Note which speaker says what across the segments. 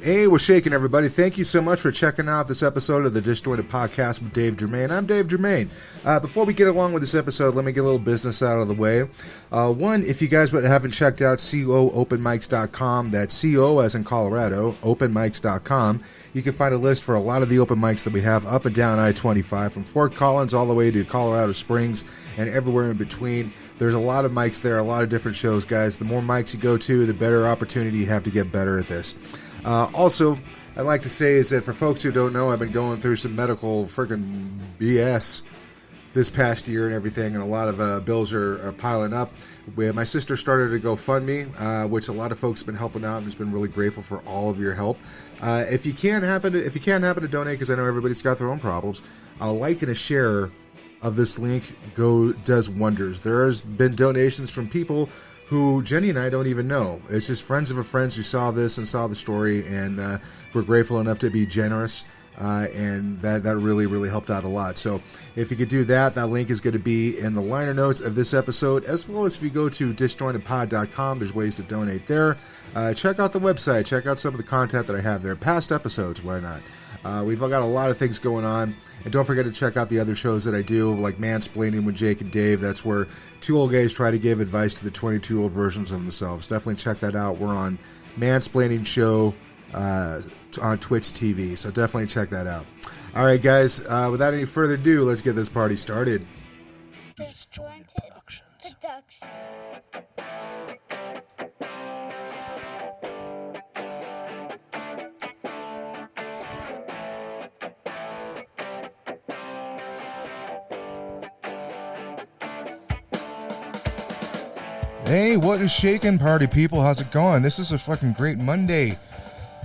Speaker 1: Hey, we're shaking, everybody. Thank you so much for checking out this episode of the DisJointed podcast with Dave Germain. I'm Dave Germain. Before we get along with this episode, let me get a little business out of the way. One, if you guys haven't checked out coopenmics.com, that's CO as in Colorado, openmics.com, you can find a list for a lot of the open mics that we have up and down I-25, from Fort Collins all the way to Colorado Springs and everywhere in between. There's a lot of mics there, a lot of different shows, guys. The more mics you go to, the better opportunity you have to get better at this. Also, I'd like to say is that for folks who don't know, I've been going through some medical freaking BS this past year and everything, and a lot of bills are piling up. My sister started a GoFundMe, which a lot of folks have been helping out, and has been really grateful for all of your help. If you can't happen to donate, because I know everybody's got their own problems, a like and a share of this link does wonders. There has been donations from people who Jenny and I don't even know. It's just friends of a friends who saw this and saw the story, and we're grateful enough to be generous, and that really, really helped out a lot. So if you could do that, that link is going to be in the liner notes of this episode, as well as if you go to disjointedpod.com, there's ways to donate there. Check out the website, check out some of the content that I have there, past episodes, why not? We've got a lot of things going on, and don't forget to check out the other shows that I do, like Mansplaining with Jake and Dave. That's where two old guys try to give advice to the 22-year-old versions of themselves. Definitely check that out. We're on Mansplaining Show on Twitch TV, so definitely check that out. All right, guys, without any further ado, let's get this party started.
Speaker 2: DisJointed Production.
Speaker 1: Hey, what is shaking, party people? How's it going? This is a fucking great Monday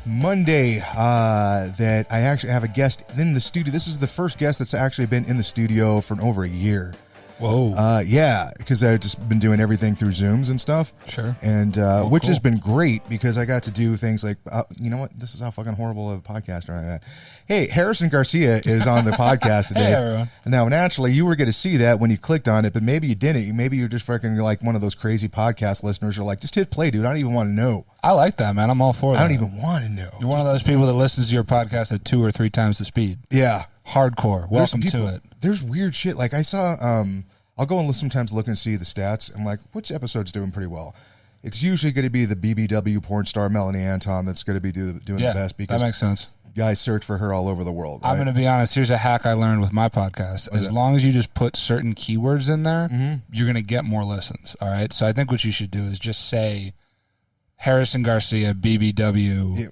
Speaker 1: that I actually have a guest in the studio. This is the first guest that's actually been in the studio for over a year.
Speaker 3: Whoa.
Speaker 1: Yeah, because I've just been doing everything through Zooms and stuff.
Speaker 3: Sure.
Speaker 1: And which
Speaker 3: cool.
Speaker 1: has been great, because I got to do things like, you know what? This is how fucking horrible of a podcaster I am. Hey, Harrison Garcia is on the podcast today.
Speaker 3: Hey, everyone.
Speaker 1: Now, naturally, you were going to see that when you clicked on it, but maybe you didn't. Maybe you're just fucking like one of those crazy podcast listeners who are like, just hit play, dude. I don't even want to know.
Speaker 3: I like that, man. I'm all for that.
Speaker 1: I don't even want to know.
Speaker 3: You're one of those people that listens to your podcast at 2 or 3 times the speed.
Speaker 1: Yeah.
Speaker 3: Hardcore. Welcome to it.
Speaker 1: There's weird shit. Like I saw, I'll go and sometimes look and see the stats. I'm like, which episode's doing pretty well? It's usually going to be the BBW porn star Melanie Anton that's going to be doing the best, because
Speaker 3: that makes sense.
Speaker 1: Guys search for her all over the world. Right?
Speaker 3: I'm going to be honest. Here's a hack I learned with my podcast. As long as you just put certain keywords in there, you're going to get more listens. All right. So I think what you should do is just say Harrison Garcia, BBW,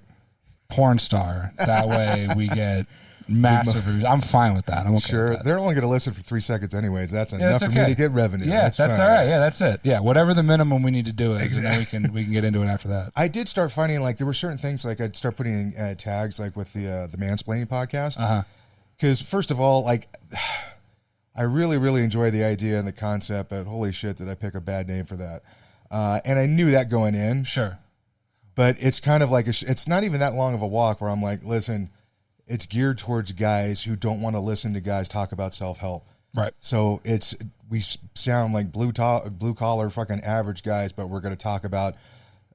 Speaker 3: porn star. That way we get massive reviews. I'm fine with that. I'm okay
Speaker 1: sure.
Speaker 3: with that.
Speaker 1: They're only going to listen for 3 seconds anyways. That's enough for me to get revenue.
Speaker 3: Yeah, that's
Speaker 1: fine.
Speaker 3: all right. Yeah, that's it. Yeah, whatever the minimum we need to do is,
Speaker 1: exactly.
Speaker 3: And then we can get into it after that.
Speaker 1: I did start finding, like, there were certain things, like I'd start putting in tags, like with the Mansplaining podcast. Because first of all, like, I really, really enjoy the idea and the concept, but holy shit, did I pick a bad name for that? And I knew that going in.
Speaker 3: Sure.
Speaker 1: But it's kind of like, it's not even that long of a walk where I'm like, listen, it's geared towards guys who don't want to listen to guys talk about self-help.
Speaker 3: Right.
Speaker 1: So we sound like blue collar fucking average guys, but we're going to talk about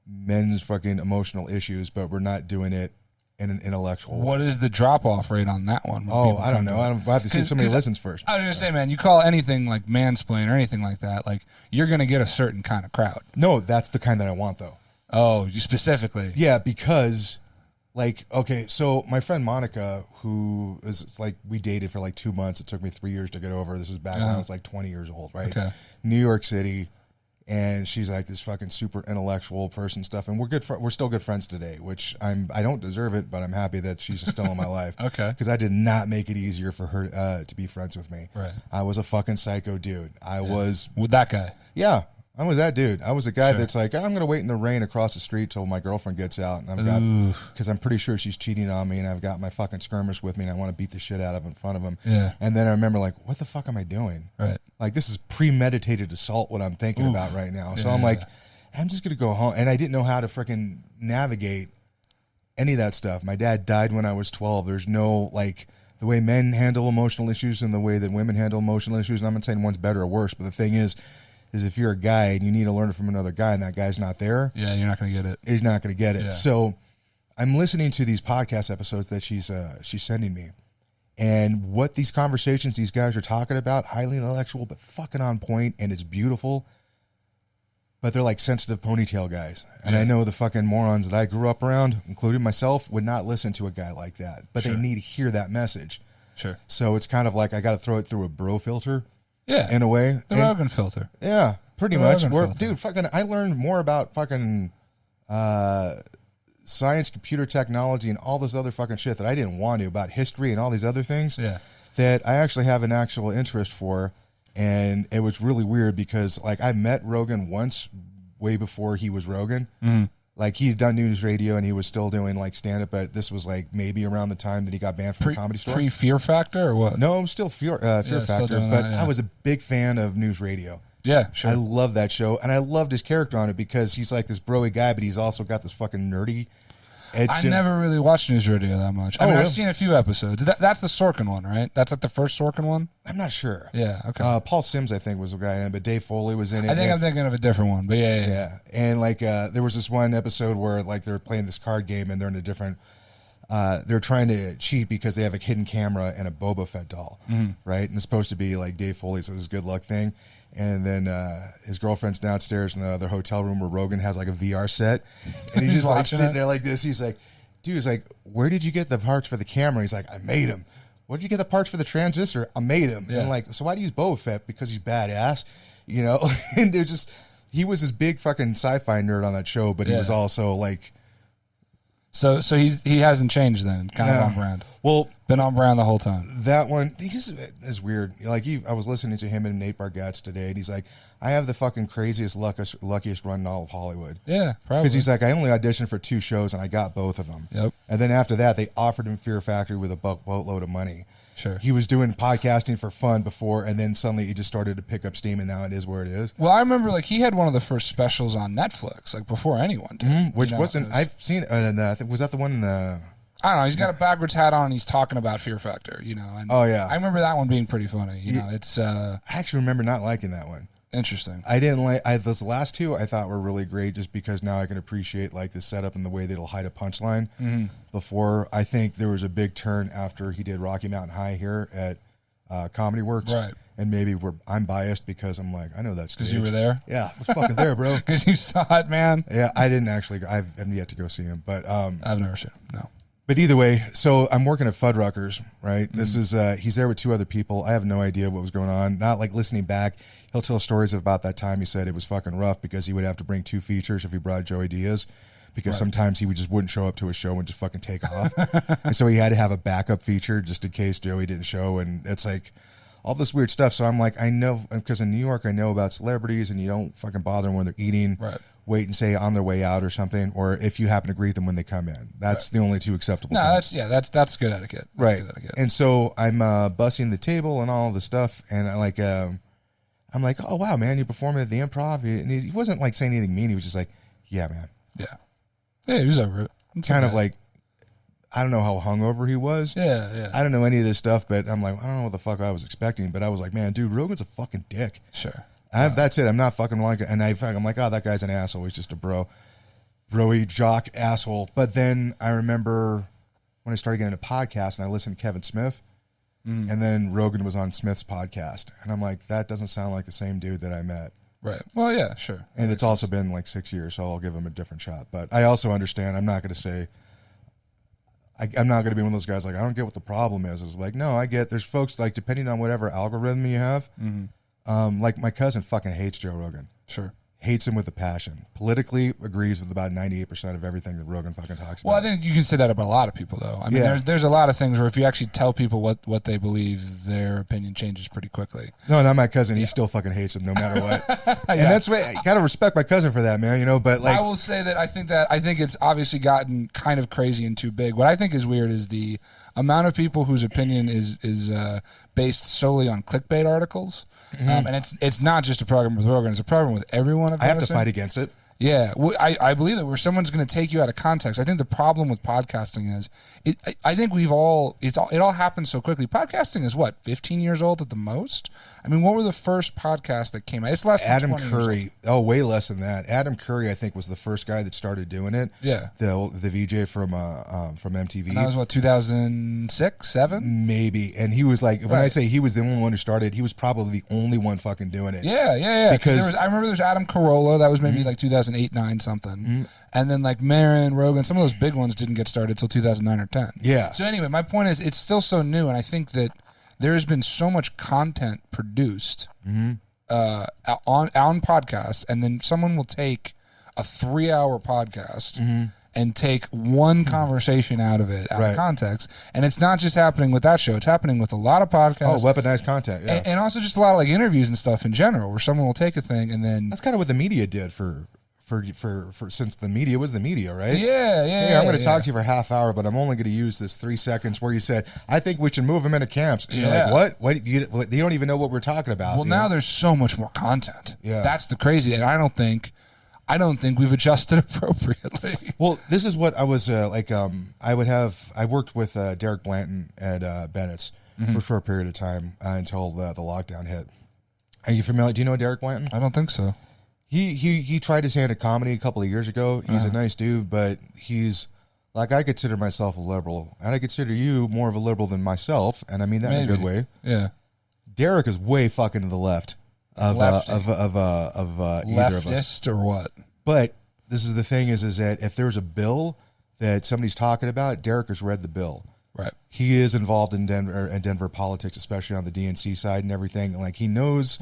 Speaker 1: men's fucking emotional issues, but we're not doing it in an intellectual way.
Speaker 3: What is the drop-off rate on that one?
Speaker 1: Oh, I don't know. I'm about to see if somebody listens first.
Speaker 3: I was going to say, man, you call anything like mansplain or anything like that, like, you're going to get a certain kind of crowd.
Speaker 1: No, that's the kind that I want, though.
Speaker 3: Oh, you specifically?
Speaker 1: Yeah, because... Like, okay, so my friend Monica, who is like, we dated for like 2 months. It took me 3 years to get over. This is back when I was like 20 years old, right?
Speaker 3: Okay.
Speaker 1: New York City. And she's like this fucking super intellectual person stuff. And we're still good friends today, which I don't deserve it, but I'm happy that she's still in my life.
Speaker 3: Okay.
Speaker 1: Because I did not make it easier for her to be friends with me.
Speaker 3: Right.
Speaker 1: I was a fucking psycho dude. I was.
Speaker 3: With that guy?
Speaker 1: Yeah. I was that dude. I was a guy that's like, I'm going to wait in the rain across the street till my girlfriend gets out. And I've got, because I'm pretty sure she's cheating on me, and I've got my fucking skirmish with me, and I want to beat the shit out of him in front of him.
Speaker 3: Yeah.
Speaker 1: And then I remember, like, what the fuck am I doing?
Speaker 3: Right.
Speaker 1: Like, this is premeditated assault, what I'm thinking about right now. So I'm like, I'm just going to go home. And I didn't know how to freaking navigate any of that stuff. My dad died when I was 12. There's no, like, the way men handle emotional issues and the way that women handle emotional issues. And I'm not saying one's better or worse, but the thing is if you're a guy and you need to learn it from another guy and that guy's not there,
Speaker 3: yeah, you're not going to get it.
Speaker 1: He's not going to get it.
Speaker 3: Yeah.
Speaker 1: So I'm listening to these podcast episodes that she's sending me, and what these conversations these guys are talking about, highly intellectual but fucking on point, and it's beautiful. But they're like sensitive ponytail guys, and I know the fucking morons that I grew up around, including myself, would not listen to a guy like that. But they need to hear that message. Sure. So it's kind of like I got to throw it through a bro filter. Yeah. In a way,
Speaker 3: the Rogan filter.
Speaker 1: Yeah, pretty much. Dude, fucking, I learned more about fucking science, computer technology, and all this other fucking shit that I didn't want to, about history and all these other things. Yeah. That I actually have an actual interest for. And it was really weird because, like, I met Rogan once way before he was Rogan. Mm. Like, he had done news radio and he was still doing, like, stand-up, but this was, like, maybe around the time that he got banned from the Comedy Store.
Speaker 3: Pre-Fear Factor or what?
Speaker 1: No, still Fear Factor, but I was a big fan of news radio. Yeah, sure. I love that show, and I loved his character on it because he's, like, this bro-y guy, but he's also got this fucking nerdy edge to him.
Speaker 3: I never really watched news radio that much. I mean, I've seen a few episodes. That's the Sorkin one, right? That's like the first Sorkin one?
Speaker 1: I'm not sure.
Speaker 3: Yeah, okay.
Speaker 1: Paul Sims, I think, was the guy in it, but Dave Foley was in it.
Speaker 3: I think I'm thinking of a different one, but yeah.
Speaker 1: And, like, there was this one episode where, like, they're playing this card game, and they're in a different... they're trying to cheat because they have a hidden camera and a Boba Fett doll, right? And it's supposed to be, like, Dave Foley's his good luck thing. And then his girlfriend's downstairs in the other hotel room where Rogan has, like, a VR set. And he's just, like, sitting there like this. He's like... Dude, he's like, where did you get the parts for the camera? He's like, I made them. Where did you get the parts for the transistor? I made them. Yeah. And like, so why do you use Boba Fett? Because he's badass, you know? And they're just, he was this big fucking sci-fi nerd on that show, but he was also like.
Speaker 3: So he hasn't changed then, kind of on brand. Well, been on brand the whole time.
Speaker 1: That one is weird. Like I was listening to him and Nate Bargatze today, and he's like, I have the fucking craziest, luckiest run in all of Hollywood.
Speaker 3: Yeah, probably.
Speaker 1: Because he's like, I only auditioned for 2 shows, and I got both of them. Yep. And then after that, they offered him Fear Factory with a boatload of money. Sure. He was doing podcasting for fun before, and then suddenly he just started to pick up steam, and now it is where it is.
Speaker 3: Well, I remember like he had one of the first specials on Netflix, like before anyone did.
Speaker 1: Which wasn't, I've seen it, I think, was that the one in the...
Speaker 3: I don't know. He's got a backwards hat on, and he's talking about Fear Factor, you know. And I remember that one being pretty funny. You know, it's... I
Speaker 1: actually remember not liking that one.
Speaker 3: Interesting.
Speaker 1: I didn't like those last 2. I thought were really great, just because now I can appreciate like the setup and the way that it'll hide a punchline. Mm-hmm. Before, I think there was a big turn after he did Rocky Mountain High here at Comedy Works, right? And maybe I'm biased because I'm like, I know that's
Speaker 3: because you were there.
Speaker 1: Yeah, I was fucking there, bro.
Speaker 3: Because you saw it, man.
Speaker 1: Yeah, I didn't actually. I've yet to go see him, but
Speaker 3: I've never seen him. No.
Speaker 1: But either way, so I'm working at Fuddruckers, right? Mm-hmm. This is he's there with 2 other people. I have no idea what was going on. Not like listening back. He'll tell stories about that time he said it was fucking rough because he would have to bring 2 features if he brought Joey Diaz, because sometimes he just wouldn't show up to a show and just fucking take off. And so he had to have a backup feature just in case Joey didn't show. And it's like all this weird stuff. So I'm like, I know, because in New York I know about celebrities, and you don't fucking bother them when they're eating. Right. Wait and say on their way out or something, or if you happen to greet them when they come in. That's the only 2 acceptable times.
Speaker 3: That's good etiquette.
Speaker 1: That's good etiquette. And so I'm bussing the table and all the stuff, and I'm like, oh wow, man, you're performing at the Improv. And he wasn't like saying anything mean. He was just like, yeah, man.
Speaker 3: Yeah, he was over it.
Speaker 1: It's kind of like, I don't know how hungover he was.
Speaker 3: Yeah.
Speaker 1: I don't know any of this stuff, but I'm like, I don't know what the fuck I was expecting, but I was like, man, dude, Rogan's a fucking dick.
Speaker 3: Sure.
Speaker 1: That's it. I'm not fucking like it. And I'm like, oh, that guy's an asshole. He's just a bro-y jock asshole. But then I remember when I started getting into podcasts and I listened to Kevin Smith, and then Rogan was on Smith's podcast. And I'm like, that doesn't sound like the same dude that I met.
Speaker 3: Right. Well, yeah, sure.
Speaker 1: And it's also been like 6 years, so I'll give him a different shot. But I also understand, I'm not going to say, I'm not going to be one of those guys like, I don't get what the problem is. It's like, no, I get, there's folks like, depending on whatever algorithm you have, like my cousin fucking hates Joe Rogan.
Speaker 3: Sure.
Speaker 1: Hates him with a passion. Politically agrees with about 98% of everything that Rogan fucking talks about.
Speaker 3: Well, I think you can say that about a lot of people, though. I mean, there's a lot of things where if you actually tell people what they believe, their opinion changes pretty quickly.
Speaker 1: No, not my cousin. He still fucking hates him no matter what. And that's why I gotta respect my cousin for that, man. You know, but like,
Speaker 3: I will say that I think it's obviously gotten kind of crazy and too big. What I think is weird is the amount of people whose opinion is based solely on clickbait articles. And it's not just a problem with Rogan; it's a problem with everyone.
Speaker 1: I have to fight against it.
Speaker 3: Yeah, well, I believe that where someone's going to take you out of context. I think the problem with podcasting is, I think it all happens so quickly. Podcasting is what, 15 years old at the most? I mean, what were the first podcasts that came out? It's less than
Speaker 1: Adam
Speaker 3: 20
Speaker 1: Curry.
Speaker 3: years
Speaker 1: Oh, way less than that. Adam Curry, I think, was the first guy that started doing it.
Speaker 3: Yeah.
Speaker 1: The VJ from MTV.
Speaker 3: And that was what, 2006, 7?
Speaker 1: Maybe. And he was like, when I say he was the only one who started, he was probably the only one fucking doing it.
Speaker 3: Yeah.
Speaker 1: Because
Speaker 3: I remember there was Adam Carolla. That was maybe like 2008, 9 something. And then like Marin, Rogan, some of those big ones didn't get started till 2009 or 10.
Speaker 1: Yeah.
Speaker 3: So anyway, my point is it's still so new, and I think that there's been so much content produced on podcasts, and then someone will take a 3-hour podcast and take one conversation out of it, out of context. And it's not just happening with that show. It's happening with a lot of podcasts.
Speaker 1: Oh, weaponized content, yeah.
Speaker 3: And also just a lot of like interviews and stuff in general, where someone will take a thing and then...
Speaker 1: That's kind of what the media did for since the media was the media, right?
Speaker 3: Yeah.
Speaker 1: Hey, I'm going to talk to you for a half hour, but I'm only going to use this 3 seconds where you said, I think we should move them into camps. And you're like, what? What? You don't even know what we're talking about.
Speaker 3: Well, now there's so much more content.
Speaker 1: Yeah.
Speaker 3: That's the crazy. And I don't think we've adjusted appropriately.
Speaker 1: Well, this is what I was I worked with Derek Blanton at Bennett's for a short period of time until the lockdown hit. Are you familiar? Do you know Derek Blanton?
Speaker 3: I don't think so.
Speaker 1: He tried his hand at comedy a couple of years ago. He's a nice dude, but he's like, I consider myself a liberal, and I consider you more of a liberal than myself, and I mean that in a good way.
Speaker 3: Yeah.
Speaker 1: Derek is way fucking to the left of either of us.
Speaker 3: Leftist or what?
Speaker 1: But this is the thing is that if there's a bill that somebody's talking about, Derek has read the bill.
Speaker 3: Right.
Speaker 1: He is involved in Denver politics, especially on the DNC side and everything. Like, he knows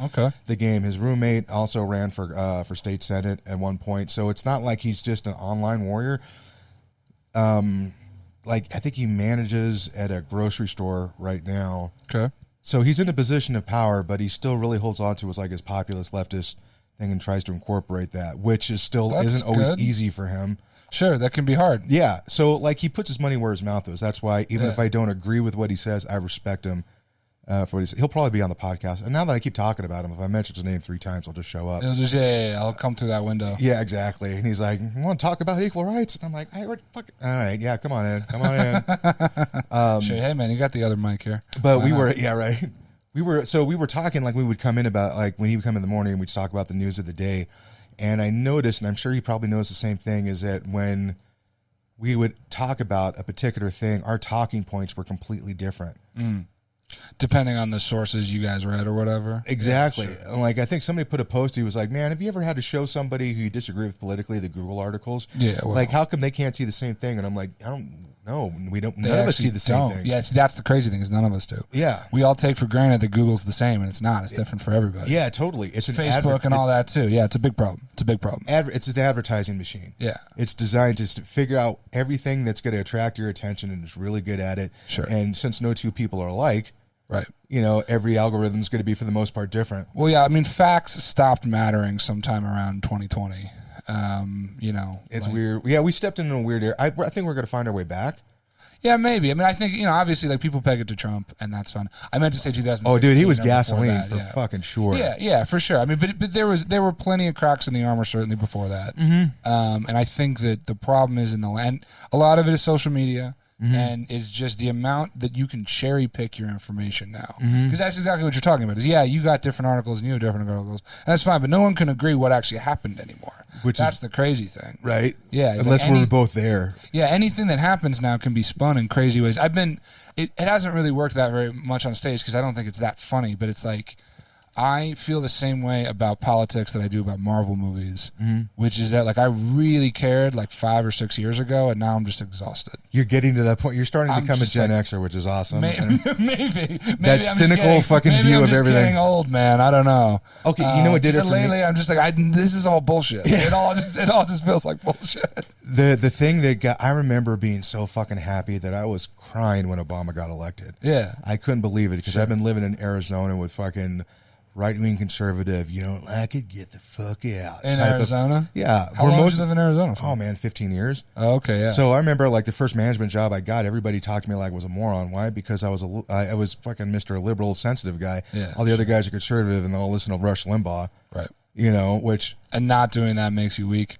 Speaker 1: the game. His roommate also ran for state senate at one point, so it's not like he's just an online warrior. Like, I think he manages at a grocery store right now.
Speaker 3: Okay.
Speaker 1: So he's in a position of power, but he still really holds on to his populist leftist thing and tries to incorporate that, which isn't always easy for him.
Speaker 3: Sure, that can be hard.
Speaker 1: Yeah, so like, he puts his money where his mouth is. That's why even if I don't agree with what he says, I respect him for what he says. He'll probably be on the podcast. And now that I keep talking about him, if I mention his name 3 times, I'll just show up.
Speaker 3: It'll just I'll come through that window.
Speaker 1: Yeah, exactly. And he's like, "You want to talk about equal rights?" And I'm like, "I already fucking all right, yeah, come on in."
Speaker 3: Sure, hey man, you got the other mic here.
Speaker 1: But we were talking, like, we would come in about, like, when he would come in the morning, we'd talk about the news of the day. And I noticed, and I'm sure you probably noticed the same thing, is that when we would talk about a particular thing, our talking points were completely different.
Speaker 3: Depending on the sources you guys read or whatever.
Speaker 1: Exactly.
Speaker 3: Yeah, sure.
Speaker 1: Like, I think somebody put a post, he was like, man, have you ever had to show somebody who you disagree with politically the Google articles?
Speaker 3: Yeah. Well,
Speaker 1: like, how come they can't see the same thing? And I'm like, I don't know. None of us see the same thing.
Speaker 3: Yeah, see, that's the crazy thing, is none of us do.
Speaker 1: Yeah.
Speaker 3: We all take for granted that Google's the same, and it's not. It's different for everybody.
Speaker 1: Yeah, totally. It's an
Speaker 3: Facebook and all that too. Yeah, it's a big problem. It's a big problem.
Speaker 1: It's an advertising machine.
Speaker 3: Yeah.
Speaker 1: It's designed to figure out everything that's going to attract your attention, and it's really good at it.
Speaker 3: Sure.
Speaker 1: And since no two people are alike,
Speaker 3: right,
Speaker 1: every algorithm is going to be, for the most part, different.
Speaker 3: Well, yeah, I mean, facts stopped mattering sometime around 2020.
Speaker 1: It's weird. Yeah, we stepped into a weird era. I think we're going to find our way back.
Speaker 3: Yeah, maybe. I mean, I think, obviously, like, people peg it to Trump, and that's fun. I meant to say 2016.
Speaker 1: Oh, dude, he was gasoline for fucking sure.
Speaker 3: Yeah, for sure. I mean, but there were plenty of cracks in the armor certainly before that. And I think that the problem is in the land. A lot of it is social media. And it's just the amount that you can cherry pick your information now. Because that's exactly what you're talking about. Is, you got different articles and you have different articles. And that's fine, but no one can agree what actually happened anymore. That's the crazy thing.
Speaker 1: Right?
Speaker 3: Yeah.
Speaker 1: Unless we're both there.
Speaker 3: Yeah, anything that happens now can be spun in crazy ways. It hasn't really worked that very much on stage because I don't think it's that funny, but it's like, I feel the same way about politics that I do about Marvel movies, which is that, like, I really cared like 5 or 6 years ago, and now I'm just exhausted.
Speaker 1: You're getting to that point. You're starting to become a Gen Xer, which is awesome.
Speaker 3: Maybe
Speaker 1: that cynical fucking view of everything.
Speaker 3: Getting old, man. I don't know.
Speaker 1: Okay, you know what did it for
Speaker 3: lately,
Speaker 1: me?
Speaker 3: I'm just like, this is all bullshit. Yeah. It all just feels like bullshit.
Speaker 1: The thing that I remember being so fucking happy that I was crying when Obama got elected.
Speaker 3: Yeah,
Speaker 1: I couldn't believe it because I've been living in Arizona with fucking right-wing conservative, you don't like it, get the fuck out.
Speaker 3: In Arizona?
Speaker 1: Yeah.
Speaker 3: How long did you live in Arizona for?
Speaker 1: Oh, man, 15 years.
Speaker 3: Oh, okay, yeah.
Speaker 1: So I remember, like, the first management job I got, everybody talked to me like I was a moron. Why? Because I was fucking Mr. Liberal, sensitive guy.
Speaker 3: Yeah,
Speaker 1: all the other guys are conservative, and they all listen to Rush Limbaugh.
Speaker 3: Right.
Speaker 1: Which...
Speaker 3: And not doing that makes you weak.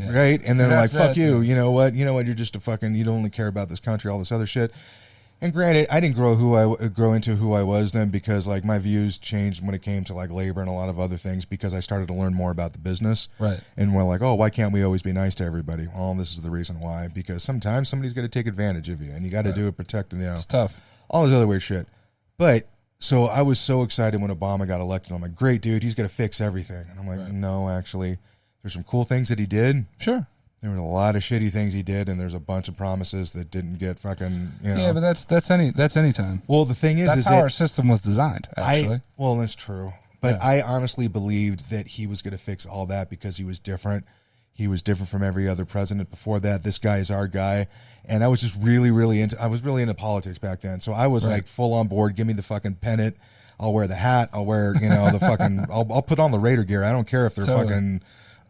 Speaker 1: right? And then like, fuck you.
Speaker 3: Yeah.
Speaker 1: You know what? You're just a fucking. You don't only care about this country, all this other shit. And granted, I didn't grow into who I was then because like my views changed when it came to like labor and a lot of other things because I started to learn more about the business.
Speaker 3: Right.
Speaker 1: And we're like, oh, why can't we always be nice to everybody? Well, this is the reason why. Because sometimes somebody's going to take advantage of you, and you got to do it protecting.
Speaker 3: It's tough.
Speaker 1: All this other weird shit. But so I was so excited when Obama got elected. I'm like, great dude, he's going to fix everything. And I'm like, no, actually, there's some cool things that he did.
Speaker 3: Sure.
Speaker 1: There were a lot of shitty things he did, and there's a bunch of promises that didn't get fucking.
Speaker 3: Yeah, but that's any time.
Speaker 1: Well, the thing is,
Speaker 3: that's how our system was designed. Actually,
Speaker 1: well, that's true. But I honestly believed that he was going to fix all that because he was different. He was different from every other president before that. This guy is our guy, and I was just really, really into. I was really into politics back then, so I was like full on board. Give me the fucking pennant. I'll wear the hat. I'll wear the fucking. I'll put on the Raider gear. I don't care if they're fucking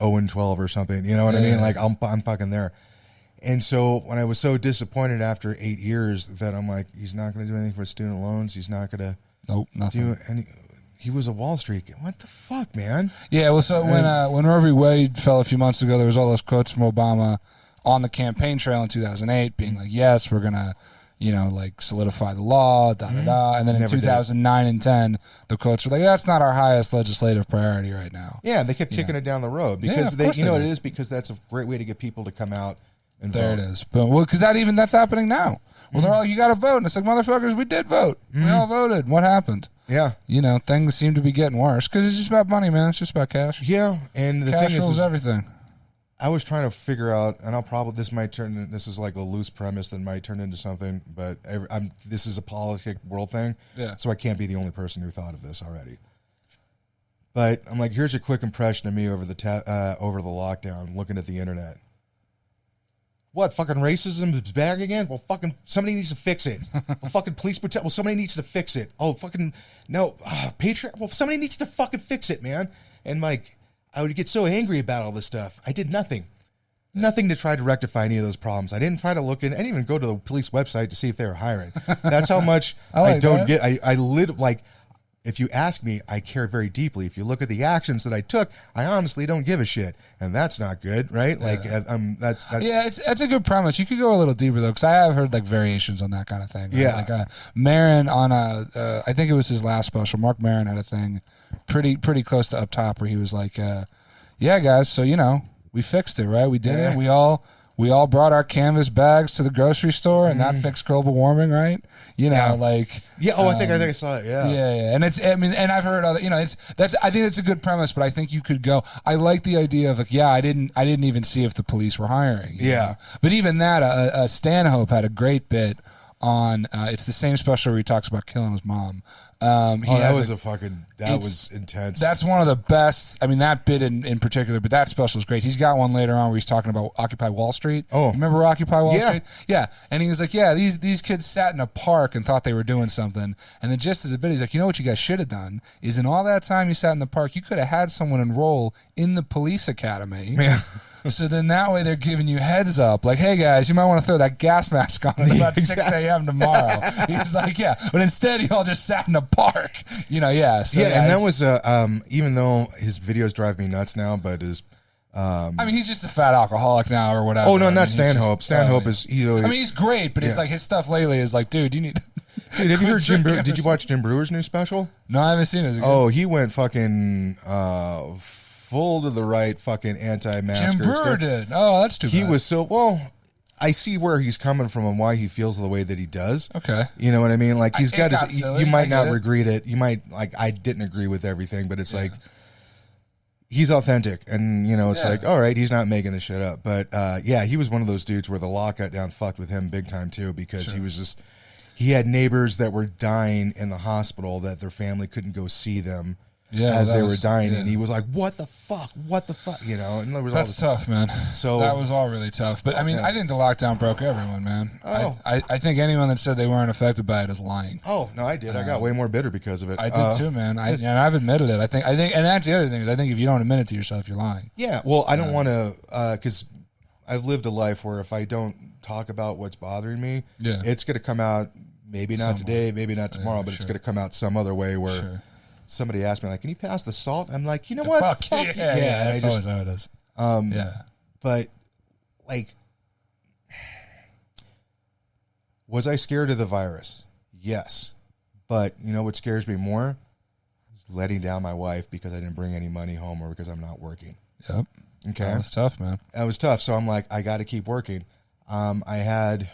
Speaker 1: 0-12 or something, you know what I mean? Like I'm fucking there. And so when I was so disappointed after 8 years that I'm like, he's not going to do anything for student loans. He's not going to
Speaker 3: nothing.
Speaker 1: do any. He was a Wall Street. What the fuck, man?
Speaker 3: Yeah. Well, so when Roe v. Wade fell a few months ago, there was all those quotes from Obama on the campaign trail in 2008, being like, "Yes, we're gonna." Like solidify the law, and then in 2009 and 10, the quotes were like, "That's not our highest legislative priority right now."
Speaker 1: Yeah, they kept kicking it down the road because what it is because that's a great way to get people to come out and vote.
Speaker 3: There it is. But because that's happening now. Well, they're all, you got to vote, and it's like, motherfuckers, we did vote. We all voted. What happened?
Speaker 1: Yeah,
Speaker 3: things seem to be getting worse because it's just about money, man. It's just about cash.
Speaker 1: Yeah, and the
Speaker 3: cash
Speaker 1: thing
Speaker 3: rules everything.
Speaker 1: I was trying to figure out, and this is like a loose premise that might turn into something, but this is a politic world thing, so I can't be the only person who thought of this already. But I'm like, here's a quick impression of me over the lockdown, looking at the internet. What, fucking racism is back again? Well, fucking somebody needs to fix it. Well, fucking police brutality. Well, somebody needs to fix it. Oh, fucking no, patriot. Well, somebody needs to fucking fix it, man. And like, I would get so angry about all this stuff. I did nothing to try to rectify any of those problems. I didn't try to look in. I didn't even go to the police website to see if they were hiring. That's how much I don't get. I live like. If you ask me, I care very deeply. If you look at the actions that I took, I honestly don't give a shit, and that's not good, right? Like, that's
Speaker 3: it's a good premise. You could go a little deeper though, because I have heard like variations on that kind of thing. Right?
Speaker 1: Yeah,
Speaker 3: like Maron on I think it was his last special. Mark Maron had a thing pretty close to up top where he was like, "Yeah, guys, so we fixed it, right? We did it. We all brought our canvas bags to the grocery store, and that fixed global warming, right? I think
Speaker 1: I saw it.
Speaker 3: Yeah. And and I've heard other. I think that's a good premise, but I think you could go. I like the idea of like, I didn't even see if the police were hiring.
Speaker 1: Yeah,
Speaker 3: but even that, Stanhope had a great bit on. It's the same special where he talks about killing his mom.
Speaker 1: That was intense.
Speaker 3: That's one of the best. I mean, that bit in particular, but that special is great. He's got one later on where he's talking about Occupy Wall Street.
Speaker 1: Oh,
Speaker 3: remember Occupy Wall Street? Yeah. And he was like, these kids sat in a park and thought they were doing something. And then just as a bit, he's like, what you guys should have done is in all that time you sat in the park, you could have had someone enroll in the police academy.
Speaker 1: Yeah.
Speaker 3: So then that way they're giving you heads up. Like, hey, guys, you might want to throw that gas mask on at about 6 a.m. tomorrow. He's like, but instead you all just sat in a park. So,
Speaker 1: and that was, even though his videos drive me nuts now, but his...
Speaker 3: he's just a fat alcoholic now or whatever.
Speaker 1: Oh, no, not Stanhope. Stanhope is...
Speaker 3: he's great, but it's like his stuff lately is like, dude, you need...
Speaker 1: Dude, have you heard Jim Brewer? Did you watch Jim Brewer's new special?
Speaker 3: No, I haven't seen it.
Speaker 1: Oh, he went fucking... full to the right, fucking anti-masker.
Speaker 3: Jim Brewer did. Oh, that's too bad.
Speaker 1: He was so I see where he's coming from and why he feels the way that he does.
Speaker 3: Okay,
Speaker 1: you know what I mean? Like he's got his. You might not regret it. You might I didn't agree with everything, but it's like he's authentic, and it's like all right, he's not making this shit up. But he was one of those dudes where the lock down fucked with him big time too, because he was just he had neighbors that were dying in the hospital that their family couldn't go see them. As they were dying, and he was like, "What the fuck? And there was
Speaker 3: that's tough, man.
Speaker 1: So
Speaker 3: that was all really tough. But I think the lockdown broke everyone, man. I think anyone that said they weren't affected by it is lying.
Speaker 1: Oh no, I did. I got way more bitter because of it.
Speaker 3: I did too, man. I've admitted it. I think, and that's the other thing is I think if you don't admit it to yourself, you're lying.
Speaker 1: Yeah. Well, I don't want to, because I've lived a life where if I don't talk about what's bothering me, it's going to come out. Maybe not today, maybe not tomorrow, but it's going to come out some other way where. Somebody asked me, like, can you pass the salt? I'm like, you know what?
Speaker 3: Fuck yeah, that's always how it is.
Speaker 1: But like, was I scared of the virus? Yes. But you know what scares me more? Letting down my wife because I didn't bring any money home or because I'm not working.
Speaker 3: Yep.
Speaker 1: Okay.
Speaker 3: That was tough, man.
Speaker 1: That was tough. So I'm like, I got to keep working. I'd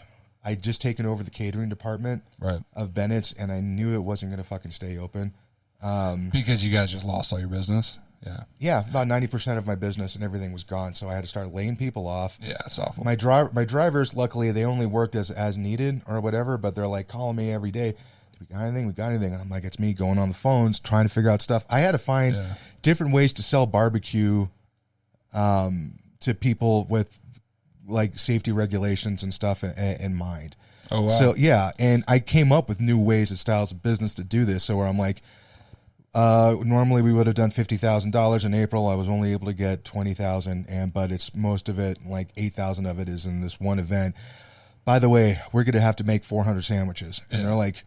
Speaker 1: just taken over the catering department of Bennett's, and I knew it wasn't going to fucking stay open.
Speaker 3: Because you guys just lost all your business. Yeah.
Speaker 1: Yeah. About 90% of my business and everything was gone. So I had to start laying people off.
Speaker 3: Yeah. It's awful.
Speaker 1: My drivers, luckily, they only worked as needed or whatever, but they're like calling me every day. We got anything? We got anything? And I'm like, it's me going on the phones trying to figure out stuff. I had to find different ways to sell barbecue to people with like safety regulations and stuff in mind.
Speaker 3: Oh, wow.
Speaker 1: So yeah, and I came up with new ways and styles of business to do this. So where I'm like, normally we would have done $50,000 in April. I was only able to get 20,000, but it's most of it, like 8,000 of it, is in this one event. By the way, we're going to have to make 400 sandwiches, and they're like,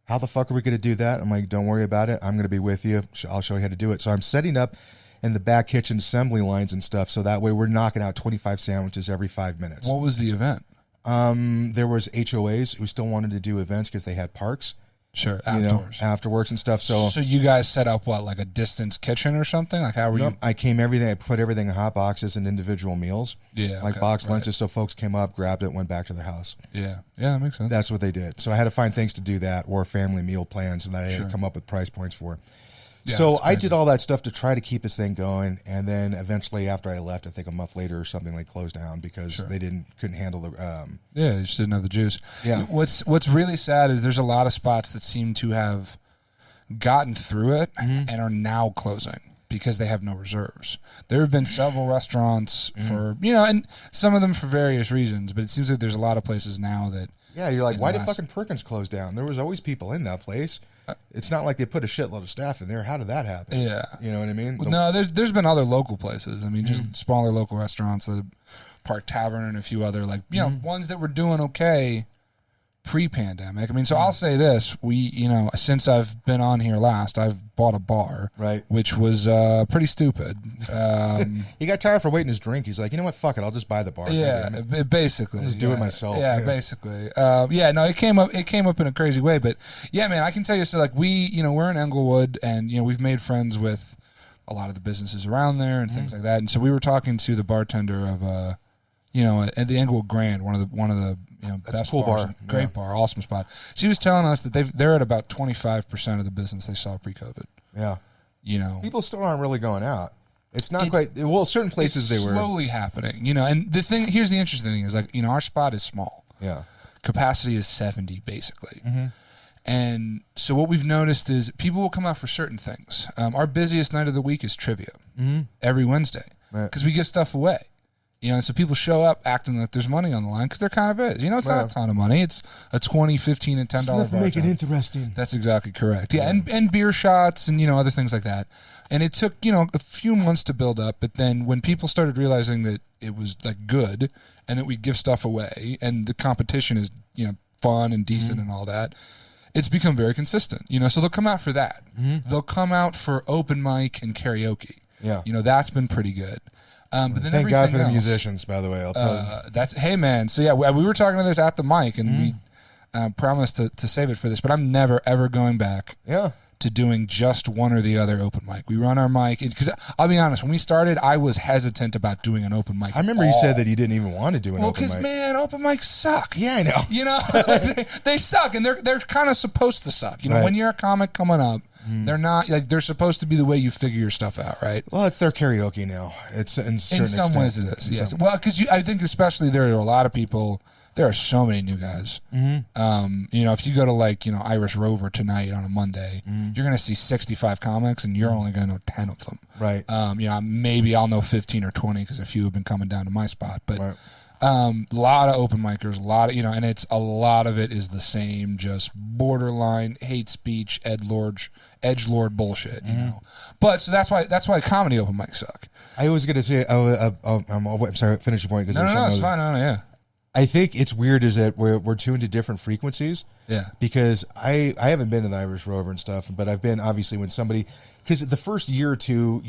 Speaker 1: how the fuck are we going to do that? I'm like, don't worry about it. I'm going to be with you. I'll show you how to do it. So I'm setting up in the back kitchen assembly lines and stuff. So that way we're knocking out 25 sandwiches every 5 minutes.
Speaker 3: What was the event?
Speaker 1: There was HOAs who still wanted to do events because they had parks.
Speaker 3: Sure,
Speaker 1: outdoors. Afterworks and stuff. So
Speaker 3: you guys set up what, like a distance kitchen or something? Like how were you?
Speaker 1: I put everything in hot boxes and individual meals.
Speaker 3: Yeah,
Speaker 1: like boxed lunches. So folks came up, grabbed it, went back to their house.
Speaker 3: Yeah, that makes sense.
Speaker 1: That's what they did. So I had to find things to do that, or family meal plans, and that I had to come up with price points for. Yeah, so I did all that stuff to try to keep this thing going, and then eventually after I left, I think a month later or something, like closed down because they couldn't handle the.
Speaker 3: You just didn't have the juice.
Speaker 1: Yeah.
Speaker 3: What's really sad is there's a lot of spots that seem to have gotten through it and are now closing because they have no reserves. There have been several restaurants for and some of them for various reasons, but it seems like there's a lot of places now that.
Speaker 1: Yeah, you're like, why did fucking Perkins close down? There was always people in that place. It's not like they put a shitload of staff in there. How did that happen?
Speaker 3: Yeah.
Speaker 1: You know what I mean?
Speaker 3: Well, no, there's been other local places. I mean, just smaller local restaurants, the Park Tavern and a few other, like, ones that were doing okay pre-pandemic. I mean, so I'll say this. Since I've been on here last, I've bought a bar.
Speaker 1: Right.
Speaker 3: Which was pretty stupid.
Speaker 1: He got tired for waiting his drink. He's like, you know what? Fuck it. I'll just buy the bar.
Speaker 3: Yeah, basically.
Speaker 1: I'll just do it myself.
Speaker 3: Yeah, basically. It came up in a crazy way. But, yeah, man, I can tell you, so, like, we're in Englewood, and, we've made friends with a lot of the businesses around there and things like that. And so we were talking to the bartender of, at the Englewood Grand, one of the best
Speaker 1: cool
Speaker 3: bars,
Speaker 1: bar.
Speaker 3: Great bar, awesome spot. She was telling us that they're at about 25% of the business they saw pre-COVID.
Speaker 1: Yeah. People still aren't really going out. It's not quite, certain places they were.
Speaker 3: Slowly happening, and here's the interesting thing is, like, our spot is small.
Speaker 1: Yeah.
Speaker 3: Capacity is 70, basically. And so what we've noticed is people will come out for certain things. Our busiest night of the week is trivia every Wednesday because we give stuff away. And so people show up acting like there's money on the line because there kind of is. It's not a ton of money. It's a $20, $15, and $10
Speaker 1: enough to make it
Speaker 3: tab.
Speaker 1: interesting.
Speaker 3: That's exactly correct. Yeah, and beer shots and, other things like that. And it took, a few months to build up. But then when people started realizing that it was, like, good and that we give stuff away and the competition is, fun and decent and all that, it's become very consistent. So they'll come out for that. They'll come out for open mic and karaoke.
Speaker 1: Yeah.
Speaker 3: That's been pretty good. But then
Speaker 1: thank God for the musicians, by the way. I'll tell you.
Speaker 3: Hey, man. So, yeah, we were talking to this at the mic, and we promised to save it for this, but I'm never, ever going back to doing just one or the other open mic. We run our mic, because I'll be honest, when we started, I was hesitant about doing an open mic.
Speaker 1: I remember you said that you didn't even want to do an open mic.
Speaker 3: Well, because, man, open mics suck.
Speaker 1: Yeah, I know.
Speaker 3: They suck, and they're kind of supposed to suck. When you're a comic coming up, they're not, like, they're supposed to be the way you figure your stuff out, right?
Speaker 1: Well, it's their karaoke now. It's in
Speaker 3: some ways it is. Yes. Well, because I think especially there are a lot of people. There are so many new guys. If you go to, like, Irish Rover tonight on a Monday, you're going to see 65 comics, and you're only going to know 10 of them.
Speaker 1: Right.
Speaker 3: Maybe I'll know 15 or 20 because a few have been coming down to my spot, but. Right. A lot of open micers, a lot of, and it's a lot of it is the same, just borderline hate speech, edgelord bullshit, But so that's why comedy open mics suck.
Speaker 1: I was going to say, I'm sorry, finish your point.
Speaker 3: No, it's fine. No, yeah.
Speaker 1: I think it's weird is that we're tuned to different frequencies.
Speaker 3: Yeah.
Speaker 1: Because I haven't been to the Irish Rover and stuff, but I've been, obviously, when somebody, because the first year or two,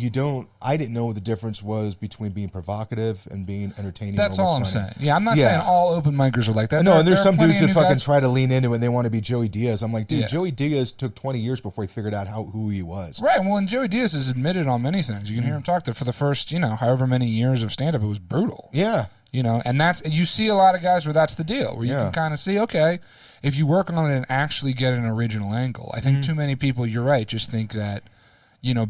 Speaker 1: I didn't know what the difference was between being provocative and being entertaining.
Speaker 3: That's all I'm
Speaker 1: funny.
Speaker 3: saying. Yeah, I'm not saying all open micers are like that.
Speaker 1: No, and there's some dudes that fucking
Speaker 3: guys.
Speaker 1: try to lean into it and they want to be Joey Diaz. I'm like, dude,
Speaker 3: Yeah.
Speaker 1: Joey Diaz took 20 years before he figured out who he was.
Speaker 3: Right. Well, and Joey Diaz is admitted on many things. You can hear him talk that for the first, however many years of stand-up, it was brutal.
Speaker 1: Yeah.
Speaker 3: And you see a lot of guys where that's the deal, where you can kind of see, okay, if you work on it and actually get an original angle. I think too many people, you're right, just think that,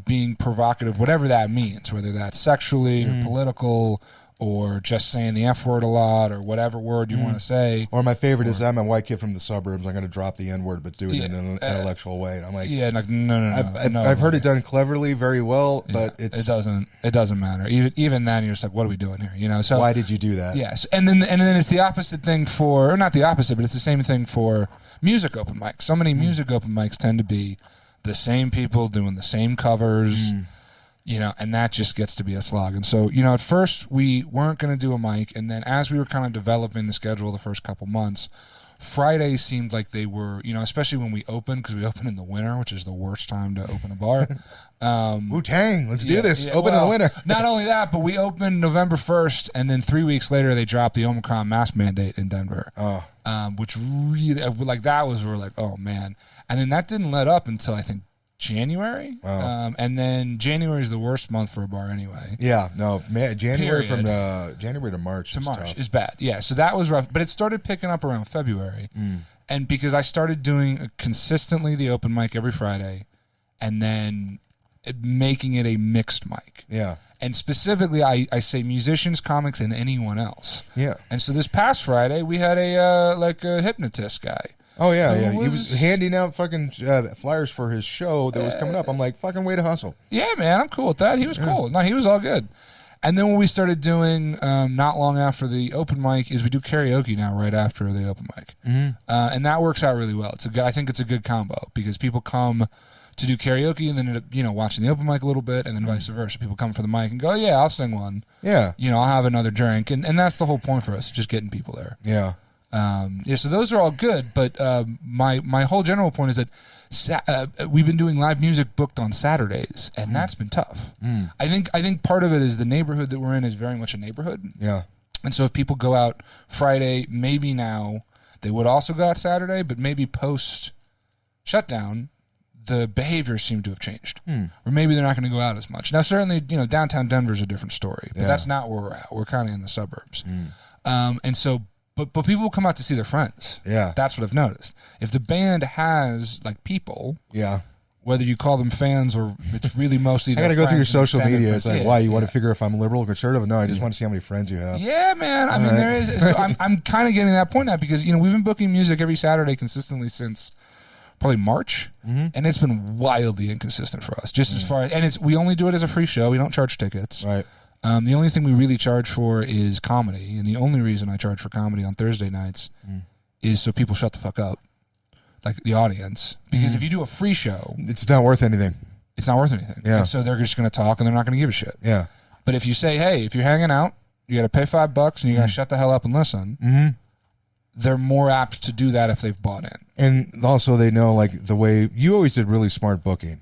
Speaker 3: being provocative, whatever that means, whether that's sexually or political or just saying the F word a lot or whatever word you want to say.
Speaker 1: Or my favorite is I'm a white kid from the suburbs. I'm going to drop the N word, but do it in an intellectual way. And I'm like, no. I've heard it done cleverly, very well, but it
Speaker 3: doesn't matter. Even then, you're just like, what are we doing here? So
Speaker 1: why did you do that?
Speaker 3: Yes, and then it's the opposite thing or not the opposite, but it's the same thing for music open mics. So many music open mics tend to be the same people doing the same covers. And that just gets to be a slog. And so, at first we weren't going to do a mic. And then as we were kind of developing the schedule the first couple months, Fridays seemed like they were, especially when we opened, because we opened in the winter, which is the worst time to open a bar.
Speaker 1: Wu-Tang, let's do this. Open in the winter.
Speaker 3: Not only that, but we opened November 1st. And then 3 weeks later, they dropped the Omicron mask mandate in Denver. Which really, that was, we were like, oh, man. And then that didn't let up until, I think, January.
Speaker 1: Wow.
Speaker 3: And then January is the worst month for a bar anyway.
Speaker 1: Yeah, no, January from January to March
Speaker 3: is bad. Yeah, so that was rough. But it started picking up around February. And because I started doing consistently the open mic every Friday and then making it a mixed mic.
Speaker 1: Yeah.
Speaker 3: And specifically, I say musicians, comics, and anyone else.
Speaker 1: Yeah.
Speaker 3: And so this past Friday, we had a hypnotist guy.
Speaker 1: Oh, yeah. He was handing out fucking flyers for his show that was coming up. I'm like, fucking way to hustle.
Speaker 3: Yeah, man, I'm cool with that. He was cool. No, he was all good. And then what we started doing not long after the open mic is we do karaoke now right after the open mic. And that works out really well. I think it's a good combo because people come to do karaoke and then end up, watching the open mic a little bit and then vice versa. People come for the mic and go, yeah, I'll sing one.
Speaker 1: Yeah.
Speaker 3: I'll have another drink. And that's the whole point for us, just getting people there.
Speaker 1: Yeah.
Speaker 3: So those are all good, but my whole general point is that we've been doing live music booked on Saturdays, and that's been tough. I think part of it is the neighborhood that we're in is very much a neighborhood.
Speaker 1: Yeah.
Speaker 3: And so if people go out Friday, maybe now they would also go out Saturday, but maybe post shutdown, the behaviors seem to have changed, or maybe they're not going to go out as much. Now, certainly, downtown Denver is a different story, but that's not where we're at. We're kind of in the suburbs, and so. But people will come out to see their friends.
Speaker 1: Yeah.
Speaker 3: That's what I've noticed. If the band has, people,
Speaker 1: yeah,
Speaker 3: whether you call them fans or it's really mostly
Speaker 1: I got to go through your social media.
Speaker 3: Friends.
Speaker 1: It's like, why? You want to figure if I'm liberal or conservative? No, I just want to see how many friends you have.
Speaker 3: Yeah, man. I mean, there is. So I'm kind of getting to that point now because, we've been booking music every Saturday consistently since probably March, and it's been wildly inconsistent for us. Just as far as, and we only do it as a free show. We don't charge tickets.
Speaker 1: Right.
Speaker 3: The only thing we really charge for is comedy, and the only reason I charge for comedy on Thursday nights is so people shut the fuck up, like the audience. Because if you do a free show,
Speaker 1: it's not worth anything.
Speaker 3: It's not worth anything.
Speaker 1: Yeah.
Speaker 3: And so they're just going to talk, and they're not going to give a shit.
Speaker 1: Yeah.
Speaker 3: But if you say, hey, if you're hanging out, you got to pay $5, and you're going to shut the hell up and listen. They're more apt to do that if they've bought in.
Speaker 1: And also, they know the way you always did really smart booking,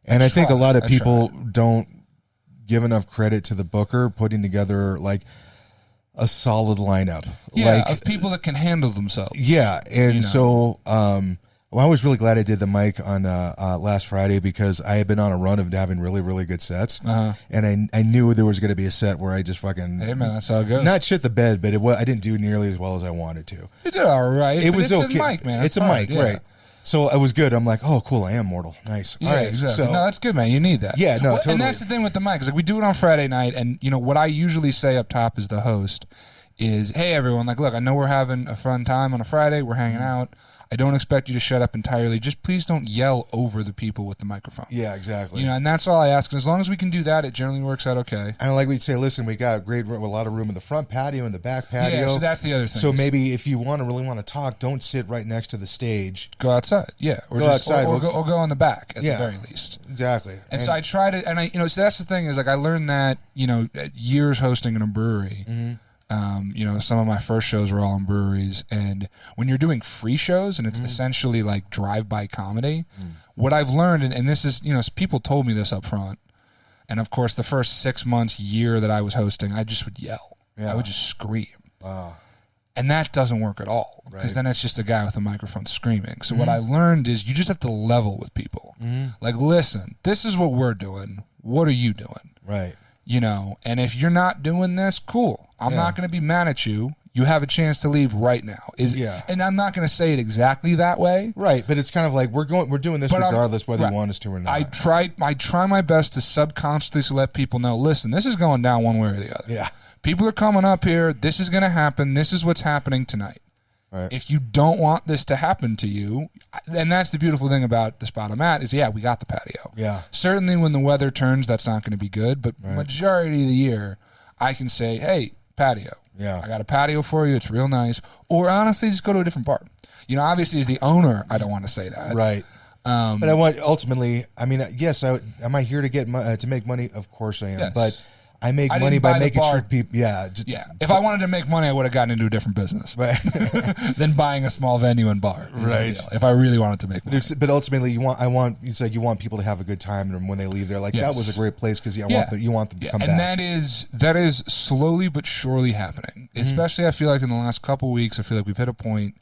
Speaker 1: and I think a lot of people don't give enough credit to the booker putting together a solid lineup.
Speaker 3: Yeah, of people that can handle themselves.
Speaker 1: Yeah, and so I was really glad I did the mic on last Friday because I had been on a run of having really, really good sets, and I knew there was going to be a set where I just fucking
Speaker 3: hey man, that's how it goes.
Speaker 1: Not shit the bed, but I didn't do nearly as well as I wanted to.
Speaker 3: You did all right.
Speaker 1: It was okay.
Speaker 3: It's a mic, man.
Speaker 1: It's a mic, right? So it was good. I'm like, oh, cool. I am mortal. Nice.
Speaker 3: Yeah,
Speaker 1: all right.
Speaker 3: exactly.
Speaker 1: So,
Speaker 3: no, that's good, man. You need that.
Speaker 1: Yeah, no, totally.
Speaker 3: And that's the thing with the mic. Is we do it on Friday night, and what I usually say up top as the host is, hey, everyone, look, I know we're having a fun time on a Friday. We're hanging out. I don't expect you to shut up entirely. Just please don't yell over the people with the microphone.
Speaker 1: Yeah, exactly.
Speaker 3: And that's all I ask. And as long as we can do that, it generally works out okay.
Speaker 1: And we'd say, listen, we got a lot of room in the front patio and the back patio.
Speaker 3: Yeah, so that's the other thing.
Speaker 1: So maybe if you really want to talk, don't sit right next to the stage.
Speaker 3: Go outside. Yeah. Or
Speaker 1: go outside.
Speaker 3: Or go on the back at the very least.
Speaker 1: Exactly.
Speaker 3: And so I tried it, and so that's the thing is I learned that, years hosting in a brewery. Some of my first shows were all in breweries, and when you're doing free shows and it's essentially like drive-by comedy, what I've learned, and this is, people told me this up front, and of course the first 6 months, year that I was hosting, I just would yell. I would just scream. And that doesn't work at all, because then it's just a guy with a microphone screaming. So what I learned is you just have to level with people. Like, listen, this is what we're doing. What are you doing?
Speaker 1: Right.
Speaker 3: And if you're not doing this, cool. I'm not going to be mad at you. You have a chance to leave right now. And I'm not going to say it exactly that way.
Speaker 1: Right, but it's kind of like we're doing this regardless whether you want us to or not.
Speaker 3: I try my best to subconsciously let people know, listen, this is going down one way or the other.
Speaker 1: Yeah.
Speaker 3: People are coming up here. This is going to happen. This is what's happening tonight.
Speaker 1: Right.
Speaker 3: If you don't want this to happen to you, and that's the beautiful thing about the spot I'm at, is we got the patio.
Speaker 1: Yeah.
Speaker 3: Certainly when the weather turns, that's not going to be good, but majority of the year, I can say, hey, patio.
Speaker 1: Yeah.
Speaker 3: I got a patio for you. It's real nice. Or honestly, just go to a different bar. Obviously as the owner, I don't want to say that.
Speaker 1: Right. But I want, ultimately, yes, am I here to get to make money? Of course I am.
Speaker 3: Yes.
Speaker 1: But I make money by making sure people,
Speaker 3: If I wanted to make money, I would have gotten into a different business,
Speaker 1: right,
Speaker 3: than buying a small venue and bar.
Speaker 1: Right.
Speaker 3: If I really wanted to make money,
Speaker 1: but ultimately, you want people to have a good time, and when they leave, they're like, that was a great place because you want them to come back.
Speaker 3: And that is slowly but surely happening. Especially, I feel like in the last couple of weeks, I feel like we've hit a point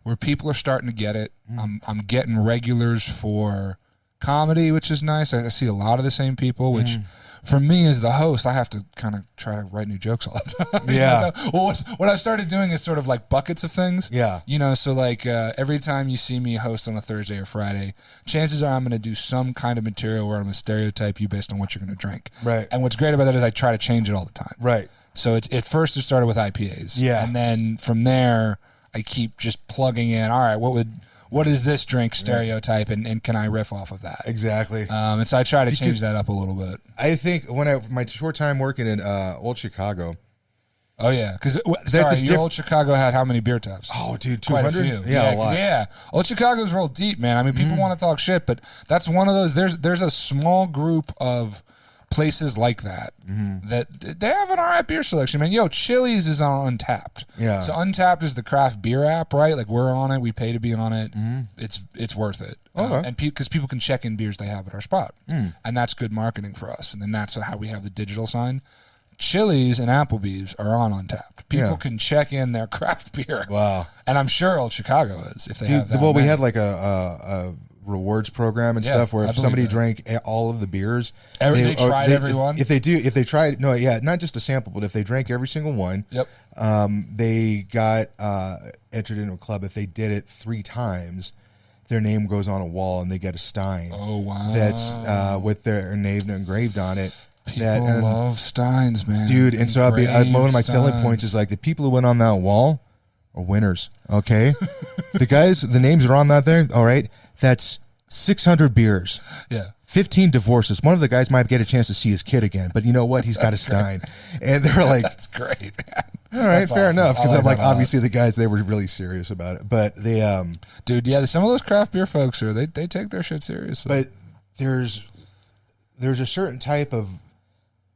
Speaker 3: where people are starting to get it. I'm getting regulars for comedy, which is nice. I see a lot of the same people, which. For me as the host, I have to kind of try to write new jokes all the time.
Speaker 1: Yeah.
Speaker 3: What I've started doing is sort of like buckets of things.
Speaker 1: Yeah.
Speaker 3: So like every time you see me host on a Thursday or Friday, chances are I'm going to do some kind of material where I'm going to stereotype you based on what you're going to drink.
Speaker 1: Right.
Speaker 3: And what's great about that is I try to change it all the time.
Speaker 1: Right.
Speaker 3: So at first it started with IPAs.
Speaker 1: Yeah.
Speaker 3: And then from there, I keep just plugging in, all right, what is this drink stereotype, and can I riff off of that?
Speaker 1: Exactly.
Speaker 3: And so I try to change that up a little bit.
Speaker 1: I think my short time working in Old Chicago.
Speaker 3: Oh, yeah. Because, your Old Chicago had how many beer taps?
Speaker 1: Oh, dude,
Speaker 3: Quite a
Speaker 1: 200?
Speaker 3: few.
Speaker 1: Yeah, a lot.
Speaker 3: Yeah. Old Chicago's real deep, man. I mean, people want to talk shit, but that's one of those. There's a small group of places like that that they have an all right beer selection, man. Chili's is on Untapped.
Speaker 1: Yeah.
Speaker 3: So Untapped is the craft beer app, right? Like, we're on it. We pay to be on it. It's worth it.
Speaker 1: Okay.
Speaker 3: And because people can check in beers they have at our spot. And that's good marketing for us. And then that's how we have the digital sign. Chili's and Applebee's are on Untapped. People can check in their craft beer.
Speaker 1: Wow.
Speaker 3: And I'm sure Old Chicago is, if they have that.
Speaker 1: Well, we
Speaker 3: many.
Speaker 1: had like a rewards program and stuff where if somebody drank all of the beers,
Speaker 3: they tried every one.
Speaker 1: If they tried, not just a sample, but if they drank every single one, they got entered into a club. If they did it 3 times, their name goes on a wall and they get a stein.
Speaker 3: Oh, wow.
Speaker 1: That's with their name engraved on it.
Speaker 3: People love steins, man,
Speaker 1: dude. And so one of my selling points is like the people who went on that wall are winners. Okay, the names are on that there. All right. That's 600 beers.
Speaker 3: Yeah.
Speaker 1: 15 divorces. One of the guys might get a chance to see his kid again, but you know what? He's got a stein. And they're like,
Speaker 3: that's great, man.
Speaker 1: All right,
Speaker 3: That's
Speaker 1: fair
Speaker 3: awesome.
Speaker 1: enough. Because
Speaker 3: like
Speaker 1: obviously the guys, they were really serious about it. But they,
Speaker 3: dude, some of those craft beer folks they take their shit seriously.
Speaker 1: But there's a certain type of,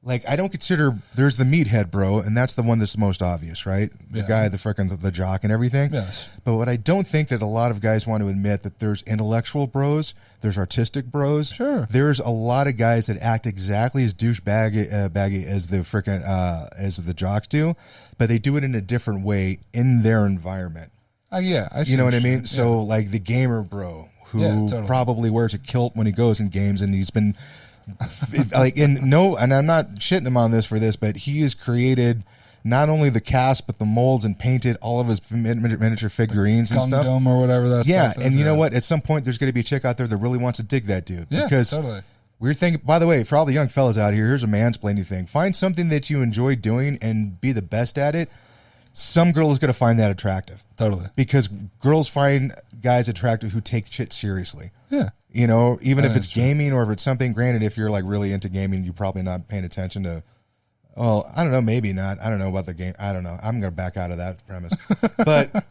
Speaker 1: like, I don't consider, there's the meathead bro, and that's the one that's the most obvious, right? The guy, the jock and everything.
Speaker 3: Yes.
Speaker 1: But what I don't think that a lot of guys want to admit that there's intellectual bros, there's artistic bros.
Speaker 3: Sure.
Speaker 1: There's a lot of guys that act exactly as baggy as the as the jocks do, but they do it in a different way in their environment.
Speaker 3: Yeah.
Speaker 1: You know what I mean? So like the gamer bro who probably wears a kilt when he goes in games, and he's been and I'm not shitting him on this, but he has created not only the cast but the molds and painted all of his miniature figurines and stuff.
Speaker 3: Dome or whatever that stuff is.
Speaker 1: And you know what? At some point, there's going to be a chick out there that really wants to dig that dude.
Speaker 3: Yeah,
Speaker 1: because
Speaker 3: totally.
Speaker 1: We're thinking. By the way, for all the young fellas out here, here's a mansplaining thing: find something that you enjoy doing and be the best at it. Some girl is going to find that attractive.
Speaker 3: Totally.
Speaker 1: Because girls find guys attractive who take shit seriously.
Speaker 3: Yeah.
Speaker 1: Even if it's gaming or if it's something, granted, if you're like really into gaming, you're probably not paying attention to, well, I don't know, maybe not. I don't know about the game. I don't know. I'm going to back out of that premise. But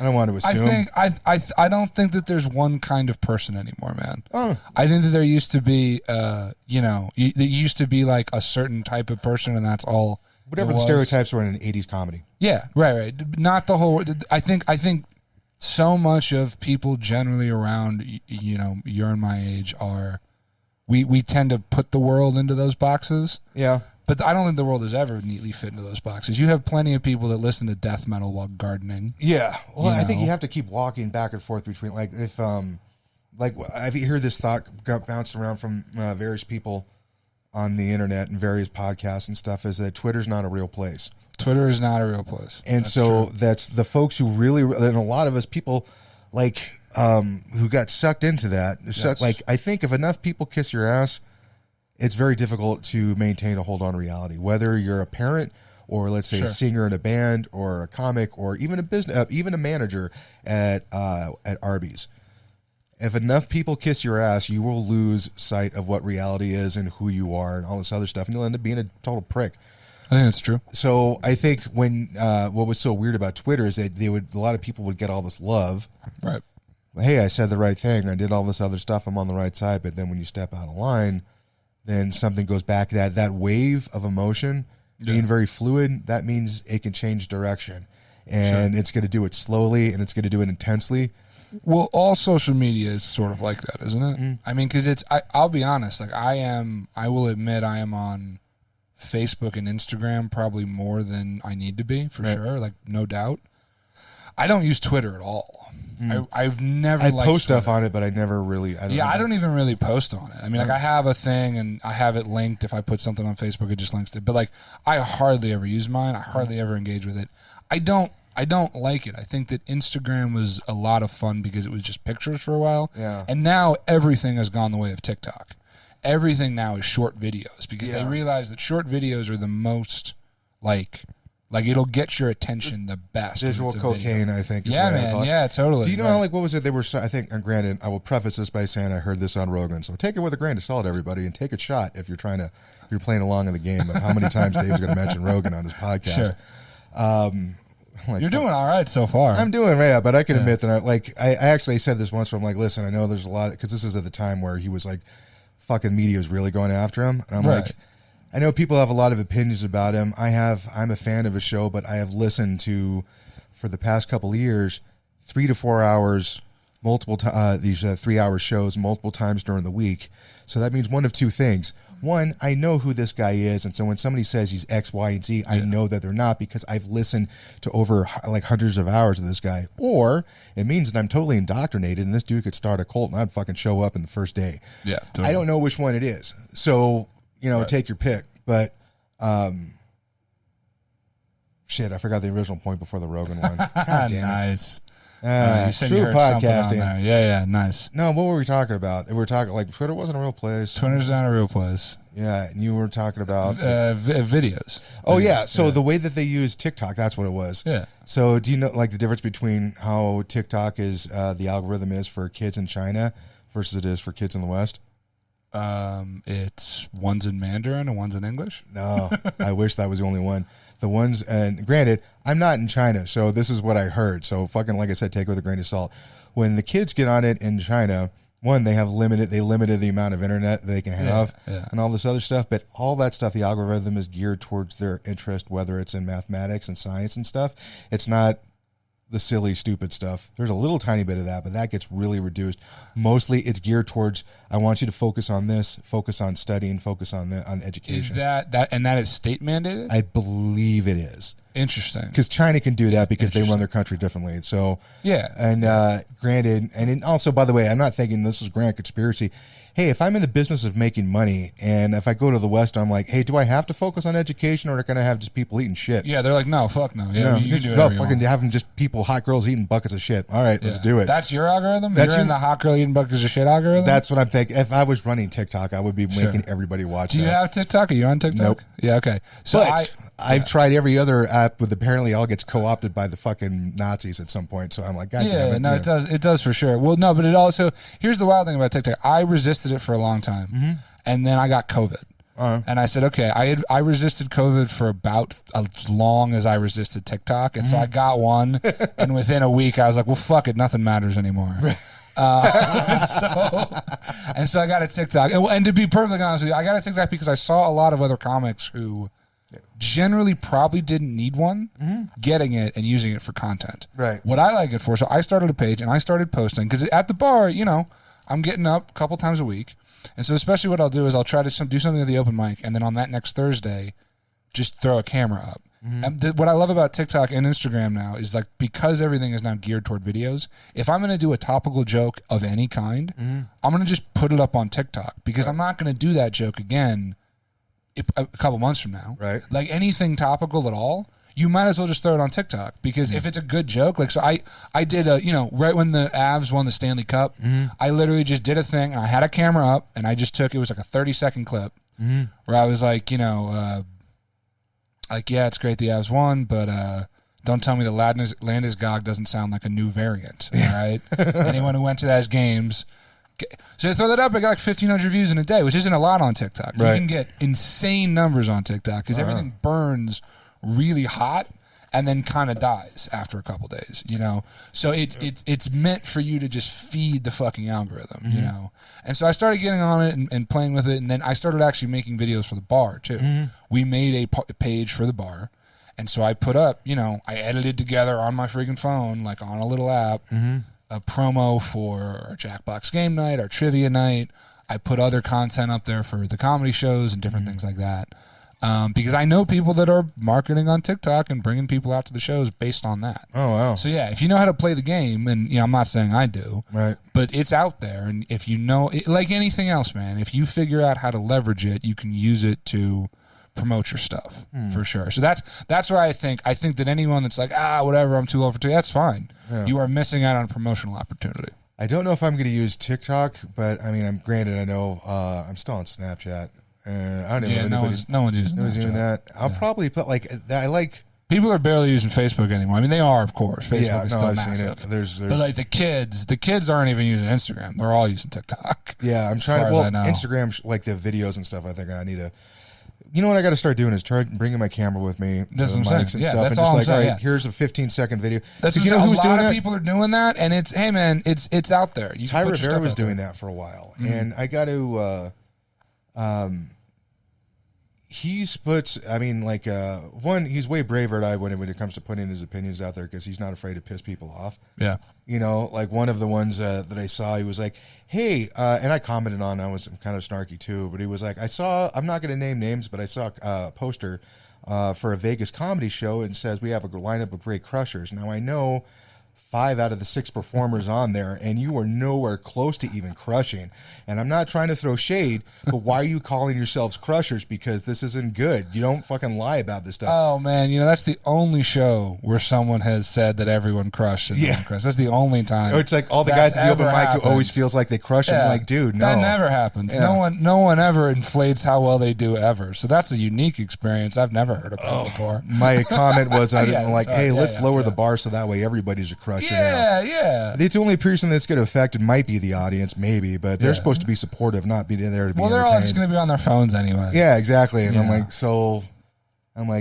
Speaker 1: I don't want to assume.
Speaker 3: I don't think that there's one kind of person anymore, man.
Speaker 1: Oh.
Speaker 3: I think that there used to be, there used to be like a certain type of person, and that's all
Speaker 1: Whatever the stereotypes were in an 80s comedy.
Speaker 3: Yeah, right. Not the whole. I think so much of people generally around, you're in my age are, we tend to put the world into those boxes.
Speaker 1: Yeah.
Speaker 3: But I don't think the world has ever neatly fit into those boxes. You have plenty of people that listen to death metal while gardening.
Speaker 1: Yeah. Well, I think you have to keep walking back and forth between, like, if, I've heard this thought got bounced around from various people on the internet and various podcasts and stuff, is that Twitter's not a real place.
Speaker 3: Twitter is not a real place.
Speaker 1: And that's the folks who really, and a lot of us people, like, who got sucked into that.
Speaker 3: Yes.
Speaker 1: Like, I think if enough people kiss your ass, it's very difficult to maintain a hold on reality. Whether you're a parent or, let's say, a singer in a band or a comic or even a business, even a manager at Arby's. If enough people kiss your ass, you will lose sight of what reality is and who you are and all this other stuff, and you'll end up being a total prick.
Speaker 3: I think that's true.
Speaker 1: So I think when what was so weird about Twitter is that a lot of people would get all this love.
Speaker 3: Right.
Speaker 1: Hey, I said the right thing. I did all this other stuff. I'm on the right side. But then when you step out of line, then something goes back. That wave of emotion being very fluid, that means it can change direction. And it's going to do it slowly, and it's going to do it intensely.
Speaker 3: Well, all social media is sort of like that, isn't it? Mm. I mean, because I'll be honest, like I will admit I am on Facebook and Instagram probably more than I need to be, for sure, like no doubt. I don't use Twitter at all. I've never liked
Speaker 1: post
Speaker 3: Twitter.
Speaker 1: stuff on it, but I never really...
Speaker 3: I don't even really post on it. I mean, like I have a thing and I have it linked. If I put something on Facebook, it just links to it. But like I hardly ever use mine. I hardly ever engage with it. I don't like it. I think that Instagram was a lot of fun because it was just pictures for a while.
Speaker 1: Yeah.
Speaker 3: And now everything has gone the way of TikTok. Everything now is short videos because they realize that short videos are the most like it'll get your attention the best.
Speaker 1: Visual cocaine, I think.
Speaker 3: Yeah, man. Yeah, totally.
Speaker 1: Do you know how, like, what was it? They were, I think, and granted, I will preface this by saying I heard this on Rogan, so take it with a grain of salt, everybody, and take a shot if you're playing along in the game of how many times Dave's going to mention Rogan on his podcast.
Speaker 3: Sure. You're doing all right so far.
Speaker 1: I'm doing right, but I can admit that I actually said this once where I'm like, listen, I know there's a lot, because this is at the time where he was like, fucking media was really going after him, and I'm like, I know people have a lot of opinions about him. I'm a fan of his show, but I have listened to, for the past couple of years, 3 to 4 hours, these 3-hour shows multiple times during the week. So that means one of two things. One, I know who this guy is, and so when somebody says he's X, Y, and Z, I know that they're not because I've listened to over like hundreds of hours of this guy. Or it means that I'm totally indoctrinated, and this dude could start a cult, and I'd fucking show up in the first day.
Speaker 3: Yeah, totally.
Speaker 1: I don't know which one it is. So, take your pick. But, shit, I forgot the original point before the Rogan one. God damn it.
Speaker 3: Nice.
Speaker 1: You said you heard podcasting.
Speaker 3: On there. Yeah, nice.
Speaker 1: No, what were we talking about? We were talking, like, Twitter wasn't a real place.
Speaker 3: Twitter's not a real place.
Speaker 1: Yeah, and you were talking about...
Speaker 3: videos.
Speaker 1: Oh, yeah, so the way that they use TikTok, that's what it was.
Speaker 3: Yeah.
Speaker 1: So do you know, like, the difference between how TikTok is, the algorithm is for kids in China versus it is for kids in the West?
Speaker 3: It's one's in Mandarin and one's in English.
Speaker 1: No, I wish that was the only one. The ones, and granted, I'm not in China, so this is what I heard. So fucking, like I said, take it with a grain of salt. When the kids get on it in China, one, they limited the amount of internet they can have and all this other stuff. But all that stuff, the algorithm is geared towards their interest, whether it's in mathematics and science and stuff. It's not the silly, stupid stuff. There's a little tiny bit of that, but that gets really reduced. Mostly it's geared towards, I want you to focus on this, focus on studying, focus on education.
Speaker 3: Is that is state mandated?
Speaker 1: I believe it is.
Speaker 3: Interesting.
Speaker 1: Because China can do that because they run their country differently. So, and granted, and also, by the way, I'm not thinking this is grand conspiracy. Hey, if I'm in the business of making money, and if I go to the West, I'm like, hey, do I have to focus on education, or can I have just people eating shit?
Speaker 3: Yeah, they're like, no, fuck no. Yeah, you can do it.
Speaker 1: Fucking having just hot girls eating buckets of shit. All right, let's do it.
Speaker 3: That's your algorithm? You're in the hot girl eating buckets of shit algorithm?
Speaker 1: That's what I'm thinking. If I was running TikTok, I would be making everybody watch
Speaker 3: Do you have TikTok? Are you on TikTok?
Speaker 1: Nope.
Speaker 3: Yeah, okay. So
Speaker 1: I've tried every other app, but apparently all gets co-opted by the fucking Nazis at some point. So I'm like, God damn it.
Speaker 3: No, it does. It does for sure. Well, no, but it also, here's the wild thing about TikTok. I resisted it for a long time, and then I got COVID. And I said, okay, I resisted COVID for about as long as I resisted TikTok. And so I got one, and within a week, I was like, well, fuck it, nothing matters anymore. And so I got a TikTok. And to be perfectly honest with you, I got a TikTok because I saw a lot of other comics who generally probably didn't need one, getting it and using it for content.
Speaker 1: Right.
Speaker 3: What I like it for, so I started a page and I started posting, because at the bar, I'm getting up a couple times a week. And so especially what I'll do is I'll try to do something at the open mic, and then on that next Thursday, just throw a camera up. And what I love about TikTok and Instagram now is, like, because everything is now geared toward videos, if I'm going to do a topical joke of any kind, I'm going to just put it up on TikTok, because I'm not going to do that joke again a couple months from now.
Speaker 1: Right.
Speaker 3: Like, anything topical at all, you might as well just throw it on TikTok, because if it's a good joke, like, so I did right when the Avs won the Stanley Cup, I literally just did a thing, and I had a camera up, and I just took, it was like a 30-second clip where I was like, yeah, it's great the Avs won, but don't tell me the Landeskog doesn't sound like a new variant, all right? Anyone who went to those games. So I throw that up, I got like 1,500 views in a day, which isn't a lot on TikTok.
Speaker 1: Right.
Speaker 3: You can get insane numbers on TikTok, because everything burns really hot and then kind of dies after a couple days, So it's meant for you to just feed the fucking algorithm, And so I started getting on it and playing with it, and then I started actually making videos for the bar too. We made a page for the bar, and so I put up, I edited together on my freaking phone, like on a little app, a promo for our Jackbox game night, our trivia night. I put other content up there for the comedy shows and different things like that. Because I know people that are marketing on TikTok and bringing people out to the shows based on that.
Speaker 1: Oh, wow.
Speaker 3: So, yeah, if you know how to play the game, and I'm not saying I do,
Speaker 1: right,
Speaker 3: but it's out there. And if you know, like anything else, man, if you figure out how to leverage it, you can use it to promote your stuff for sure. So that's where I think that anyone that's like, whatever, I'm too old for TikTok, that's fine. Yeah. You are missing out on a promotional opportunity.
Speaker 1: I don't know if I'm going to use TikTok, but I mean, I know I'm still on Snapchat. I don't know.
Speaker 3: No one's using
Speaker 1: that. I'll probably put
Speaker 3: people are barely using Facebook anymore. I mean, they are, of course. Facebook is still
Speaker 1: I've
Speaker 3: massive.
Speaker 1: Seen it. There's
Speaker 3: but like the kids aren't even using Instagram. They're all using TikTok.
Speaker 1: Yeah, I'm trying to. Well, Instagram, like the videos and stuff. I think I need to. You know what I got to start doing is bringing my camera with me,
Speaker 3: that's
Speaker 1: to the
Speaker 3: what I'm
Speaker 1: mics
Speaker 3: saying.
Speaker 1: and stuff, and just like, all right, here's a 15-second video.
Speaker 3: That's
Speaker 1: you know who's doing that?
Speaker 3: A lot of people are doing that, and it's, hey man, it's out there. You
Speaker 1: Ty Rivera was doing that for a while, and I got to. He's put, I mean, like, one, he's way braver than I would when it comes to putting his opinions out there, because he's not afraid to piss people off.
Speaker 3: Yeah.
Speaker 1: Like one of the ones that I saw, he was like, hey, and I commented on, I was kind of snarky too, but he was like, I'm not going to name names, but I saw a poster for a Vegas comedy show, and says we have a lineup of great crushers. Now, I know 5 out of the 6 performers on there, and you are nowhere close to even crushing. And I'm not trying to throw shade, but why are you calling yourselves crushers? Because this isn't good. You don't fucking lie about this stuff.
Speaker 3: Oh man, that's the only show where someone has said that everyone crushed and no one crushed. That's the only time.
Speaker 1: Or it's like all the guys at the open mic who always feels like they crush it. I'm like, dude, no.
Speaker 3: That never happens. Yeah. No one ever inflates how well they do ever. So that's a unique experience. I've never heard about before.
Speaker 1: My comment was, let's lower the bar so that way everybody's a crusher.
Speaker 3: Yeah.
Speaker 1: The only person that's going to affect it might be the audience, maybe, but they're supposed to be supportive, not be there to be
Speaker 3: they're all just going to be on their phones anyway.
Speaker 1: Yeah, exactly. And I'm like,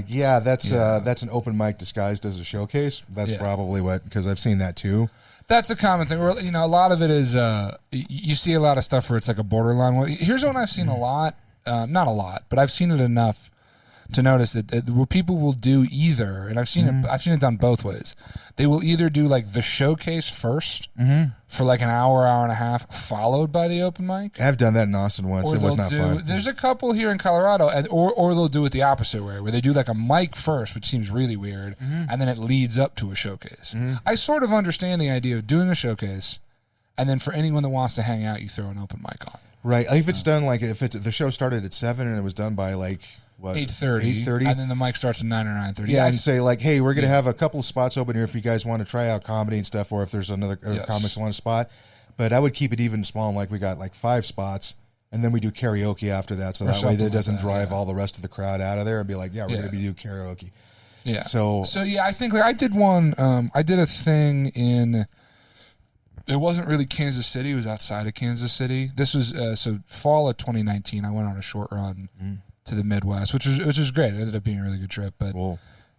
Speaker 1: that's an open mic disguised as a showcase. That's probably what, because I've seen that too.
Speaker 3: That's a common thing. Where, a lot of it is you see a lot of stuff where it's like a borderline one. Here's one I've seen a lot, not a lot, but I've seen it enough to notice that where people will do either, and I've seen it done both ways. They will either do like the showcase first for like an hour and a half, followed by the open mic.
Speaker 1: I've done that in Austin once. It was not fun.
Speaker 3: There's a couple here in Colorado, or they'll do it the opposite way, where they do like a mic first, which seems really weird, and then it leads up to a showcase. I sort of understand the idea of doing a showcase, and then for anyone that wants to hang out, you throw an open mic on.
Speaker 1: Right. If it's done like the show started at 7 and it was done by like
Speaker 3: 8:30, and then the mic starts at 9 or 9:30.
Speaker 1: Yeah, and say like, hey, we're going to have a couple of spots open here if you guys want to try out comedy and stuff, or if there's another comics on a spot. But I would keep it even small, like we got like 5 spots, and then we do karaoke after that, so that way that doesn't drive all the rest of the crowd out of there and be like, we're going to be doing karaoke.
Speaker 3: Yeah.
Speaker 1: So
Speaker 3: yeah, I think like I did one. I did a thing in. It wasn't really Kansas City. It was outside of Kansas City. This was fall of 2019. I went on a short run to the Midwest, which was great. It ended up being a really good trip. But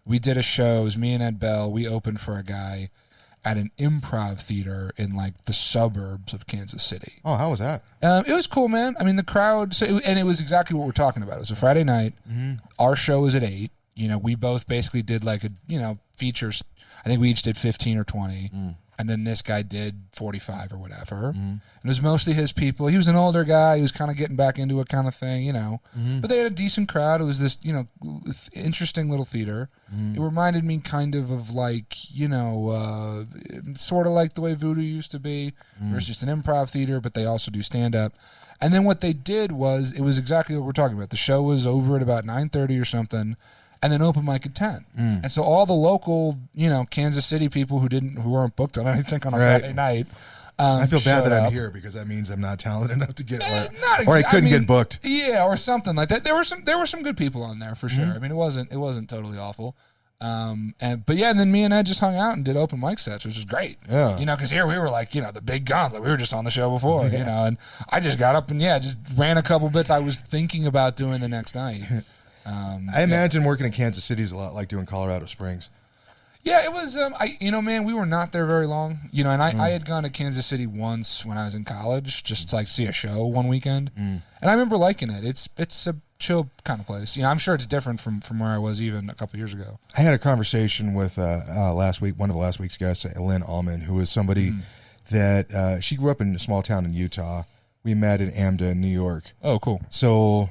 Speaker 3: we did a show. It was me and Ed Bell. We opened for a guy, at an improv theater in like the suburbs of Kansas City.
Speaker 1: Oh, how was that?
Speaker 3: It was cool, man. I mean, the crowd, and it was exactly what we're talking about. It was a Friday night. Our show was at 8. You know, we both basically did like features. I think we each did 15 or 20. And then this guy did 45 or whatever. And it was mostly his people. He was an older guy. He was kind of getting back into it kind of thing, you know. But they had a decent crowd. It was this, interesting little theater. It reminded me kind of like, sort of like the way Voodoo used to be. Where it's just an improv theater, but they also do stand-up. And then what they did was, it was exactly what we're talking about. The show was over at about 9:30 or something. And then open mic at 10. And so all the local, Kansas City people who weren't booked on anything on a Friday night.
Speaker 1: I feel bad that I'm here because that means I'm not talented enough to get
Speaker 3: or
Speaker 1: I couldn't get booked.
Speaker 3: Yeah, or something like that. There were some good people on there for sure. I mean, it wasn't totally awful. And then me and Ed just hung out and did open mic sets, which was great. Yeah. Because here we were like, the big guns. Like we were just on the show before, and I just got up and just ran a couple bits I was thinking about doing the next night.
Speaker 1: I imagine working in Kansas City is a lot like doing Colorado Springs.
Speaker 3: Yeah, it was. Man, we were not there very long. And I had gone to Kansas City once when I was in college, just to like see a show one weekend, and I remember liking it. It's a chill kind of place. I'm sure it's different from where I was even a couple years ago. I
Speaker 1: had a conversation with last week, one of last week's guests, Lynn Allman, who is somebody that she grew up in a small town in Utah. We met in AMDA in New York.
Speaker 3: Oh, cool.
Speaker 1: So.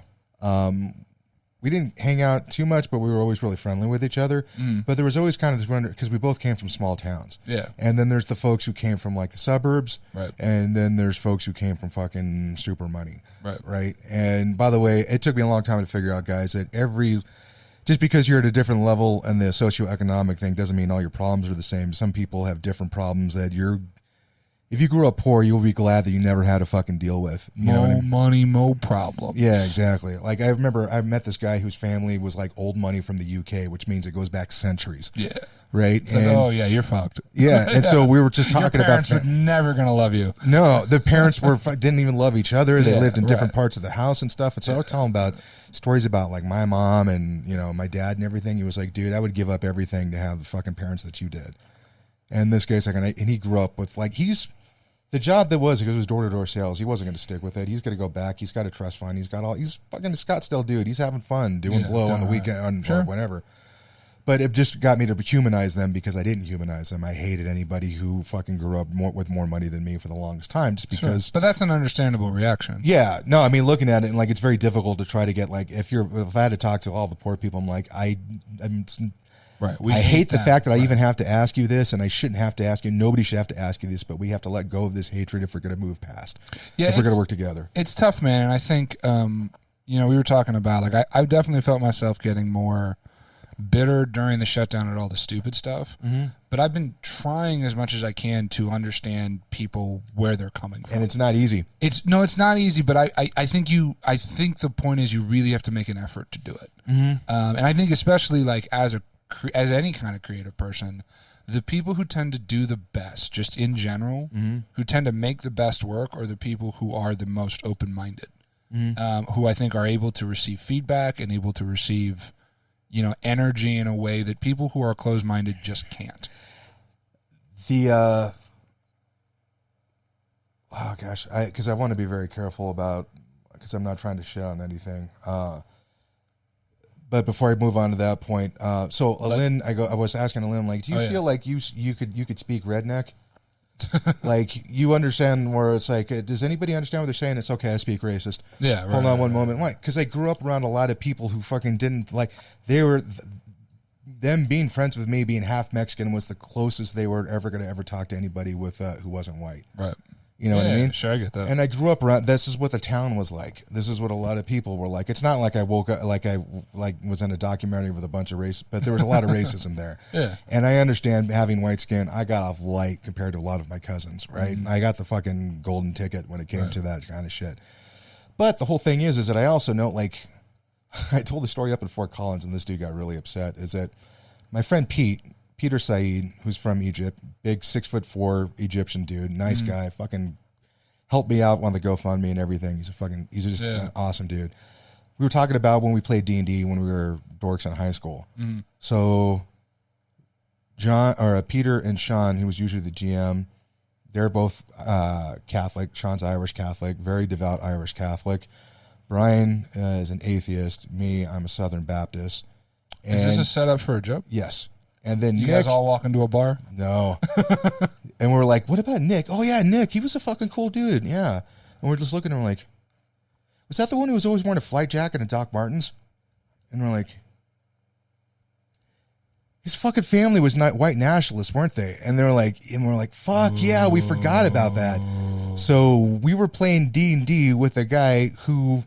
Speaker 1: We didn't hang out too much, but we were always really friendly with each other. But there was always kind of this wonder, because we both came from small towns.
Speaker 3: Yeah.
Speaker 1: And then there's the folks who came from like the suburbs.
Speaker 3: Right.
Speaker 1: And then there's folks who came from fucking super money.
Speaker 3: Right.
Speaker 1: Right. And by the way, it took me a long time to figure out, guys, that just because you're at a different level in the socioeconomic thing doesn't mean all your problems are the same. Some people have different problems that if you grew up poor, you'll be glad that you never had to fucking deal with. You know what I mean?
Speaker 3: Money, mo problem.
Speaker 1: Yeah, exactly. Like I remember I met this guy whose family was like old money from the UK, which means it goes back centuries.
Speaker 3: Yeah.
Speaker 1: Right?
Speaker 3: It's like, you're fucked.
Speaker 1: Yeah, and so we were just talking about...
Speaker 3: Your parents were never going to love you.
Speaker 1: No, the parents didn't even love each other. They lived in different parts of the house and stuff. And so I was telling about stories about like my mom and, my dad and everything. He was like, dude, I would give up everything to have the fucking parents that you did. And this guy's like, and he grew up with like, the job that was, because it was door-to-door sales, he wasn't going to stick with it. He's going to go back. He's got a trust fund. He's fucking a Scottsdale dude. He's having fun doing blow on the weekend or whatever. But it just got me to humanize them because I didn't humanize them. I hated anybody who fucking grew up with more money than me for the longest time just because.
Speaker 3: Sure. But that's an understandable reaction.
Speaker 1: Yeah. No, I mean, looking at it, and like, it's very difficult to try to get, like, if I had to talk to all the poor people, I'm like,
Speaker 3: Right.
Speaker 1: I hate the fact that I even have to ask you this, and I shouldn't have to ask you. Nobody should have to ask you this, but we have to let go of this hatred if we're going to move past. Yeah, if we're going to work together.
Speaker 3: It's tough, man. And I think, we were talking about, like, I definitely felt myself getting more bitter during the shutdown at all the stupid stuff. But I've been trying as much as I can to understand people where they're coming from.
Speaker 1: And it's not easy.
Speaker 3: It's not easy, but I think the point is you really have to make an effort to do it. And I think especially like as any kind of creative person, the people who tend to do the best, just in general, who tend to make the best work are the people who are the most open-minded, who I think are able to receive feedback and able to receive, energy in a way that people who are closed-minded just can't.
Speaker 1: Because I want to be very careful because I'm not trying to shit on anything. But before I move on to that point, so Lynn, I was asking Lynn, like, do you feel like you could speak redneck? Like, you understand where it's like, does anybody understand what they're saying? It's okay, I speak racist.
Speaker 3: Yeah, right.
Speaker 1: Hold on one moment. Why? Because I grew up around a lot of people who fucking didn't, like, them being friends with me, being half Mexican, was the closest they were ever going to ever talk to anybody with who wasn't white.
Speaker 3: Right.
Speaker 1: You know what I mean?
Speaker 3: Sure, I get that.
Speaker 1: And I grew up around. This is what the town was like. This is what a lot of people were like. It's not like I woke up like I was in a documentary with a bunch of race, but there was a lot of racism there.
Speaker 3: Yeah.
Speaker 1: And I understand having white skin. I got off light compared to a lot of my cousins. Right. Mm-hmm. I got the fucking golden ticket when it came to that kind of shit. But the whole thing is that I also know, like, I told the story up in Fort Collins, and this dude got really upset. Is that my friend Peter Said, who's from Egypt, big 6'4" Egyptian dude, nice guy, fucking helped me out on the GoFundMe and everything. He's just an awesome dude. We were talking about when we played D&D when we were dorks in high school. So Peter and Sean, who was usually the GM, they're both Catholic. Sean's Irish Catholic, very devout Irish Catholic. Brian is an atheist. Me, I'm a Southern Baptist. And
Speaker 3: is this a setup for a joke?
Speaker 1: Yes. And then
Speaker 3: you
Speaker 1: Nick,
Speaker 3: guys all walk into a bar?
Speaker 1: No. And we're like, what about Nick? Oh, yeah, Nick. He was a fucking cool dude. Yeah. And we're just looking at him like, was that the one who was always wearing a flight jacket and Doc Martens? And we're like, his fucking family was not white nationalists, weren't they? And we're like, fuck yeah, we forgot about that. So we were playing D&D with a guy who,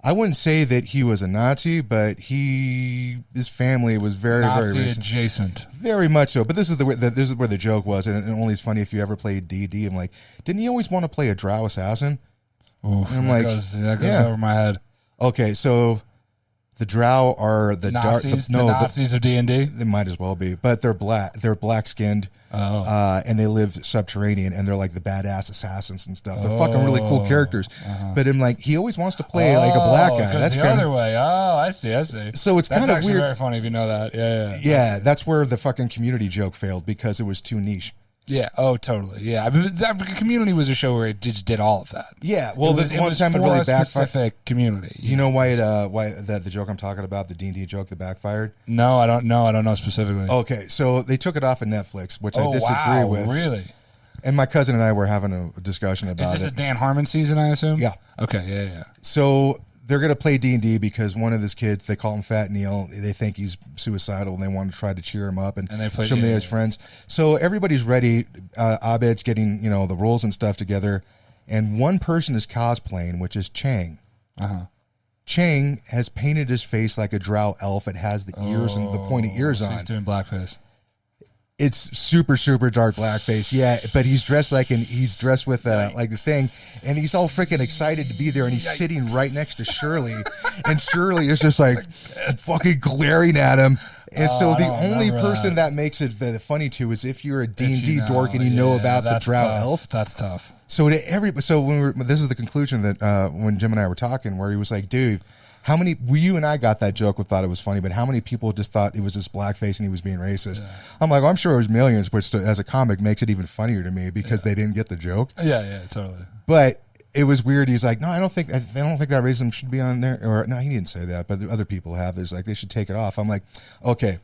Speaker 1: I wouldn't say that he was a Nazi, but his family was very,
Speaker 3: Nazi
Speaker 1: very
Speaker 3: adjacent. Very
Speaker 1: much so. But this is where the joke was, and it only is funny if you ever played D&D. I'm like, didn't he always want to play a drow assassin?
Speaker 3: Oof,
Speaker 1: and I'm
Speaker 3: that goes over my head.
Speaker 1: Okay, so the drow are the
Speaker 3: Nazis. The Nazis of D&D.
Speaker 1: They might as well be, but they're black. They're black skinned, and they live subterranean, and they're like the badass assassins and stuff. They're fucking really cool characters. But I'm like, he always wants to play like a black guy. That's
Speaker 3: the other way. Oh, I see.
Speaker 1: So it's kind of weird.
Speaker 3: Very funny if you know that.
Speaker 1: Yeah. That's where the fucking Community joke failed because it was too niche.
Speaker 3: Yeah. Oh, totally. Yeah. I mean, that Community was a show where it just did all of that.
Speaker 1: Yeah. Well, it was for
Speaker 3: a specific community.
Speaker 1: Do you know why the joke I'm talking about, the D&D joke, that backfired?
Speaker 3: No, I don't know. I don't know specifically.
Speaker 1: Okay, so they took it off of Netflix, which I disagree with.
Speaker 3: Really?
Speaker 1: And my cousin and I were having a discussion about it.
Speaker 3: Is this a Dan Harmon season, I assume?
Speaker 1: Yeah.
Speaker 3: Okay. Yeah.
Speaker 1: So they're going to play D&D because one of his kids, they call him Fat Neil. They think he's suicidal, and they want to try to cheer him up and show him to his friends. So everybody's ready. Abed's getting the rules and stuff together, and one person is cosplaying, which is Chang. Chang has painted his face like a drow elf. It has the ears and the pointy ears on.
Speaker 3: He's doing blackface.
Speaker 1: It's super, super dark blackface, yeah. But he's dressed with like the thing, and he's all freaking excited to be there. And he's sitting right next to Shirley, and Shirley is just like fucking glaring at him. And so the only person that makes it funny too is if you're a D&D dork and you know about the drow elf.
Speaker 3: That's tough.
Speaker 1: So this is the conclusion that when Jim and I were talking, where he was like, dude, how many, you and I got that joke and thought it was funny, but how many people just thought it was just blackface and he was being racist? Yeah. I'm like, well, I'm sure it was millions, which as a comic makes it even funnier to me because they didn't get the joke.
Speaker 3: Yeah, totally.
Speaker 1: But it was weird. He's like, no, I don't think that racism should be on there. Or no, he didn't say that, but other people have. There's like, they should take it off. I'm like, okay,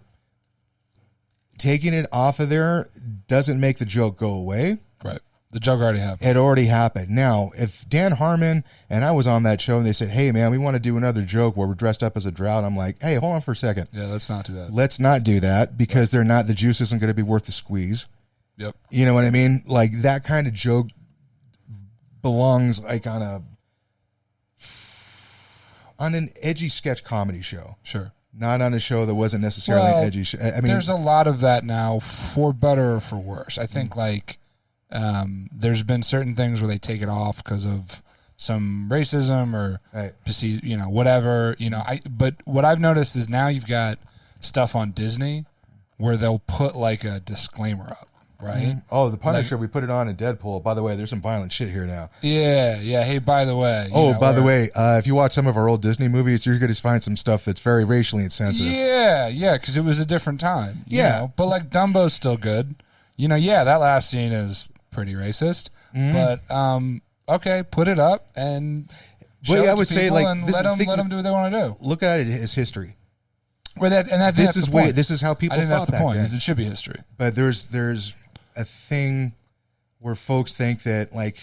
Speaker 1: taking it off of there doesn't make the joke go away.
Speaker 3: Right. The joke already happened.
Speaker 1: It already happened. Now, if Dan Harmon and I was on that show and they said, hey, man, we want to do another joke where we're dressed up as a drow, I'm like, hey, hold on for a second.
Speaker 3: Yeah, let's not do that.
Speaker 1: Let's not do that because the juice isn't going to be worth the squeeze.
Speaker 3: Yep.
Speaker 1: You know what I mean? Like, that kind of joke belongs like on an edgy sketch comedy show.
Speaker 3: Sure.
Speaker 1: Not on a show that wasn't necessarily an edgy show. I mean,
Speaker 3: there's a lot of that now, for better or for worse. I think there's been certain things where they take it off because of some racism or whatever. But what I've noticed is now you've got stuff on Disney where they'll put like a disclaimer up, right?
Speaker 1: Mm-hmm. Oh, the Punisher, we put it on in Deadpool. By the way, there's some violent shit here now.
Speaker 3: Yeah. Hey, by the way.
Speaker 1: By the way, if you watch some of our old Disney movies, you're going to find some stuff that's very racially insensitive.
Speaker 3: Yeah, because it was a different time. You know? But like Dumbo's still good. That last scene is pretty racist, but okay, put it up and show it to people and let them do what they want to do.
Speaker 1: Look at it as history.
Speaker 3: This
Speaker 1: is how people.
Speaker 3: I think
Speaker 1: thought
Speaker 3: that's the point.
Speaker 1: Then.
Speaker 3: Is it should be history.
Speaker 1: But there's a thing where folks think that, like,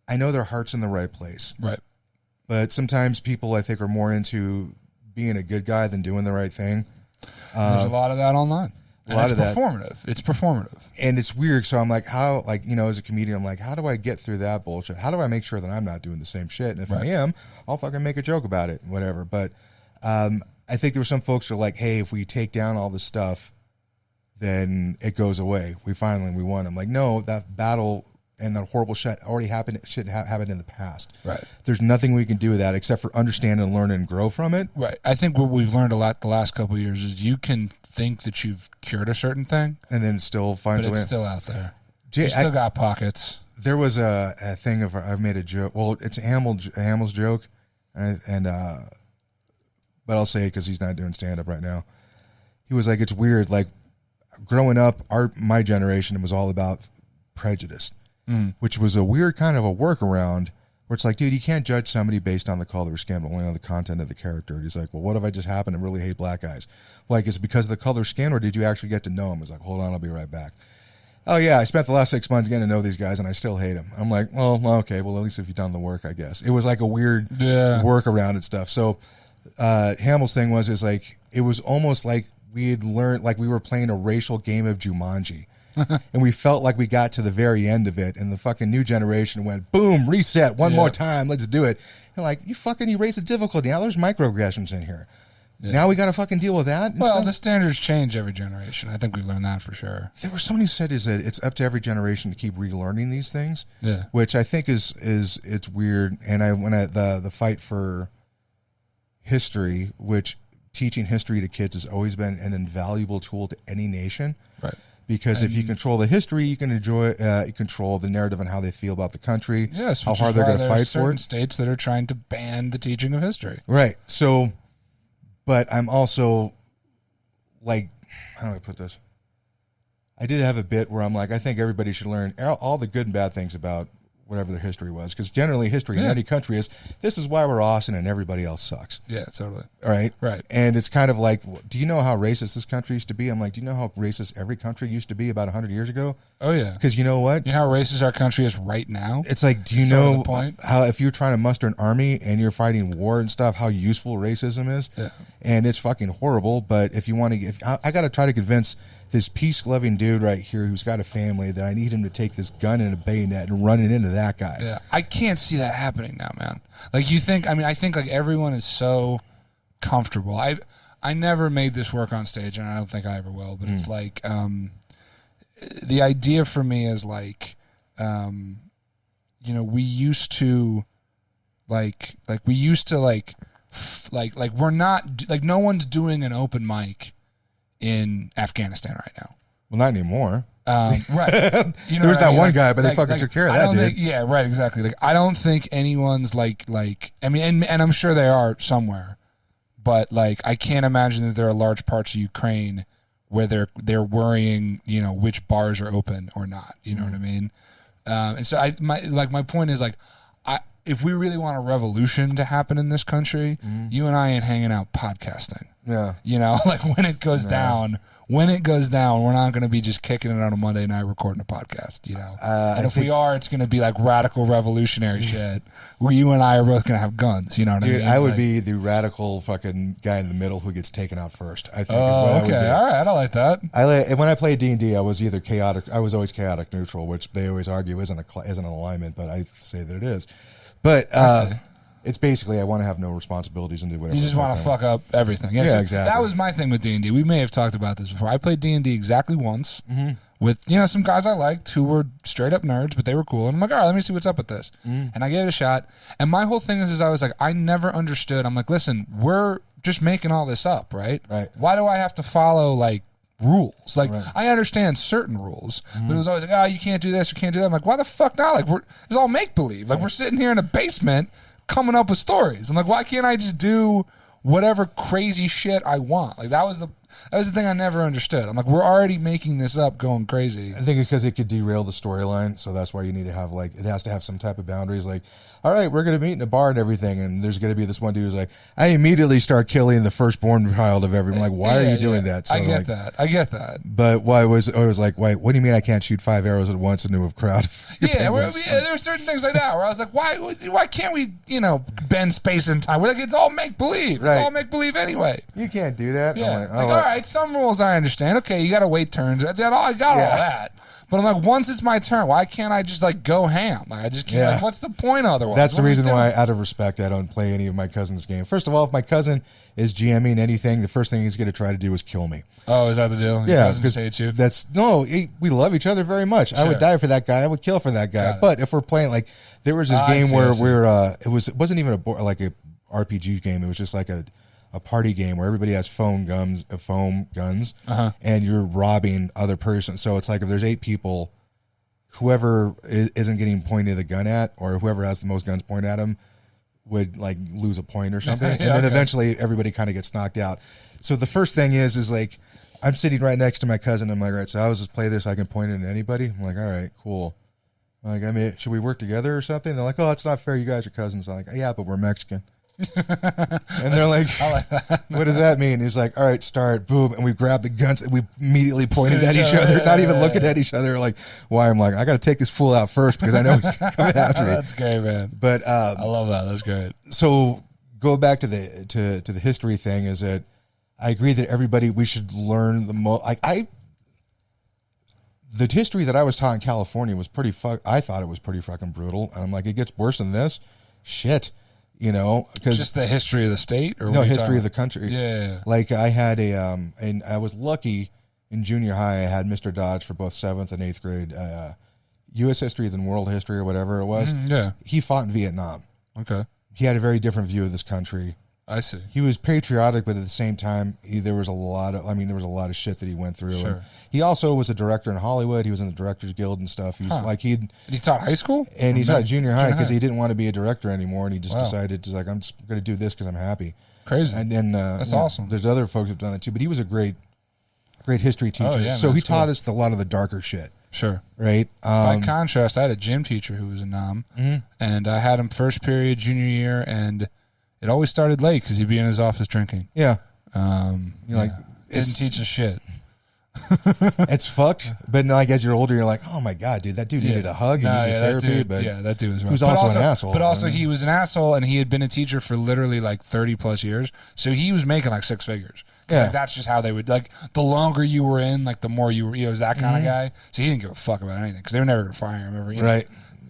Speaker 1: I know their heart's in the right place,
Speaker 3: right?
Speaker 1: But sometimes people, I think, are more into being a good guy than doing the right thing.
Speaker 3: There's a lot of that online. Performative. It's performative.
Speaker 1: And it's weird. So I'm like, as a comedian, I'm like, how do I get through that bullshit? How do I make sure that I'm not doing the same shit? And if I am, I'll fucking make a joke about it, whatever. But I think there were some folks who are like, hey, if we take down all this stuff, then it goes away. We won. I'm like, no, that battle and that horrible shit already happened. Shit happened in the past.
Speaker 3: Right.
Speaker 1: There's nothing we can do with that except for understand and learn and grow from it.
Speaker 3: Right. I think what we've learned a lot the last couple of years is you can think that you've cured a certain thing,
Speaker 1: and then it still finds a way.
Speaker 3: It's still out there. You still got pockets.
Speaker 1: There was a thing of I've made a joke. Well, it's Hamill's joke, and but I'll say it because he's not doing stand up right now. He was like, it's weird. Like, growing up, my generation was all about prejudice, which was a weird kind of a workaround where it's like, dude, you can't judge somebody based on the color of skin, but only on the content of the character. And he's like, well, what if I just happen to really hate black guys? Like, is it because of the color of skin, or did you actually get to know him? He's like, hold on, I'll be right back. Oh, yeah, I spent the last 6 months getting to know these guys, and I still hate them. I'm like, well, okay, well, at least if you've done the work, I guess. It was like a weird workaround and stuff. So Hamill's thing was, like, it was almost like we had learned, like we were playing a racial game of Jumanji. And we felt like we got to the very end of it, and the fucking new generation went, boom, reset, one more time, let's do it. You're like, you fucking erase the difficulty. Now there's microaggressions in here. Yeah. Now we got to fucking deal with that.
Speaker 3: Well, the standards change every generation. I think we've learned that for sure.
Speaker 1: There was somebody who said is that it's up to every generation to keep relearning these things.
Speaker 3: Yeah.
Speaker 1: Which I think is it's weird. And the fight for history, which teaching history to kids has always been an invaluable tool to any nation.
Speaker 3: Right.
Speaker 1: Because if you control the history, you can control the narrative and how they feel about the country.
Speaker 3: Yes,
Speaker 1: how hard they're going to fight for it.
Speaker 3: States that are trying to ban the teaching of history.
Speaker 1: Right. So. But I'm also, like, how do I put this? I did have a bit where I'm like, I think everybody should learn all the good and bad things about whatever their history was. Because generally history in any country is, this is why we're awesome and everybody else sucks.
Speaker 3: Yeah, totally.
Speaker 1: All right?
Speaker 3: Right.
Speaker 1: And it's kind of like, do you know how racist this country used to be? I'm like, do you know how racist every country used to be about 100 years ago?
Speaker 3: Oh, yeah.
Speaker 1: Because you know what?
Speaker 3: You know how racist our country is right now?
Speaker 1: It's like, do you know how if you're trying to muster an army and you're fighting war and stuff, how useful racism is?
Speaker 3: Yeah.
Speaker 1: And it's fucking horrible. But if you want to, I got to try to convince this peace-loving dude right here who's got a family that I need him to take this gun and a bayonet and run it into that guy.
Speaker 3: Yeah, I can't see that happening now, man. Like you think, I think like everyone is so comfortable. I never made this work on stage, and I don't think I ever will, but it's like, the idea for me is like, we used to we're not, like no one's doing an open mic in Afghanistan right now.
Speaker 1: Well, not anymore.
Speaker 3: Right.
Speaker 1: There was that one guy, but they fucking took care of that dude.
Speaker 3: Yeah, right, exactly. Like, I don't think anyone's like, and I'm sure they are somewhere, but like, I can't imagine that there are large parts of Ukraine where they're worrying, which bars are open or not. You know what I mean? And so my point is like, if we really want a revolution to happen in this country, you and I ain't hanging out podcasting.
Speaker 1: Yeah.
Speaker 3: Like when it goes down, we're not going to be just kicking it on a Monday night recording a podcast, and if we are, it's going to be like radical revolutionary shit where you and I are both going to have guns, you know what I mean?
Speaker 1: I would be the radical fucking guy in the middle who gets taken out first, I think is what I would be.
Speaker 3: All right, I like that.
Speaker 1: When I played D&D, I was either chaotic, I was always chaotic neutral, which they always argue isn't an alignment, but I say that it is. But it's basically I want to have no responsibilities and do whatever.
Speaker 3: You just want to fuck up everything. Yeah,
Speaker 1: exactly.
Speaker 3: That was my thing with D&D. We may have talked about this before. I played D&D exactly once with some guys I liked who were straight up nerds, but they were cool. And I'm like, all right, let me see what's up with this. And I gave it a shot. And my whole thing is I was like, I never understood. I'm like, listen, we're just making all this up, right?
Speaker 1: Right.
Speaker 3: Why do I have to follow like rules? Like I understand certain rules, but it was always like, oh, you can't do this, you can't do that. I'm like, why the fuck not? Like it's all make believe. Like we're sitting here in a basement coming up with stories. I'm like, why can't I just do whatever crazy shit I want? Like that was the thing I never understood. I'm like, we're already making this up, going crazy.
Speaker 1: I think because it could derail the storyline, so that's why you need to have it has to have some type of boundaries. Like, all right, we're going to meet in a bar and everything, and there's going to be this one dude who's like, I immediately start killing the firstborn child of everyone. Like, why are you doing that? So
Speaker 3: I get that.
Speaker 1: But why was like, wait, what do you mean I can't shoot 5 arrows at once into a crowd?
Speaker 3: There were certain things like that where I was like, why can't we, bend space and time? We're like, it's all make believe. It's all make believe anyway.
Speaker 1: You can't do that.
Speaker 3: Yeah. All right, some rules I understand. Okay, you got to wait turns. I got all that. But I'm like, once it's my turn, why can't I just like go ham? Like I just can't. Like, what's the point otherwise?
Speaker 1: That's the reason why, out of respect, I don't play any of my cousin's games. First of all, if my cousin is GMing anything, the first thing he's going to try to do is kill me.
Speaker 3: Oh, is that the deal?
Speaker 1: Yeah, because we love each other very much. Sure. I would die for that guy. I would kill for that guy. But if we're playing, like, there was this game where it wasn't even a RPG game. It was just like a party game where everybody has foam guns, and you're robbing other person. So it's like if there's 8 people, whoever isn't getting pointed the gun at, or whoever has the most guns pointed at him, would like lose a point or something. And then eventually everybody kind of gets knocked out. So the first thing is like, I'm sitting right next to my cousin. I'm like, all right, so how does this play this? I can point it at anybody. I'm like, all right, cool. Like, I mean, should we work together or something? They're like, oh, it's not fair. You guys are cousins. I'm like, yeah, but we're Mexican. And they're like, what does that mean? He's like, all right, start, boom. And we grabbed the guns and we immediately pointed at each other, not even looking at each other. Like, why? I'm like, I got to take this fool out first because I know he's coming after me.
Speaker 3: That's great, man.
Speaker 1: But
Speaker 3: I love that. That's great.
Speaker 1: So go back to the history thing is that I agree that everybody, we should learn the most. The history that I was taught in California was I thought it was pretty fucking brutal. And I'm like, it gets worse than this? Shit. You know, because
Speaker 3: just the history of the state, or
Speaker 1: no history of the country.
Speaker 3: Yeah,
Speaker 1: like I had and I was lucky in junior high. I had Mr. Dodge for both 7th and 8th grade, U.S. history than world history or whatever it was.
Speaker 3: Yeah,
Speaker 1: he fought in Vietnam.
Speaker 3: Okay,
Speaker 1: he had a very different view of this country.
Speaker 3: I see.
Speaker 1: He was patriotic, but at the same time, there was a lot of shit that he went through.
Speaker 3: Sure.
Speaker 1: And he also was a director in Hollywood. He was in the Directors Guild and stuff. He's like he
Speaker 3: taught high school,
Speaker 1: and he taught junior high because he didn't want to be a director anymore, and he just decided to I'm just going to do this because I'm happy.
Speaker 3: Crazy.
Speaker 1: And then
Speaker 3: that's awesome.
Speaker 1: There's other folks who've done that too, but he was a great history teacher.
Speaker 3: Oh, yeah,
Speaker 1: so
Speaker 3: man,
Speaker 1: he taught us a lot of the darker shit.
Speaker 3: Sure.
Speaker 1: Right.
Speaker 3: By contrast, I had a gym teacher who was a nom, and I had him first period junior year, and it always started late because he'd be in his office drinking.
Speaker 1: Yeah.
Speaker 3: Like didn't teach us shit.
Speaker 1: It's fucked, but like as you're older, you're like, oh my god, dude, that dude needed a hug and needed therapy.
Speaker 3: That dude was right.
Speaker 1: He was also an asshole.
Speaker 3: But also, he was an asshole, and he had been a teacher for literally like 30 plus years, so he was making like 6 figures. Yeah, like, that's just how they would like. The longer you were in, like the more you were, was that kind of guy. So he didn't give a fuck about anything because they were never gonna fire him. Right.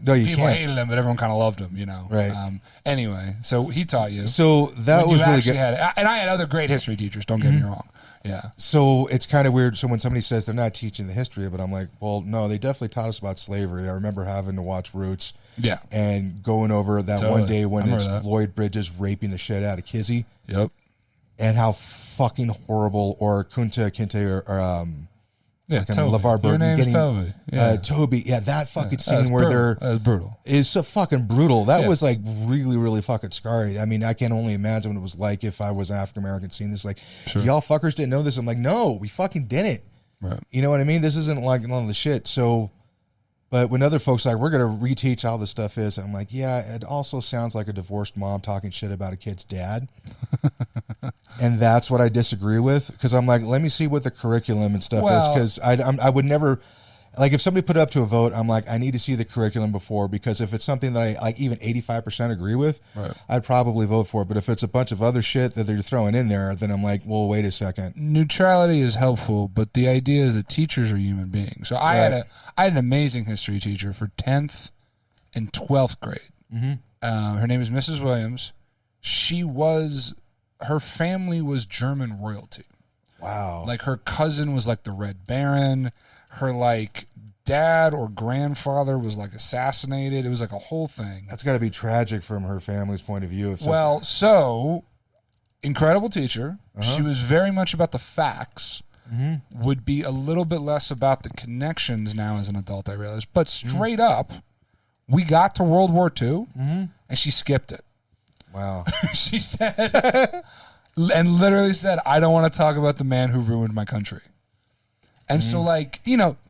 Speaker 1: No, you
Speaker 3: people
Speaker 1: can't.
Speaker 3: hated him, but everyone kind of loved him,
Speaker 1: Right.
Speaker 3: Anyway, so he taught you.
Speaker 1: So that was really good.
Speaker 3: And I had other great history teachers. Don't get me wrong. Yeah.
Speaker 1: So it's kind of weird. So when somebody says they're not teaching the history of it, I'm like, well, no, they definitely taught us about slavery. I remember having to watch Roots.
Speaker 3: Yeah.
Speaker 1: And going over that one day when it's Lloyd Bridges raping the shit out of Kizzy.
Speaker 3: Yep.
Speaker 1: And how fucking horrible, or Kunta Kinte, or
Speaker 3: Toby.
Speaker 1: LeVar Burton.
Speaker 3: Your name's Toby. Yeah.
Speaker 1: Toby. Yeah, that fucking scene where
Speaker 3: that was brutal.
Speaker 1: Is so fucking brutal. That was like really, really fucking scary. I mean, I can only imagine what it was like if I was African American seeing this. Like, y'all fuckers didn't know this. I'm like, no, we fucking didn't.
Speaker 3: Right.
Speaker 1: You know what I mean? This isn't like none of the shit. So, but when other folks are like, we're going to reteach how this stuff is, I'm like, yeah, it also sounds like a divorced mom talking shit about a kid's dad. And that's what I disagree with, because I'm like, let me see what the curriculum and stuff is, because I would never, like, if somebody put it up to a vote, I'm like, I need to see the curriculum before, because if it's something that I like even 85% agree with, I'd probably vote for it. But if it's a bunch of other shit that they're throwing in there, then I'm like, well, wait a second.
Speaker 3: Neutrality is helpful, but the idea is that teachers are human beings. So I had an amazing history teacher for 10th and 12th grade. Her name is Mrs. Williams. Her family was German royalty.
Speaker 1: Wow.
Speaker 3: Like, her cousin was like the Red Baron. Her like dad or grandfather was like assassinated. It was like a whole thing.
Speaker 1: That's got to be tragic from her family's point of view.
Speaker 3: So incredible teacher. She was very much about the facts. Would be a little bit less about the connections now as an adult, I realize. But straight up, we got to World War II, and she skipped it.
Speaker 1: Wow.
Speaker 3: She said, and literally said, I don't want to talk about the man who ruined my country. And so, like,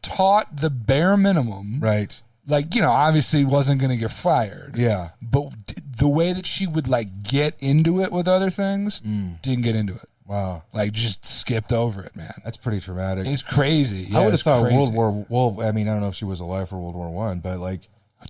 Speaker 3: taught the bare minimum.
Speaker 1: Right.
Speaker 3: Like, obviously wasn't going to get fired.
Speaker 1: Yeah.
Speaker 3: But the way that she would, like, get into it with other things, didn't get into it.
Speaker 1: Wow.
Speaker 3: Like, just skipped over it, man.
Speaker 1: That's pretty traumatic.
Speaker 3: It's crazy. Yeah,
Speaker 1: I would have thought crazy. I mean, I don't know if she was alive for World War I, but, like,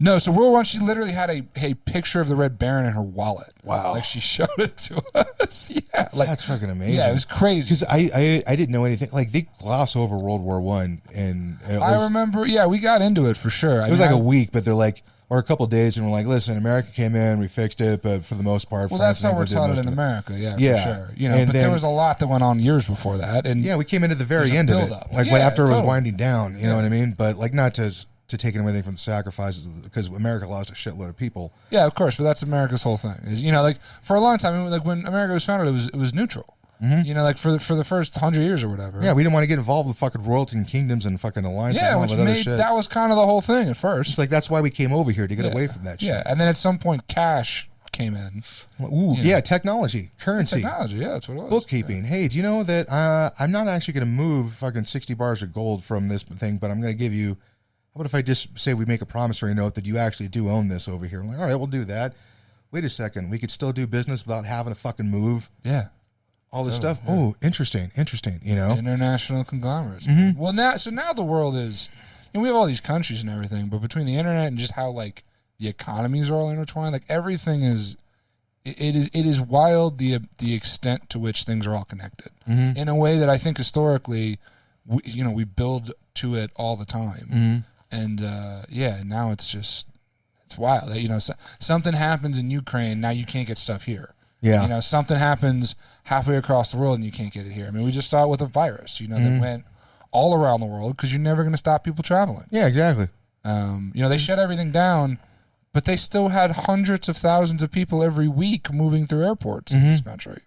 Speaker 3: no, so World War I, she literally had a picture of the Red Baron in her wallet.
Speaker 1: Wow.
Speaker 3: Like, she showed it to us. Yeah. Like,
Speaker 1: that's fucking amazing.
Speaker 3: Yeah, it was crazy.
Speaker 1: Because I didn't know anything. Like, they gloss over World War I. And
Speaker 3: I remember, we got into it for sure.
Speaker 1: It was like a week, but they're like, or a couple of days, and we're like, listen, America came in, we fixed it, but for the most part,
Speaker 3: well, that's how we're taught it in America, for sure. But there was a lot that went on years before that. And
Speaker 1: yeah, we came in at the very end of it. Like, when after it was winding down, you know what I mean? But, like, not to take away from the sacrifices, because America lost a shitload of people.
Speaker 3: Yeah, of course, but that's America's whole thing. Is like, for a long time, like when America was founded, it was neutral. Like for the first 100 years or whatever.
Speaker 1: Yeah, we didn't want to get involved with fucking royalty and kingdoms and fucking alliances and all that other shit.
Speaker 3: That was kind of the whole thing at first.
Speaker 1: It's like, that's why we came over here, to get away from that shit.
Speaker 3: Yeah, and then at some point, cash came in.
Speaker 1: Ooh, yeah, technology, currency.
Speaker 3: Technology, yeah, that's what it was.
Speaker 1: Bookkeeping. Yeah. Hey, do you know that I'm not actually going to move fucking 60 bars of gold from this thing, but I'm going to give you, how about if I just say we make a promissory note that you actually do own this over here? I'm like, all right, we'll do that. Wait a second. We could still do business without having to fucking move.
Speaker 3: Yeah.
Speaker 1: All this stuff. Yeah. Oh, interesting. You know,
Speaker 3: international conglomerates. Mm-hmm. Well, now the world is, we have all these countries and everything, but between the internet and just how like the economies are all intertwined, like everything is, it is wild the extent to which things are all connected in a way that I think historically, we build to it all the time, and now it's wild. Something happens in Ukraine, now you can't get stuff here. Yeah. Something happens halfway across the world and you can't get it here. I mean, we just saw it with a virus, that went all around the world because you're never going to stop people traveling.
Speaker 1: Yeah, exactly.
Speaker 3: They shut everything down, but they still had hundreds of thousands of people every week moving through airports in this country.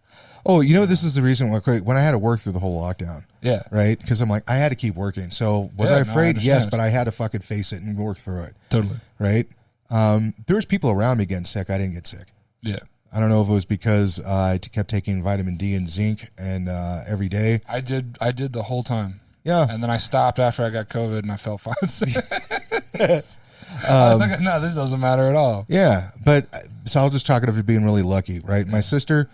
Speaker 1: Oh, this is the reason why when I had to work through the whole lockdown. Yeah. Right? Because I'm like, I had to keep working. So was I afraid? Yes, but I had to fucking face it and work through it.
Speaker 3: Totally.
Speaker 1: Right? There was people around me getting sick. I didn't get sick.
Speaker 3: Yeah.
Speaker 1: I don't know if it was because I kept taking vitamin D and zinc and every day.
Speaker 3: I did the whole time.
Speaker 1: Yeah.
Speaker 3: And then I stopped after I got COVID and I felt fine. I was like, no, this doesn't matter at all.
Speaker 1: Yeah. But so I'll just chalk it up to being really lucky, right? Yeah. My sister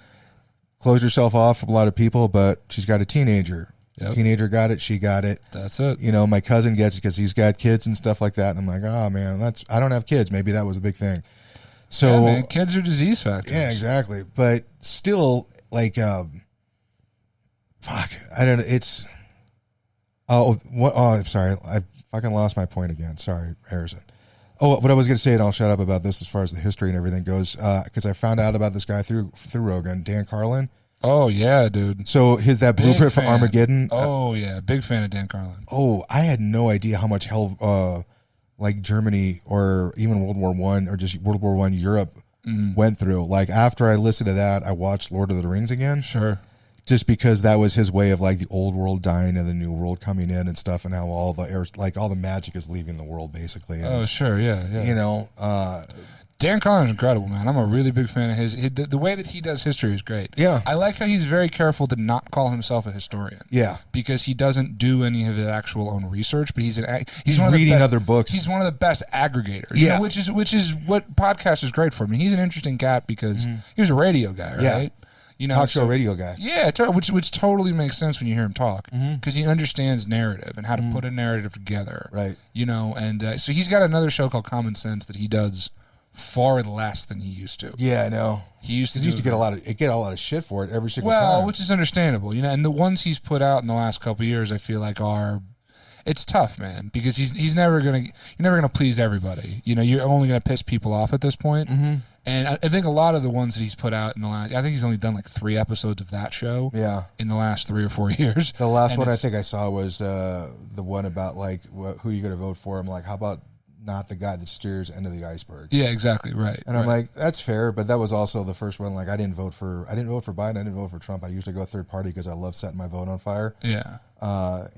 Speaker 1: closed herself off from a lot of people, but she's got a teenager. Yep. Teenager got it. She got it.
Speaker 3: That's it.
Speaker 1: My cousin gets it because he's got kids and stuff like that. And I'm like, oh, man, I don't have kids. Maybe that was a big thing. So
Speaker 3: yeah, man, kids are disease factors.
Speaker 1: Yeah, exactly. But still, like, fuck, I don't know. It's, I'm sorry. I fucking lost my point again. Sorry, Harrison. Oh, what I was going to say, and I'll shut up about this as far as the history and everything goes, because I found out about this guy through Rogan, Dan Carlin.
Speaker 3: Oh, yeah, dude.
Speaker 1: So that blueprint for Armageddon.
Speaker 3: Oh, yeah. Big fan of Dan Carlin.
Speaker 1: Oh, I had no idea how much hell, like Germany or even World War I or just World War I Europe went through. Like after I listened to that, I watched Lord of the Rings again.
Speaker 3: Sure.
Speaker 1: Just because that was his way of like the old world dying and the new world coming in and stuff, and how all the magic is leaving the world basically. And
Speaker 3: sure, yeah. Dan Carlin's incredible, man. I'm a really big fan of his. The way that he does history is great.
Speaker 1: Yeah.
Speaker 3: I like how he's very careful to not call himself a historian.
Speaker 1: Yeah.
Speaker 3: Because he doesn't do any of his actual own research, but he's
Speaker 1: reading other books.
Speaker 3: He's one of the best aggregators.
Speaker 1: Yeah.
Speaker 3: Which is what podcast is great for. I mean, he's an interesting cat because he was a radio guy, right?
Speaker 1: Yeah. Talk show radio guy.
Speaker 3: Yeah, which totally makes sense when you hear him talk because he understands narrative and how to put a narrative together.
Speaker 1: Right.
Speaker 3: And so he's got another show called Common Sense that he does far less than he used to.
Speaker 1: Yeah, I know.
Speaker 3: He used to
Speaker 1: get a lot of shit for it every single time.
Speaker 3: Well, which is understandable, and the ones he's put out in the last couple of years, I feel like it's tough, man, because you're never gonna please everybody. You're only gonna piss people off at this point. And I think a lot of the ones that he's put out in the last, I think he's only done like 3 episodes of that show.
Speaker 1: Yeah.
Speaker 3: In the last 3 or 4 years.
Speaker 1: The last one I think I saw was the one about like who you gonna vote for. I'm like, how about not the guy that steers into the iceberg?
Speaker 3: Yeah, exactly, right.
Speaker 1: And I'm like, that's fair, but that was also the first one. Like, I didn't vote for Biden. I didn't vote for Trump. I usually go third party because I love setting my vote on fire.
Speaker 3: Yeah.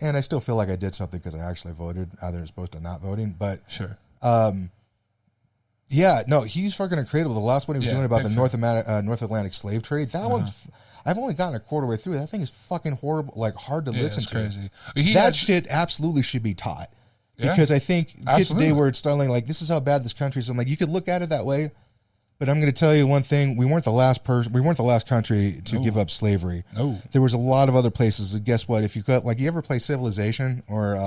Speaker 1: And I still feel like I did something because I actually voted, other than opposed to not voting. But
Speaker 3: sure.
Speaker 1: Yeah, no, he's fucking incredible. The last one he was doing about the North Atlantic slave trade. That one's. I've only gotten a quarter way through. That thing is fucking horrible, like hard to listen to.
Speaker 3: Crazy.
Speaker 1: That shit absolutely should be taught. Because I think kids today where it's starting like, this is how bad this country is. I'm like, you could look at it that way, but I'm going to tell you one thing: we weren't the last country to give up slavery.
Speaker 3: No,
Speaker 1: there was a lot of other places. And guess what? If you could, like, you ever play Civilization or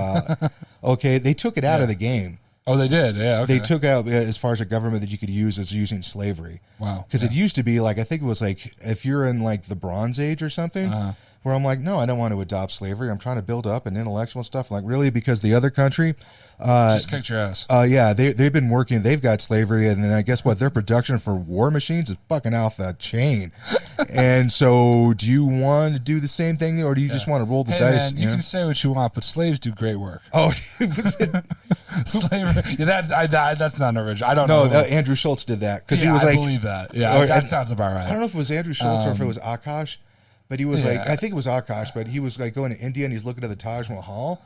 Speaker 1: they took it out of the game.
Speaker 3: Oh, they did. Yeah, okay.
Speaker 1: They took out as far as a government that you could use as using slavery.
Speaker 3: Wow,
Speaker 1: because it used to be like, I think it was like if you're in like the Bronze Age or something. Where I'm like, no, I don't want to adopt slavery. I'm trying to build up an intellectual stuff. Like, really, because the other country
Speaker 3: just kicked your ass.
Speaker 1: Yeah, they've been working. They've got slavery, and then I guess what, their production for war machines is fucking off the chain. And so, do you want to do the same thing, or do you just want to roll the dice?
Speaker 3: Man, you can say what you want, but slaves do great work.
Speaker 1: Oh, was it?
Speaker 3: Slavery. Yeah, that's not an original. I don't know.
Speaker 1: No, Andrew Schultz did that because he was like,
Speaker 3: I believe that. Yeah, that sounds about right.
Speaker 1: I don't know if it was Andrew Schultz or if it was Akash. But he was like, I think it was Akash, but he was like going to India and he's looking at the Taj Mahal.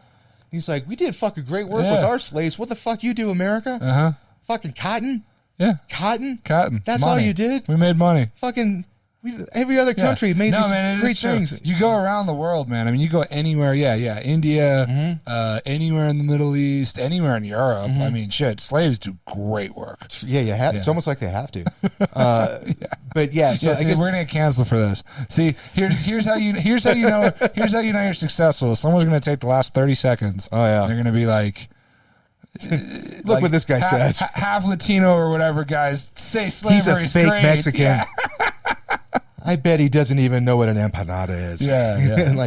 Speaker 1: He's like, we did fucking great work with our slaves. What the fuck you do, America? Fucking cotton?
Speaker 3: Yeah.
Speaker 1: Cotton?
Speaker 3: Cotton.
Speaker 1: That's
Speaker 3: money.
Speaker 1: all you did?
Speaker 3: We made money.
Speaker 1: Fucking... every other country made these great things.
Speaker 3: You go around the world, man. I mean, you go anywhere. Yeah. India, anywhere in the Middle East, anywhere in Europe. I mean, shit, slaves do great work.
Speaker 1: Yeah, it's almost like they have to. But yeah, so I guess
Speaker 3: we're gonna get canceled for this. See, here's how you know you're successful. Someone's gonna take the last 30 seconds.
Speaker 1: Oh yeah,
Speaker 3: they're gonna be like,
Speaker 1: look what this guy says.
Speaker 3: Half Latino or whatever, guys. Say slavery.
Speaker 1: He's a fake
Speaker 3: great.
Speaker 1: Mexican.
Speaker 3: Yeah.
Speaker 1: I bet he doesn't even know what an empanada is.
Speaker 3: Yeah.
Speaker 1: And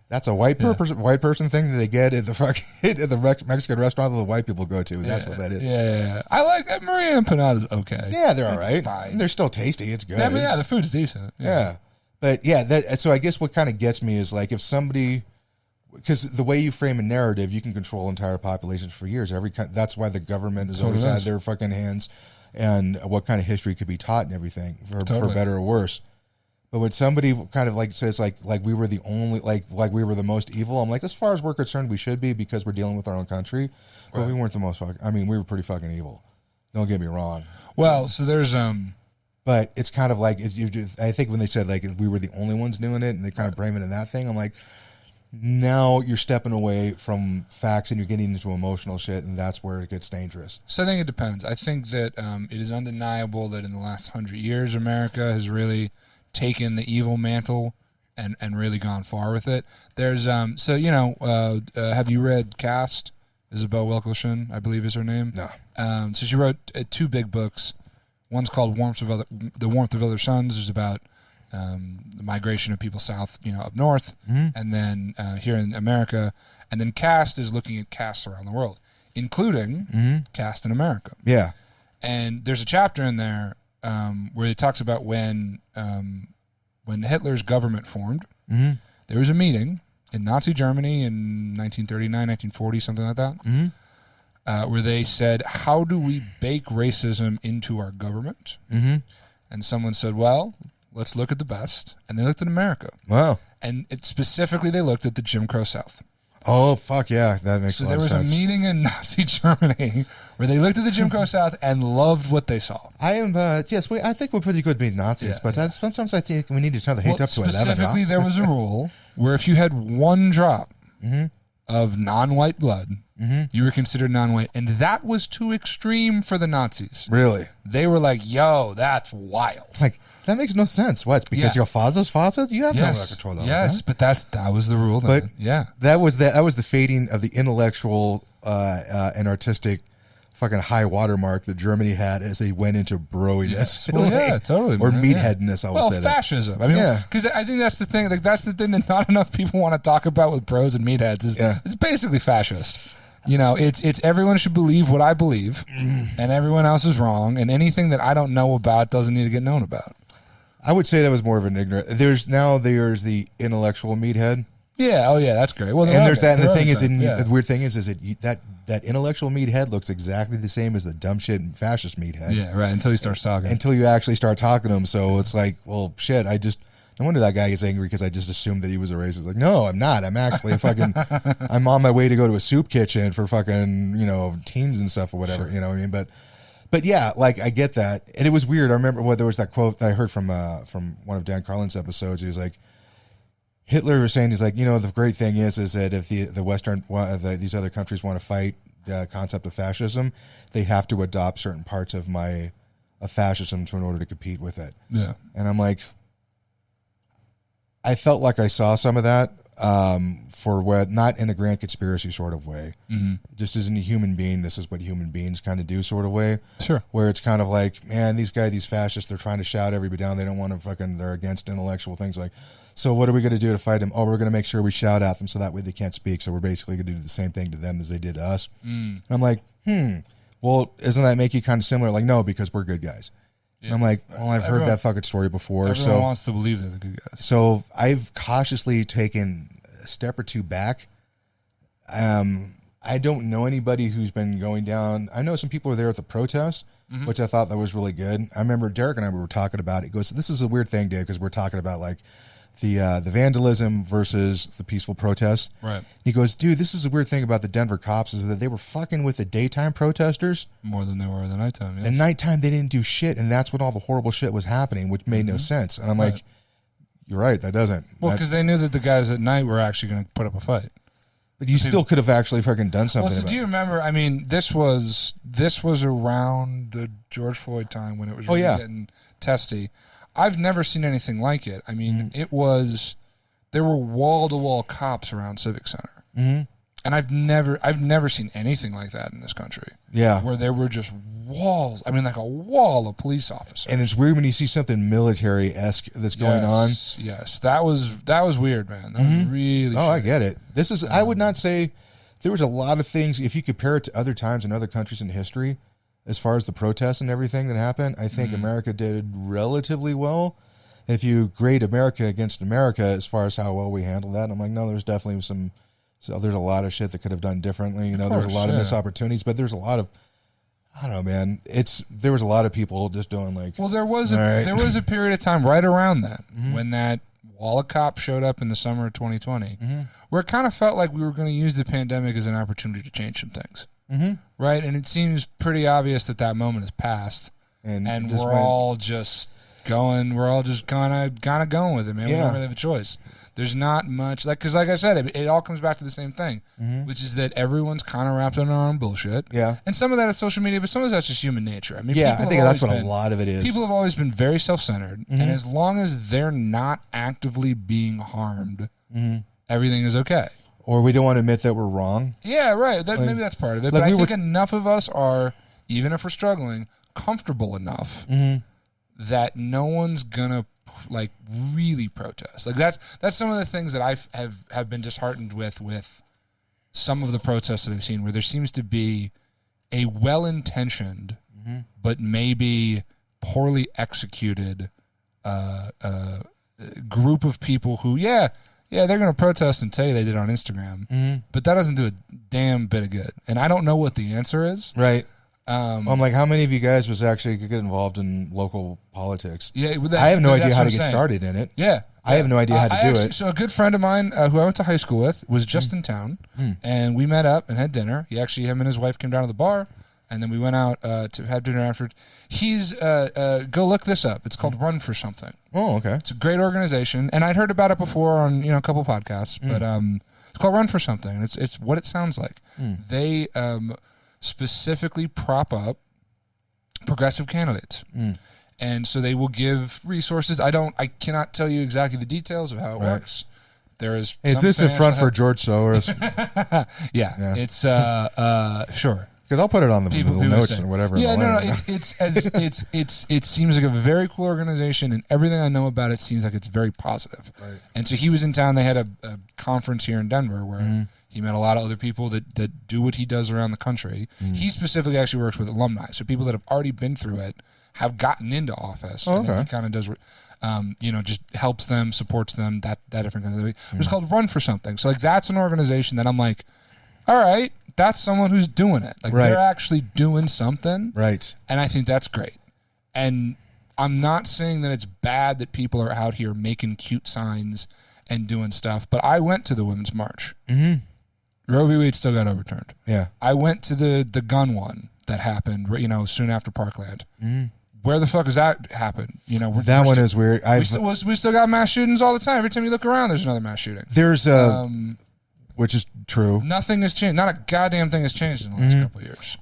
Speaker 1: that's a white person thing that they get at the Mexican restaurant that the white people go to. That's what that is.
Speaker 3: Yeah. I like that. Maria empanadas. Okay.
Speaker 1: Yeah, they're all right.
Speaker 3: Fine.
Speaker 1: They're still tasty. It's good.
Speaker 3: I mean, the food's decent.
Speaker 1: Yeah. But yeah, so I guess what kind of gets me is like if somebody, because the way you frame a narrative, you can control entire populations for years. That's why the government has always had their fucking hands and what kind of history could be taught and everything for better or worse. But when somebody kind of like says like we were the only like we were the most evil, I'm like, as far as we're concerned, we should be because we're dealing with our own country. But we weren't the most fucking. I mean, we were pretty fucking evil. Don't get me wrong.
Speaker 3: Well, so there's
Speaker 1: But it's kind of like I think when they said like we were the only ones doing it, and they kind of frame it in that thing, I'm like, now you're stepping away from facts and you're getting into emotional shit, and that's where it gets dangerous.
Speaker 3: So I think it depends. I think that it is undeniable that in the last 100 years, America has really taken the evil mantle and really gone far with it. There's have you read Caste? Isabel Wilkerson, I believe is her name.
Speaker 1: No.
Speaker 3: So she wrote 2 big books. One's called The Warmth of Other Suns. It's about the migration of people south, up north, and then here in America. And then Caste is looking at castes around the world, including caste in America.
Speaker 1: Yeah.
Speaker 3: And there's a chapter in there where it talks about when Hitler's government formed, there was a meeting in Nazi Germany in 1939, 1940, something like that, where they said, how do we bake racism into our government? And someone said, well, let's look at the best. And they looked at America.
Speaker 1: Wow.
Speaker 3: And specifically, they looked at the Jim Crow South.
Speaker 1: Oh, fuck yeah. That makes a lot of sense.
Speaker 3: So there was a meeting in Nazi Germany where they looked at the Jim Crow South and loved what they saw.
Speaker 1: I am, I think we're pretty good being Nazis, but sometimes I think we need to turn the hate up to 11.
Speaker 3: Specifically, there was a rule where if you had one drop of non-white blood, you were considered non-white, and that was too extreme for the Nazis.
Speaker 1: Really?
Speaker 3: They were like, yo, that's wild.
Speaker 1: Like, that makes no sense. What? Because your father's father? You have no control over that.
Speaker 3: Yes, but that was the rule.
Speaker 1: But
Speaker 3: yeah,
Speaker 1: that was the fading of the intellectual and artistic fucking high watermark that Germany had as they went into broiness.
Speaker 3: Yes. Well, yeah, totally.
Speaker 1: Or meatheadness, I would say.
Speaker 3: Fascism. I mean, because I think that's the thing. Like, that's the thing that not enough people want to talk about with bros and meatheads. It's basically fascist. It's everyone should believe what I believe, and everyone else is wrong, and anything that I don't know about doesn't need to get known about.
Speaker 1: I would say that was more of an ignorant. There's the intellectual meathead.
Speaker 3: Yeah. Oh, yeah. That's great. Well,
Speaker 1: and there's that. And the thing is, the weird thing is that intellectual meathead looks exactly the same as the dumb shit and fascist meathead.
Speaker 3: Yeah. Right. Until you start talking.
Speaker 1: Until you actually start talking to him. So it's like, well, shit. No wonder that guy gets angry because I just assumed that he was a racist. Like, no, I'm not. I'm actually I'm on my way to go to a soup kitchen for fucking teens and stuff or whatever.
Speaker 3: Sure.
Speaker 1: You know what I mean? But yeah, like I get that, and it was weird. I remember there was that quote that I heard from one of Dan Carlin's episodes. He was like, Hitler was saying, he's like, the great thing is that if the Western these other countries want to fight the concept of fascism, they have to adopt certain parts of fascism in order to compete with it.
Speaker 3: Yeah,
Speaker 1: and I'm like, I felt like I saw some of that. Not in a grand conspiracy sort of way, just as a human being, this is what human beings kind of do sort of way.
Speaker 3: Sure.
Speaker 1: Where it's kind of like, man, these fascists, they're trying to shout everybody down. They don't want to they're against intellectual things. Like, so what are we going to do to fight them? Oh, we're going to make sure we shout at them so that way they can't speak. So we're basically going to do the same thing to them as they did to us. And I'm like, well, doesn't that make you kind of similar? Like, no, because we're good guys. Yeah. And I'm like, well, I've heard that fucking story before.
Speaker 3: Everyone wants to believe they're the good guys.
Speaker 1: So I've cautiously taken a step or two back. I don't know anybody who's been going down. I know some people were there at the protest, which I thought that was really good. I remember Derek and I were talking about it. He goes, this is a weird thing, Dave, because we're talking about like the vandalism versus the peaceful protest.
Speaker 3: Right.
Speaker 1: He goes, dude, this is the weird thing about the Denver cops is that they were fucking with the daytime protesters
Speaker 3: more than they were the nighttime. Yes.
Speaker 1: At nighttime, they didn't do shit, and that's when all the horrible shit was happening, which made no sense. And I'm like, you're right, that doesn't.
Speaker 3: Well, because they knew that the guys at night were actually going to put up a fight.
Speaker 1: But you still could have actually fucking done something.
Speaker 3: Well, so do you remember? I mean, this was around the George Floyd time when it was really getting testy. I've never seen anything like it. I mean, there were wall-to-wall cops around Civic Center. Mm-hmm. And I've never seen anything like that in this country. Yeah. Where there were just walls. I mean, like a wall of police officers.
Speaker 1: And it's weird when you see something military-esque that's going on.
Speaker 3: Yes. That was weird, man. That was really
Speaker 1: I get it. This is, I would not say, there was a lot of things, if you compare it to other times in other countries in history, as far as the protests and everything that happened, I think America did relatively well. If you grade America against America as far as how well we handled that, I'm like, no, there's definitely there's a lot of shit that could have done differently. You know, there's a lot of missed opportunities, but there's a lot of, I don't know, man. There was a lot of people just doing like.
Speaker 3: Well, there was a period of time right around that when that wall of cops showed up in the summer of 2020, where it kind of felt like we were going to use the pandemic as an opportunity to change some things, right? And it seems pretty obvious that moment has passed, and we're all just kind of going with it, man. We don't really have a choice. There's not much, because like I said, it all comes back to the same thing, which is that everyone's kind of wrapped in our own bullshit. Yeah. And some of that is social media, but some of that's just human nature. I mean,
Speaker 1: I think that's what a lot of it is.
Speaker 3: People have always been very self-centered, and as long as they're not actively being harmed, everything is okay.
Speaker 1: Or we don't want to admit that we're wrong.
Speaker 3: Yeah, right. Maybe that's part of it. But I think enough of us are, even if we're struggling, comfortable enough that no one's gonna really protest. Like that's some of the things that I have been disheartened with some of the protests that I've seen, where there seems to be a well-intentioned but maybe poorly executed group of people who they're going to protest and tell you they did it on Instagram, but that doesn't do a damn bit of good. And I don't know what the answer is.
Speaker 1: Right. I'm like, how many of you guys was actually get involved in local politics? Yeah, I have no idea how to get started in it.
Speaker 3: Yeah,
Speaker 1: I have no idea how to do it.
Speaker 3: So a good friend of mine who I went to high school with was just in town, and we met up and had dinner. Him and his wife came down to the bar, and then we went out to have dinner afterwards. He's go look this up. It's called Run for Something.
Speaker 1: Oh, okay.
Speaker 3: It's a great organization, and I'd heard about it before on a couple podcasts, but it's called Run for Something, and it's what it sounds like. They specifically prop up progressive candidates. And so they will give resources. I cannot tell you exactly the details of how it works. There is
Speaker 1: this a front for George Soros?
Speaker 3: It's sure.
Speaker 1: Because I'll put it on the little notes or whatever.
Speaker 3: Yeah, no. It seems like a very cool organization, and everything I know about it seems like it's very positive. Right. And so he was in town. They had a conference here in Denver where he met a lot of other people that do what he does around the country. He specifically actually works with alumni, so people that have already been through it have gotten into office. Oh, okay. And he kind of does, just helps them, supports them, that different kind of thing. It's called Run for Something. So that's an organization that I'm like, all right, that's someone who's doing it. They're actually doing something. Right. And I think that's great. And I'm not saying that it's bad that people are out here making cute signs and doing stuff, but I went to the Women's March. Roe v. Wade still got overturned. Yeah. I went to the gun one that happened, soon after Parkland. Where the fuck has that happened?
Speaker 1: That one is weird.
Speaker 3: We still got mass shootings all the time. Every time you look around, there's another mass shooting.
Speaker 1: There's which is true.
Speaker 3: Nothing has changed. Not a goddamn thing has changed in the last couple of years.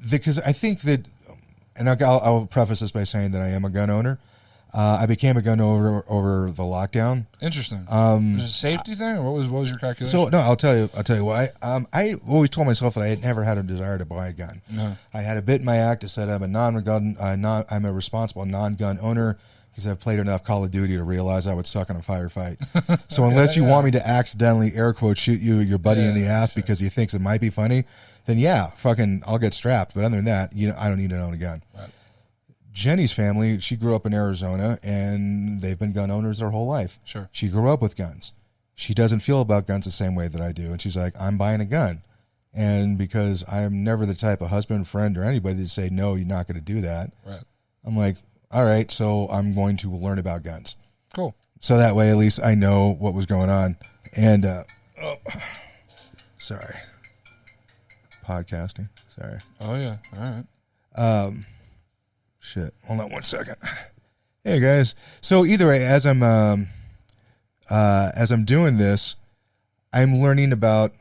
Speaker 1: Because I think that, and I'll preface this by saying that I am a gun owner. I became a gun owner over the lockdown.
Speaker 3: Interesting. Was it a safety thing, or what was your calculation?
Speaker 1: So no, I'll tell you why. I always told myself that I had never had a desire to buy a gun. No. I had a bit in my act that said I'm a responsible non-gun owner because I've played enough Call of Duty to realize I would suck in a firefight. So unless you want me to accidentally air quote shoot your buddy in the ass because he thinks it might be funny, then I'll get strapped. But other than that, I don't need to own a gun. Right. Jenny's family, she grew up in Arizona, and they've been gun owners their whole life. Sure. She grew up with guns. She doesn't feel about guns the same way that I do, and she's like, I'm buying a gun. And because I am never the type of husband, friend, or anybody to say, no, you're not going to do that. Right. I'm like, all right, so I'm going to learn about guns. Cool. So that way, at least I know what was going on. And, sorry. Podcasting. Sorry.
Speaker 3: Oh, yeah. All right.
Speaker 1: Shit. Hold on 1 second. Hey, guys. So either way, as I'm doing this, I'm learning about,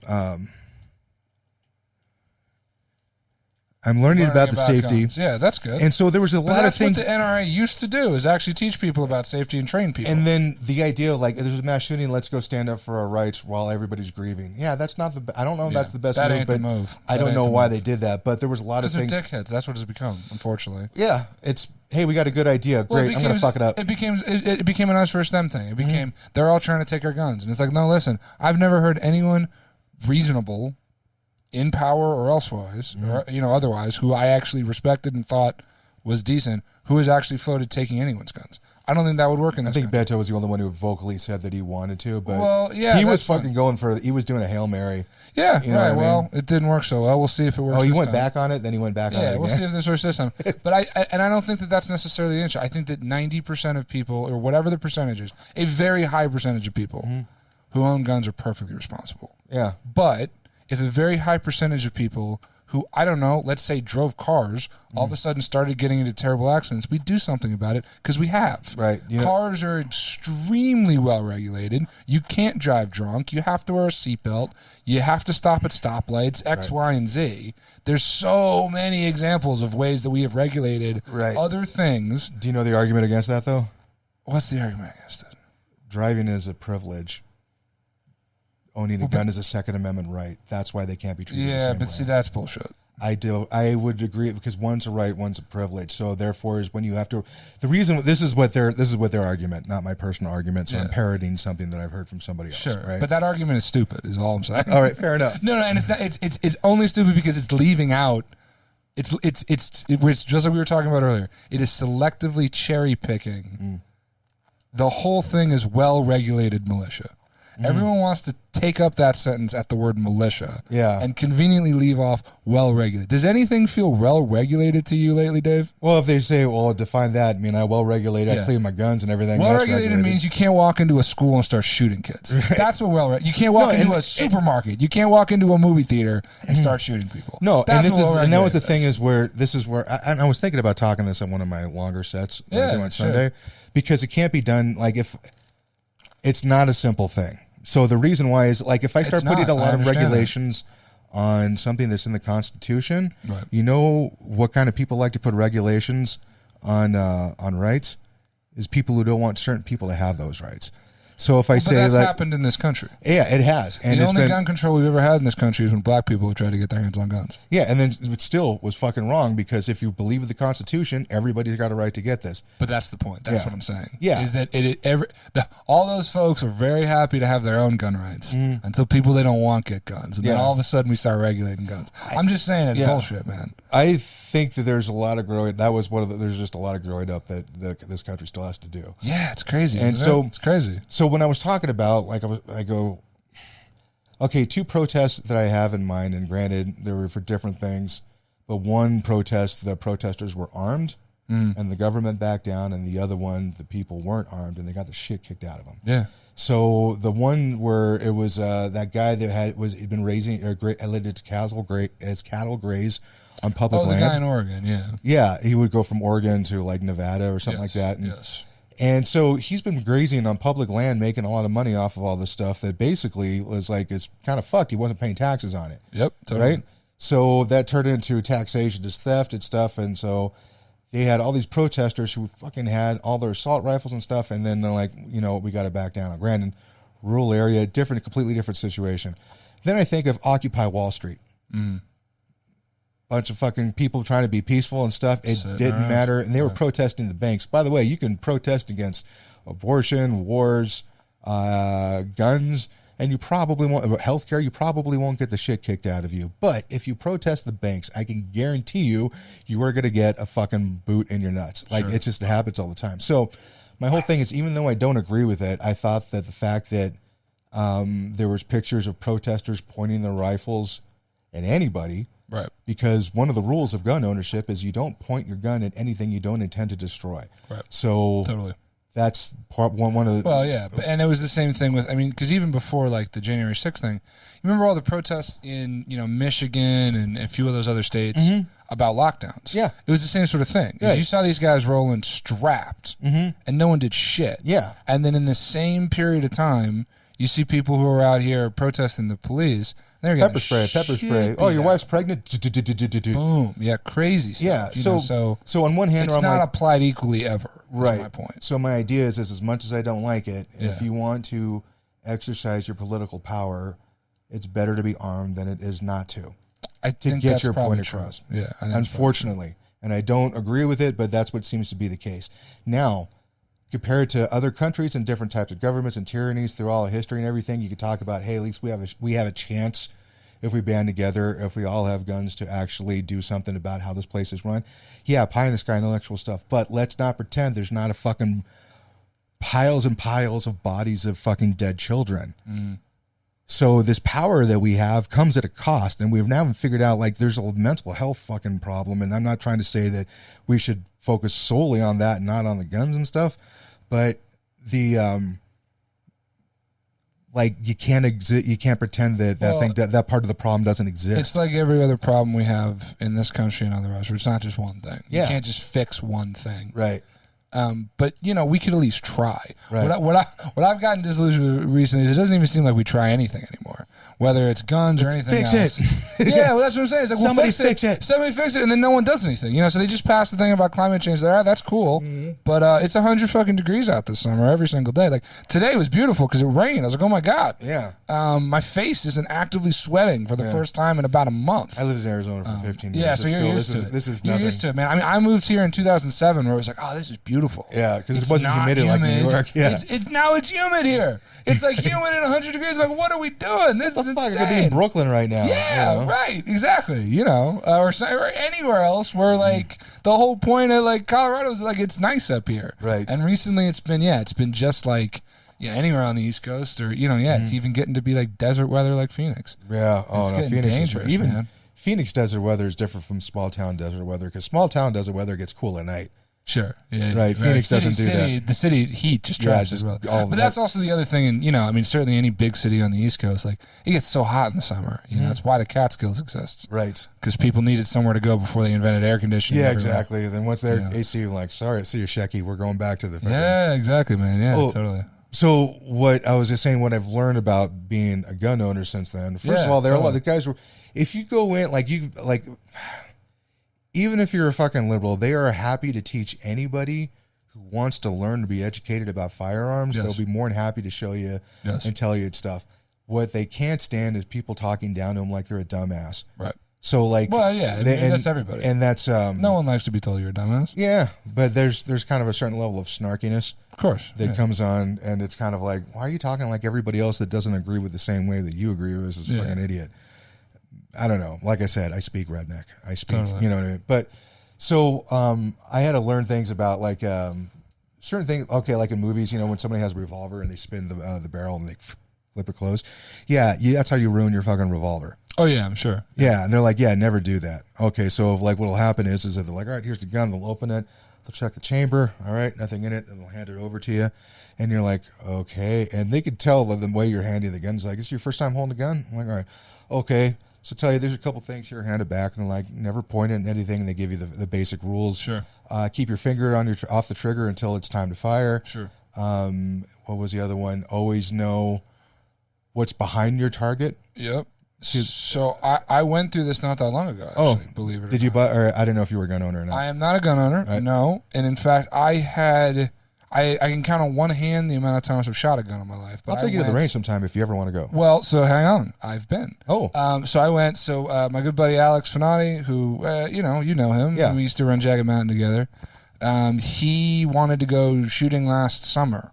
Speaker 1: the safety.
Speaker 3: Guns. Yeah, that's good.
Speaker 1: And so there was a lot of things.
Speaker 3: That's what the NRA used to do, is actually teach people about safety and train people.
Speaker 1: And then the idea of, like, there's a mass shooting, let's go stand up for our rights while everybody's grieving. Yeah, that's not the. I don't know if that's the best
Speaker 3: that
Speaker 1: move,
Speaker 3: ain't
Speaker 1: but
Speaker 3: the move.
Speaker 1: I don't know why they did that. But there was a lot of things.
Speaker 3: They're dickheads. That's what it's become, unfortunately.
Speaker 1: Yeah, it's, hey, we got a good idea. Great, I'm going to fuck it up.
Speaker 3: It became an us versus them thing. It became, they're all trying to take our guns. And it's like, no, listen, I've never heard anyone reasonable in power or elsewise, or otherwise, who I actually respected and thought was decent, who has actually floated taking anyone's guns. I don't think that would work in this
Speaker 1: I think
Speaker 3: country.
Speaker 1: Beto was the only one who vocally said that he wanted to, but
Speaker 3: he
Speaker 1: was fucking going for, he was doing a Hail Mary.
Speaker 3: Yeah,
Speaker 1: you know right.
Speaker 3: Well, it didn't work so well. We'll see if it works.
Speaker 1: Oh, he
Speaker 3: this
Speaker 1: went
Speaker 3: time.
Speaker 1: back on it, then he went back on it again.
Speaker 3: Yeah, we'll see if this works this time. But I don't think that that's necessarily the issue. I think that 90% of people, or whatever the percentage is, a very high percentage of people who own guns are perfectly responsible.
Speaker 1: Yeah.
Speaker 3: But if a very high percentage of people who, I don't know, let's say drove cars, all of a sudden started getting into terrible accidents, we do something about it, because we have.
Speaker 1: Right.
Speaker 3: Cars are extremely well regulated. You can't drive drunk. You have to wear a seatbelt. You have to stop at stoplights, X, Y, and Z. There's so many examples of ways that we have regulated other things.
Speaker 1: Do you know the argument against that, though?
Speaker 3: What's the argument against it?
Speaker 1: Driving is a privilege. Owning a gun is a Second Amendment right. That's why they can't be treated the same way.
Speaker 3: See, that's bullshit.
Speaker 1: I would agree, because one's a right, one's a privilege. So therefore, is when you have to. The reason this is what their argument, not my personal argument. So I'm parroting something that I've heard from somebody else.
Speaker 3: Sure,
Speaker 1: right?
Speaker 3: But that argument is stupid. Is all I'm saying.
Speaker 1: All right, fair enough.
Speaker 3: No, and it's not. It's only stupid because it's leaving out. It's just like we were talking about earlier. It is selectively cherry picking. The whole thing is well-regulated militia. Everyone wants to take up that sentence at the word militia and conveniently leave off well-regulated. Does anything feel well-regulated to you lately, Dave?
Speaker 1: Well, if they say, well, define that, I mean, I well-regulated, I clean my guns and everything.
Speaker 3: Well-regulated means you can't walk into a school and start shooting kids. Right. That's what well-regulated. You can't walk into a supermarket. You can't walk into a movie theater and start shooting people.
Speaker 1: No, and that was the thing is where this is where I was thinking about talking this on one of my longer sets on Sunday, because it can't be done like if it's not a simple thing. So the reason why is, like, if I start putting a lot of regulations on something that's in the Constitution, you know what kind of people like to put regulations on rights is people who don't want certain people to have those rights. So if I say
Speaker 3: that's happened in this country.
Speaker 1: Yeah, it has. And
Speaker 3: the only gun control we've ever had in this country is when black people have tried to get their hands on guns.
Speaker 1: Yeah, and then it still was fucking wrong, because if you believe in the Constitution, everybody's got a right to get this.
Speaker 3: But that's the point. That's what I'm saying.
Speaker 1: Yeah.
Speaker 3: Is that all those folks are very happy to have their own gun rights until people they don't want get guns. And then all of a sudden we start regulating guns. I'm just saying it's bullshit, man.
Speaker 1: I think that there's a lot of growing. That was there's just a lot of growing up that this country still has to do.
Speaker 3: Yeah, it's crazy.
Speaker 1: And so
Speaker 3: it's crazy.
Speaker 1: So when I was talking about, like, I go, okay, two protests that I have in mind, and granted they were for different things, but one protest, the protesters were armed and the government backed down, and the other one, the people weren't armed and they got the shit kicked out of them.
Speaker 3: Yeah.
Speaker 1: So the one where it was that guy that had been raising or let it as cattle graze on public land.
Speaker 3: Oh, the guy in Oregon,
Speaker 1: yeah, he would go from Oregon to like Nevada or something like that. And so he's been grazing on public land, making a lot of money off of all this stuff that basically was like, it's kind of fucked. He wasn't paying taxes on it.
Speaker 3: Yep, totally.
Speaker 1: Right. So that turned into taxation, it's theft, it's stuff, and so they had all these protesters who fucking had all their assault rifles and stuff, and then they're like, we got to back down. On Granted, rural area, completely different situation. Then I think of Occupy Wall Street. Bunch of fucking people trying to be peaceful and stuff. It didn't matter, and they were protesting the banks. By the way, you can protest against abortion, wars, guns, and you probably won't, healthcare, you probably won't get the shit kicked out of you. But if you protest the banks, I can guarantee you are going to get a fucking boot in your nuts. Like, it just happens all the time. So my whole thing is, even though I don't agree with it, I thought that the fact that there was pictures of protesters pointing their rifles at anybody,
Speaker 3: right? Because
Speaker 1: one of the rules of gun ownership is you don't point your gun at anything you don't intend to destroy.
Speaker 3: Right.
Speaker 1: So
Speaker 3: totally.
Speaker 1: That's one of the...
Speaker 3: Well, yeah, and it was the same thing with, I mean, because even before, like, the January 6th thing, you remember all the protests in, Michigan and a few of those other states about lockdowns?
Speaker 1: Yeah.
Speaker 3: It was the same sort of thing.
Speaker 1: Right.
Speaker 3: You saw these guys rolling strapped, and no one did shit.
Speaker 1: Yeah.
Speaker 3: And then in the same period of time, you see people who are out here protesting the police. They're getting
Speaker 1: Pepper spray. Oh, your wife's pregnant?
Speaker 3: Boom. Yeah, crazy stuff.
Speaker 1: Yeah, so on one hand...
Speaker 3: It's not applied equally ever,
Speaker 1: right.
Speaker 3: is my point.
Speaker 1: So my idea is as much as I don't like it,
Speaker 3: Yeah.
Speaker 1: if you want to exercise your political power, it's better to be armed than it is not to.
Speaker 3: I think
Speaker 1: get
Speaker 3: that's
Speaker 1: your
Speaker 3: probably
Speaker 1: point
Speaker 3: true.
Speaker 1: across.
Speaker 3: Yeah, I think
Speaker 1: Unfortunately. And I don't agree with it, but that's what seems to be the case. Now, compared to other countries and different types of governments and tyrannies through all of history and everything, you could talk about, hey, at least we have a chance if we band together, if we all have guns to actually do something about how this place is run. Yeah, pie in the sky intellectual stuff, but let's not pretend there's not a fucking piles and piles of bodies of fucking dead children. So this power that we have comes at a cost, and we've now figured out, like, there's a mental health fucking problem, and I'm not trying to say that we should focus solely on that and not on the guns and stuff, but the like, you can't pretend that part of the problem doesn't exist.
Speaker 3: It's like every other problem we have in this country and otherwise, where it's not just one thing.
Speaker 1: Yeah.
Speaker 3: You can't just fix one thing.
Speaker 1: Right.
Speaker 3: But we could at least try.
Speaker 1: Right.
Speaker 3: What I've gotten disillusioned with recently is it doesn't even seem like we try anything anymore. Whether it's guns or anything
Speaker 1: fix
Speaker 3: else.
Speaker 1: it.
Speaker 3: Yeah, well, that's what I'm saying. It's like,
Speaker 1: Somebody fix it.
Speaker 3: Somebody fix it, and then no one does anything. So they just passed the thing about climate change. There, that's cool, but it's 100 fucking degrees out this summer every single day. Like today was beautiful because it rained. I was like, oh my god.
Speaker 1: Yeah.
Speaker 3: My face isn't actively sweating for the first time in about a month.
Speaker 1: I lived in Arizona for 15 years.
Speaker 3: Yeah, so you're used to it.
Speaker 1: This is
Speaker 3: you're
Speaker 1: nothing.
Speaker 3: used to it, man. I mean, I moved here in 2007, where it was like, oh, this is beautiful.
Speaker 1: Yeah, because it
Speaker 3: It's
Speaker 1: wasn't
Speaker 3: not
Speaker 1: humid like New York. Yeah.
Speaker 3: It's humid here. It's like humid and 100 degrees. I'm like, what are we doing? This is
Speaker 1: Fuck, I
Speaker 3: insane.
Speaker 1: could be in Brooklyn right now.
Speaker 3: Yeah, right, exactly. Or anywhere else where like the whole point of like Colorado is like it's nice up here.
Speaker 1: Right.
Speaker 3: And recently it's been just like anywhere on the East Coast or it's even getting to be like desert weather like Phoenix.
Speaker 1: Yeah.
Speaker 3: It's
Speaker 1: Oh no,
Speaker 3: getting
Speaker 1: Phoenix
Speaker 3: dangerous,
Speaker 1: is even
Speaker 3: man.
Speaker 1: Phoenix desert weather is different from small town desert weather because small town desert weather gets cool at night.
Speaker 3: Sure. Yeah.
Speaker 1: Right. Phoenix doesn't do that.
Speaker 3: The city heat just traps as well. But that's also the other thing. And, I mean, certainly any big city on the East Coast, like, it gets so hot in the summer. That's why the Catskills exists.
Speaker 1: Right.
Speaker 3: Because people needed somewhere to go before they invented air conditioning.
Speaker 1: Yeah,
Speaker 3: everywhere.
Speaker 1: exactly. Then once they're AC, like, sorry, see you, Shecky. We're going back to the...
Speaker 3: Yeah, exactly, man. Yeah, totally.
Speaker 1: So what I was just saying, what I've learned about being a gun owner since then, first of all, there are a lot of guys were... If you go in, even if you're a fucking liberal, they are happy to teach anybody who wants to learn to be educated about firearms. They'll be more than happy to show you and tell you stuff. What they can't stand is people talking down to them like they're a dumbass.
Speaker 3: Right.
Speaker 1: So like,
Speaker 3: well, yeah, that's everybody,
Speaker 1: and that's
Speaker 3: no one likes to be told you're a dumbass.
Speaker 1: Yeah, but there's kind of a certain level of snarkiness,
Speaker 3: of course,
Speaker 1: that comes on, and it's kind of like, why are you talking like everybody else that doesn't agree with the same way that you agree with is a fucking idiot? I don't know. Like I said, I speak redneck. I speak, you know what I mean? But so I had to learn things about like certain things. Okay, like in movies, when somebody has a revolver and they spin the barrel and they flip it closed. Yeah, that's how you ruin your fucking revolver.
Speaker 3: Oh yeah, I'm sure.
Speaker 1: Yeah, and they're like, yeah, never do that. Okay, so like what'll happen is that they're like, all right, here's the gun. They'll open it. They'll check the chamber. All right, nothing in it, and they'll hand it over to you. And you're like, okay. And they could tell the way you're handing the gun. It's like, is this your first time holding a gun? I'm like, all right, okay. So tell you, there's a couple things here, hand it back, and they're like, never point at anything. And they give you the basic rules.
Speaker 3: Sure.
Speaker 1: Keep your finger on off the trigger until it's time to fire.
Speaker 3: Sure.
Speaker 1: What was the other one? Always know what's behind your target.
Speaker 3: Yep. So I went through this not that long ago. Actually, believe it.
Speaker 1: Did you buy? Or I don't know if you were a gun owner or not.
Speaker 3: I am not a gun owner. No, and in fact, I can count on one hand the amount of times I've shot a gun in my life. But
Speaker 1: I'll take you to the range sometime if you ever want to go.
Speaker 3: Well, so hang on. I've been.
Speaker 1: Oh.
Speaker 3: So I went. So my good buddy Alex Finati, who you know him.
Speaker 1: Yeah.
Speaker 3: We used to run Jagged Mountain together. He wanted to go shooting last summer,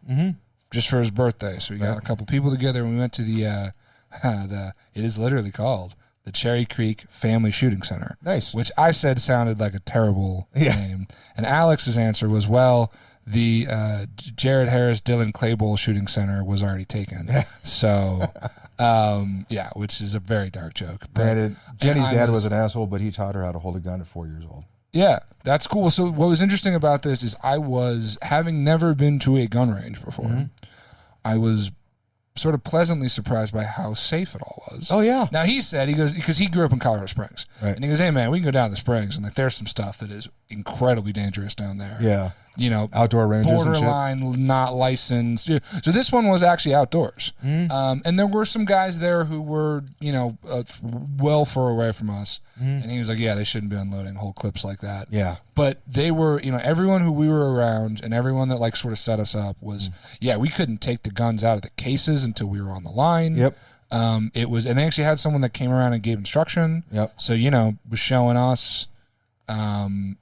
Speaker 3: just for his birthday. So we got a couple people together, and we went to the it is literally called the Cherry Creek Family Shooting Center.
Speaker 1: Nice.
Speaker 3: Which I said sounded like a terrible name. And Alex's answer was, well, the Jared Harris Dylan Claybowl Shooting Center was already taken. So, which is a very dark joke.
Speaker 1: Granted, Jenny's dad was an asshole, but he taught her how to hold a gun at 4 years old.
Speaker 3: Yeah, that's cool. So what was interesting about this is I was, having never been to a gun range before, I was sort of pleasantly surprised by how safe it all was.
Speaker 1: Oh, yeah.
Speaker 3: Now, he said, he goes, because he grew up in Colorado Springs.
Speaker 1: Right.
Speaker 3: And he goes, hey, man, we can go down to the Springs, and like there's some stuff that is incredibly dangerous down there.
Speaker 1: Yeah.
Speaker 3: You know,
Speaker 1: Outdoor ranges
Speaker 3: borderline
Speaker 1: and shit.
Speaker 3: not licensed. So this one was actually outdoors. And there were some guys there who were, you know, well far away from us. And he was like, yeah, they shouldn't be unloading whole clips like that.
Speaker 1: Yeah.
Speaker 3: But they were, you know, everyone who we were around and everyone that like sort of set us up was, yeah, we couldn't take the guns out of the cases until we were on the line.
Speaker 1: Yep.
Speaker 3: It was, and they actually had someone that came around and gave instruction.
Speaker 1: Yep.
Speaker 3: So, you know, was showing us,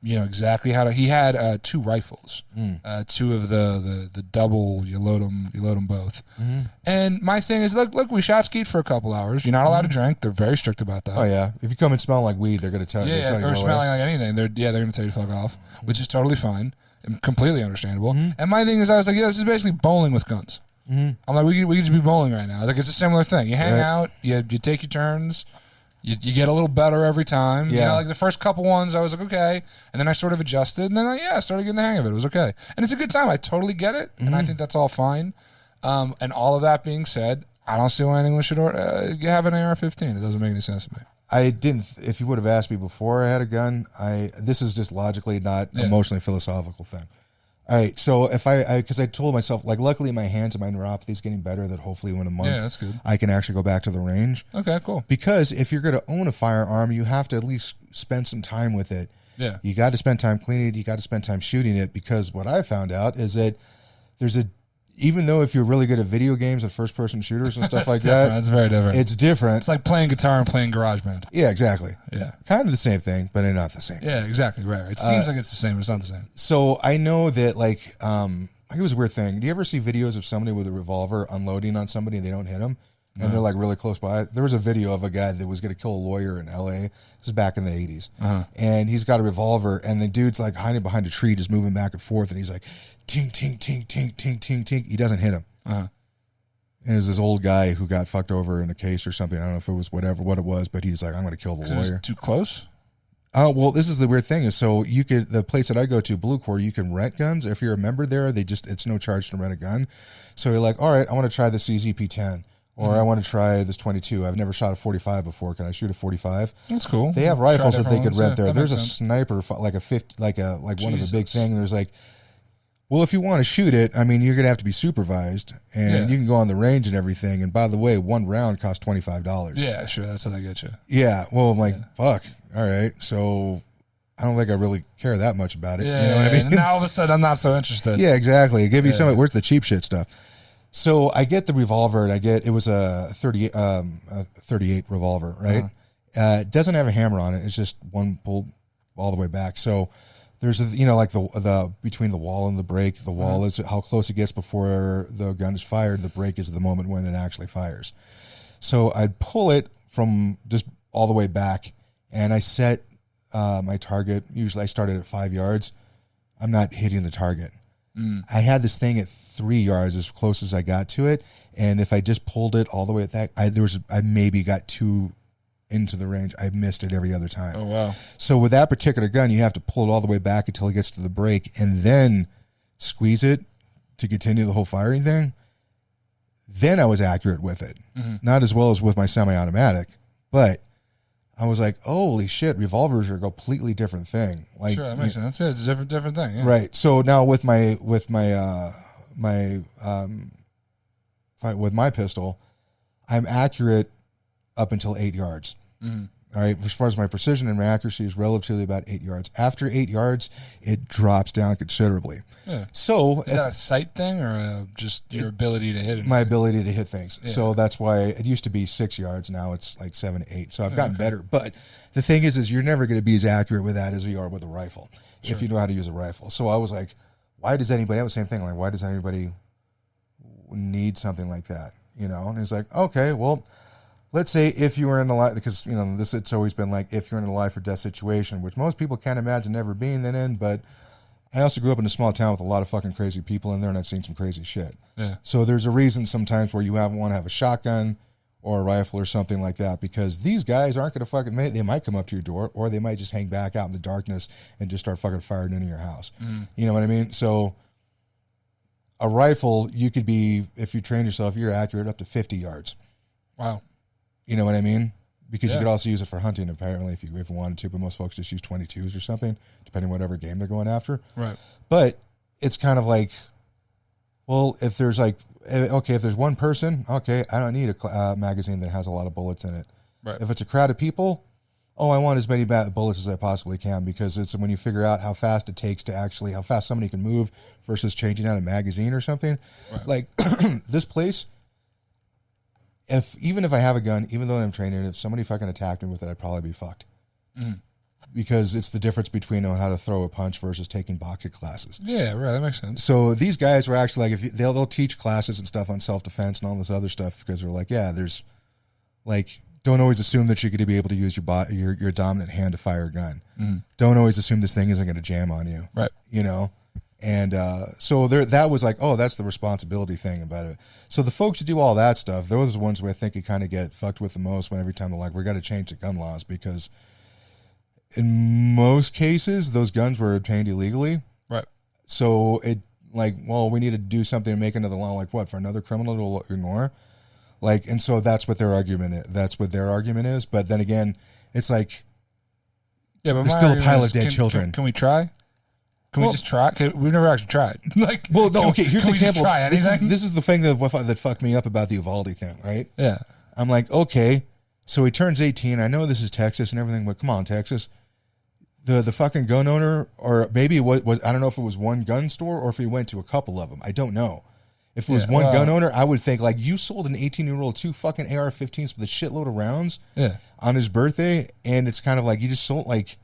Speaker 3: you know, exactly how to, he had 2 rifles, 2 of the double, you load them both. And my thing is, look, we shot skeet for a couple hours. You're not allowed to drink. They're very strict about that.
Speaker 1: Oh, yeah. If you come and smell like weed, they're going to tell you.
Speaker 3: Yeah,
Speaker 1: you
Speaker 3: or
Speaker 1: no
Speaker 3: smelling
Speaker 1: way.
Speaker 3: like anything. They're going to tell you to fuck off, which is totally fine and completely understandable. And my thing is, I was like, yeah, this is basically bowling with guns. I'm like, we could just be bowling right now. Like, it's a similar thing. You hang out, you take your turns. You get a little better every time.
Speaker 1: Yeah.
Speaker 3: You know, like the first couple ones, I was like, okay. And then I sort of adjusted, and then I started getting the hang of it. It was okay. And it's a good time. I totally get it, and I think that's all fine. And all of that being said, I don't see why anyone should have an AR-15. It doesn't make any sense to me.
Speaker 1: I didn't. If you would have asked me before I had a gun, this is just logically not emotionally philosophical thing. All right, so if because I told myself, like, luckily my hands and my neuropathy's getting better, that hopefully in a month
Speaker 3: that's good.
Speaker 1: I can actually go back to the range.
Speaker 3: Okay, cool.
Speaker 1: Because if you're going to own a firearm, you have to at least spend some time with it.
Speaker 3: Yeah.
Speaker 1: You got to spend time cleaning it. You got to spend time shooting it, because what I found out is that even though if you're really good at video games and first-person shooters and stuff like that,
Speaker 3: that's very different.
Speaker 1: it's different.
Speaker 3: It's like playing guitar and playing GarageBand.
Speaker 1: Yeah, exactly.
Speaker 3: Yeah.
Speaker 1: Kind of the same thing, but not the same.
Speaker 3: Yeah, exactly. Right. It seems like it's the same, but it's not the same.
Speaker 1: So I know that, like, it was a weird thing. Do you ever see videos of somebody with a revolver unloading on somebody and they don't hit them? And they're, like, really close by? There was a video of a guy that was going to kill a lawyer in L.A. This is back in the 80s. And he's got a revolver, and the dude's, like, hiding behind a tree, just moving back and forth, and he's like, tink, tink, tink, tink, tink, tink, tink. He doesn't hit him. And there's this old guy who got fucked over in a case or something. I don't know if it was what it was, but he's like, I'm going to kill the lawyer.
Speaker 3: Too close?
Speaker 1: Well, this is the weird thing is, so the place that I go to, Blue Corps, you can rent guns. If you're a member there, it's no charge to rent a gun. So you're like, all right, I want to try this CZP-10, or I want to try this 22. I've never shot a 45 before. Can I shoot a 45?
Speaker 3: That's cool.
Speaker 1: They have rifles that they could rent there.
Speaker 3: That
Speaker 1: There's a
Speaker 3: makes sense.
Speaker 1: sniper, like a 50, like one of the big
Speaker 3: Jesus.
Speaker 1: thing. There's like, well, if you want to shoot it, I mean, you're going to have to be supervised, and you can go on the range and everything. And by the way, one round costs $25.
Speaker 3: Yeah, sure. That's how they get you.
Speaker 1: Yeah. Well, I'm like, fuck. All right. So I don't think I really care that much about it.
Speaker 3: Yeah,
Speaker 1: you know what I mean?
Speaker 3: And now all of a sudden, I'm not so interested.
Speaker 1: Yeah, exactly. Give you some. Where's the cheap shit stuff? So I get the revolver, and it was a 38 revolver, right? It doesn't have a hammer on it. It's just one pulled all the way back. So there's like the between the wall and the break. The wall is how close it gets before the gun is fired. The break is the moment when it actually fires. So I'd pull it from just all the way back, and I set my target. Usually I started at 5 yards. I'm not hitting the target. I had this thing at 3 yards, as close as I got to it, and if I just pulled it all the way at that, I maybe got 2 into the range. I missed it every other time.
Speaker 3: Oh, wow.
Speaker 1: So with that particular gun, you have to pull it all the way back until it gets to the break, and then squeeze it to continue the whole firing thing. Then I was accurate with it. Not as well as with my semi-automatic, but I was like, holy shit, revolvers are a completely different thing. Like,
Speaker 3: Sure, that makes sense. It's a different thing. Yeah.
Speaker 1: right. So now with my pistol, I'm accurate up until 8 yards. All right. As far as my precision and my accuracy is relatively about 8 yards. After 8 yards, it drops down considerably.
Speaker 3: Yeah.
Speaker 1: So
Speaker 3: Is that a sight thing or just your ability to hit it?
Speaker 1: my ability to hit things. So that's why it used to be 6 yards. Now it's like 7, 8. So I've gotten better. But the thing is you're never going to be as accurate with that as you are with a rifle if you know how to use a rifle. So I was like, why does anybody have the same thing? Like, why does anybody need something like that? You know? And he's like, okay, well, let's say if you were in a life, because, it's always been like, if you're in a life or death situation, which most people can't imagine ever being in, but I also grew up in a small town with a lot of fucking crazy people in there, and I've seen some crazy shit.
Speaker 3: Yeah.
Speaker 1: So there's a reason sometimes where you want to have a shotgun or a rifle or something like that, because these guys aren't going to fucking, they might come up to your door, or they might just hang back out in the darkness and just start fucking firing into your house. You know what I mean? So a rifle, you could be, if you train yourself, you're accurate up to 50 yards.
Speaker 3: Wow.
Speaker 1: You know what I mean? Because you could also use it for hunting, apparently, if you wanted to, but most folks just use 22s or something, depending on whatever game they're going after.
Speaker 3: Right.
Speaker 1: But it's kind of like, well, if there's like, okay, if there's one person, okay, I don't need a magazine that has a lot of bullets in it.
Speaker 3: Right.
Speaker 1: If it's a crowd of people, I want as many bullets as I possibly can, because it's when you figure out how fast it takes to actually, how fast somebody can move versus changing out a magazine or something. Right. Like this place, even if I have a gun, even though I'm training, if somebody fucking attacked me with it, I'd probably be fucked. Because it's the difference between knowing how to throw a punch versus taking boxing classes.
Speaker 3: Yeah, right. That makes sense.
Speaker 1: So these guys were actually like, if they'll teach classes and stuff on self-defense and all this other stuff, because they're like, yeah, there's like, don't always assume that you're going to be able to use your dominant hand to fire a gun. Don't always assume this thing isn't going to jam on you.
Speaker 3: Right.
Speaker 1: You know? And so that was like, that's the responsibility thing about it. So the folks who do all that stuff, those are the ones where I think you kind of get fucked with the most, when every time they're like, we got to change the gun laws, because in most cases, those guns were obtained illegally. Right. So it like, well, we need to do something to make another law, like what, for another criminal to ignore? Like, and so that's what their argument is. That's what their argument is. But then again, it's like, yeah, but there's still a pile of dead children.
Speaker 3: Can we try? Can we just try? We've never actually tried. Like,
Speaker 1: well, no, okay. Here's an example.
Speaker 3: Try anything?
Speaker 1: This is the thing that fucked me up about the Uvalde thing, right?
Speaker 3: Yeah.
Speaker 1: I'm like, okay, so he turns 18. I know this is Texas and everything, but come on, Texas. The fucking gun owner, or maybe it was I don't know if it was one gun store or if he went to a couple of them. I don't know. If it was one gun owner, I would think, like, you sold an 18-year-old 2 fucking AR-15s with a shitload of rounds on his birthday, and it's kind of like you just sold, like...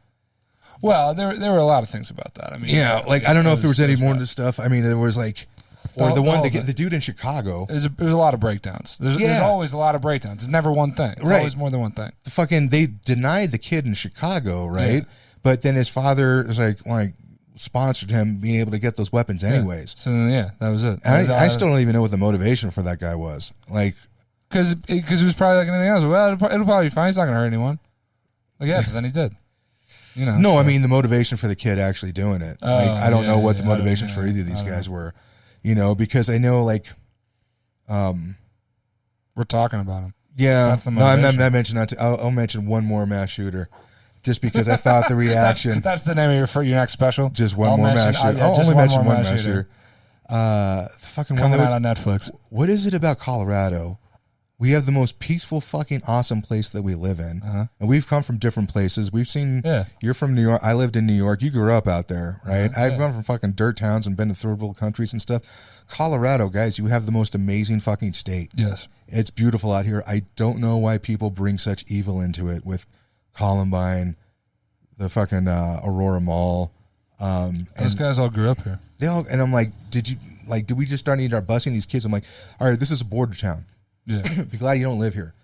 Speaker 3: Well, there were a lot of things about that. I mean,
Speaker 1: yeah, like, I don't know if there was any more to this stuff. I mean, there was, like... Or the dude in Chicago.
Speaker 3: There's a lot of breakdowns. There's always a lot of breakdowns. It's never one thing. It's always more than one thing.
Speaker 1: They denied the kid in Chicago, right? Yeah. But then his father is like sponsored him being able to get those weapons anyways.
Speaker 3: So that was it.
Speaker 1: I still don't even know what the motivation for that guy was. Like,
Speaker 3: because it was probably like anything else. Well, it'll probably be fine. He's not going to hurt anyone. Like, yeah, but then he did. You know.
Speaker 1: No, so. I mean the motivation for the kid actually doing it. Like, I don't know what the motivations for either of these guys were. You know, because I know like,
Speaker 3: we're talking about him.
Speaker 1: Yeah. That's the motivation. No, I'm not mentioning that. I'll mention one more mass shooter. Just because I thought the reaction...
Speaker 3: that's the name of your next special?
Speaker 1: Just one more mass shooter. I'll only mention one mass shooter. The fucking
Speaker 3: Coming
Speaker 1: one that was...
Speaker 3: out on Netflix.
Speaker 1: What is it about Colorado? We have the most peaceful, fucking awesome place that we live in. And we've come from different places. We've seen... Yeah. You're from New York. I lived in New York. You grew up out there, right? I've come from fucking dirt towns and been to third world countries and stuff. Colorado, guys, you have the most amazing fucking state.
Speaker 3: Yes.
Speaker 1: It's beautiful out here. I don't know why people bring such evil into it with Columbine, the fucking Aurora Mall.
Speaker 3: Those guys all grew up here.
Speaker 1: And I'm like, did we just start needing our busing these kids? I'm like, all right, this is a border town. Yeah. Be glad you don't live here.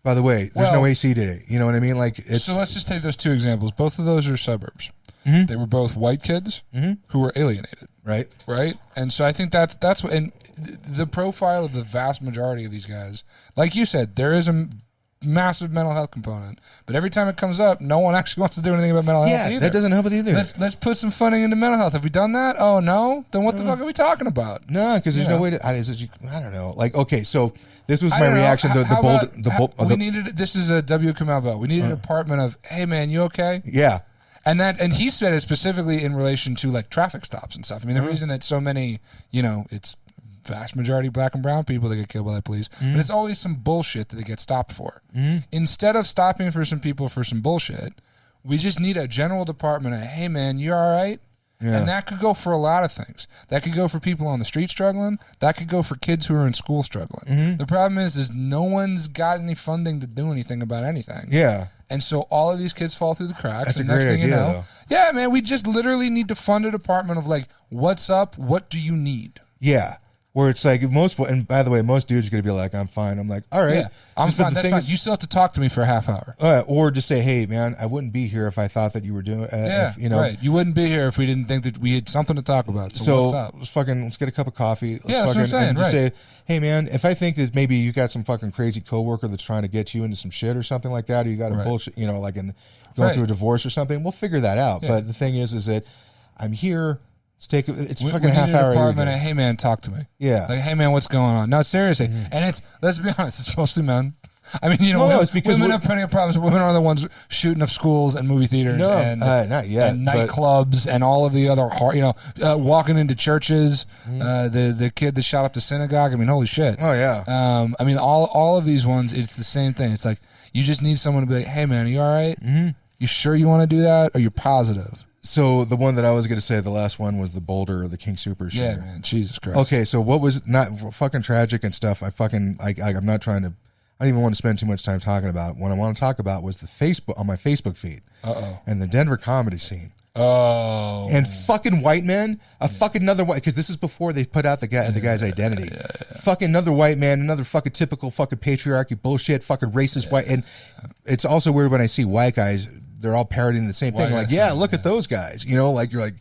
Speaker 1: By the way, there's no AC today. You know what I mean? Like,
Speaker 3: so let's just take those two examples. Both of those are suburbs. They were both white kids who were alienated.
Speaker 1: Right.
Speaker 3: Right. And so I think that's what, and the profile of the vast majority of these guys, like you said, there is a massive mental health component, but every time it comes up, no one actually wants to do anything about mental health either.
Speaker 1: That doesn't help it either.
Speaker 3: Let's put some funding into mental health. Have we done that? Oh no, then what the fuck are we talking about?
Speaker 1: No, because there's no way to. I don't know. Like, okay, so this was my reaction.
Speaker 3: This is a W. Kamau Bell. We need a department of, hey man, you okay?
Speaker 1: Yeah.
Speaker 3: And he said it specifically in relation to like traffic stops and stuff. I mean, the reason that so many, it's vast majority black and brown people that get killed by the police, but it's always some bullshit that they get stopped for. Instead of stopping for some people for some bullshit, we just need a general department of, hey man, you all right? Yeah. And that could go for a lot of things. That could go for people on the street struggling. That could go for kids who are in school struggling. The problem is no one's got any funding to do anything about anything.
Speaker 1: Yeah.
Speaker 3: And so all of these kids fall through the cracks.
Speaker 1: That's
Speaker 3: and
Speaker 1: a great
Speaker 3: next thing
Speaker 1: idea,
Speaker 3: you know,
Speaker 1: though.
Speaker 3: Yeah, man, we just literally need to fund a department of like, what's up? What do you need?
Speaker 1: Yeah. Where it's like and by the way, most dudes are gonna be like, "I'm fine." I'm like, "All right,
Speaker 3: Yeah, I'm fine. That's fine. You still have to talk to me for a half hour,
Speaker 1: or just say, "Hey, man, I wouldn't be here if I thought that you were doing."
Speaker 3: Yeah, right. You wouldn't be here if we didn't think that we had something to talk about. So what's up?
Speaker 1: Let's get a cup of coffee.
Speaker 3: That's what I'm saying.
Speaker 1: And just say, "Hey, man, if I think that maybe you got some fucking crazy coworker that's trying to get you into some shit or something like that, or you got a bullshit, like going through a divorce or something, we'll figure that out." But the thing is that I'm here. It's fucking a half hour.
Speaker 3: Apartment and, hey man, talk to me.
Speaker 1: Yeah.
Speaker 3: Like, hey man, what's going on? No, seriously. And let's be honest, it's mostly men. I mean,
Speaker 1: it's because
Speaker 3: women have plenty of problems. Women are the ones shooting up schools and movie theaters and
Speaker 1: not yet,
Speaker 3: and nightclubs and all of the other walking into churches. The kid that shot up the synagogue. I mean, holy shit.
Speaker 1: Oh yeah.
Speaker 3: I mean, all of these ones, it's the same thing. It's like you just need someone to be like, hey man, are you all right? Mm-hmm. You sure you want to do that, or you're positive? So
Speaker 1: the one that I was going to say, the last one was the Boulder or the King Super shooter.
Speaker 3: Yeah, man, Jesus Christ.
Speaker 1: Okay, so what was not fucking tragic and stuff? I'm not trying to. I don't even want to spend too much time talking about it. What I want to talk about was on my Facebook feed. And the Denver comedy scene.
Speaker 3: Oh.
Speaker 1: And fucking white men, fucking another white, because this is before they put out the guy's identity. Fucking another white man, another fucking typical fucking patriarchy bullshit, fucking racist white. And it's also weird when I see white guys. They're all parodying the same thing. Like, look at those guys. Like, you're like,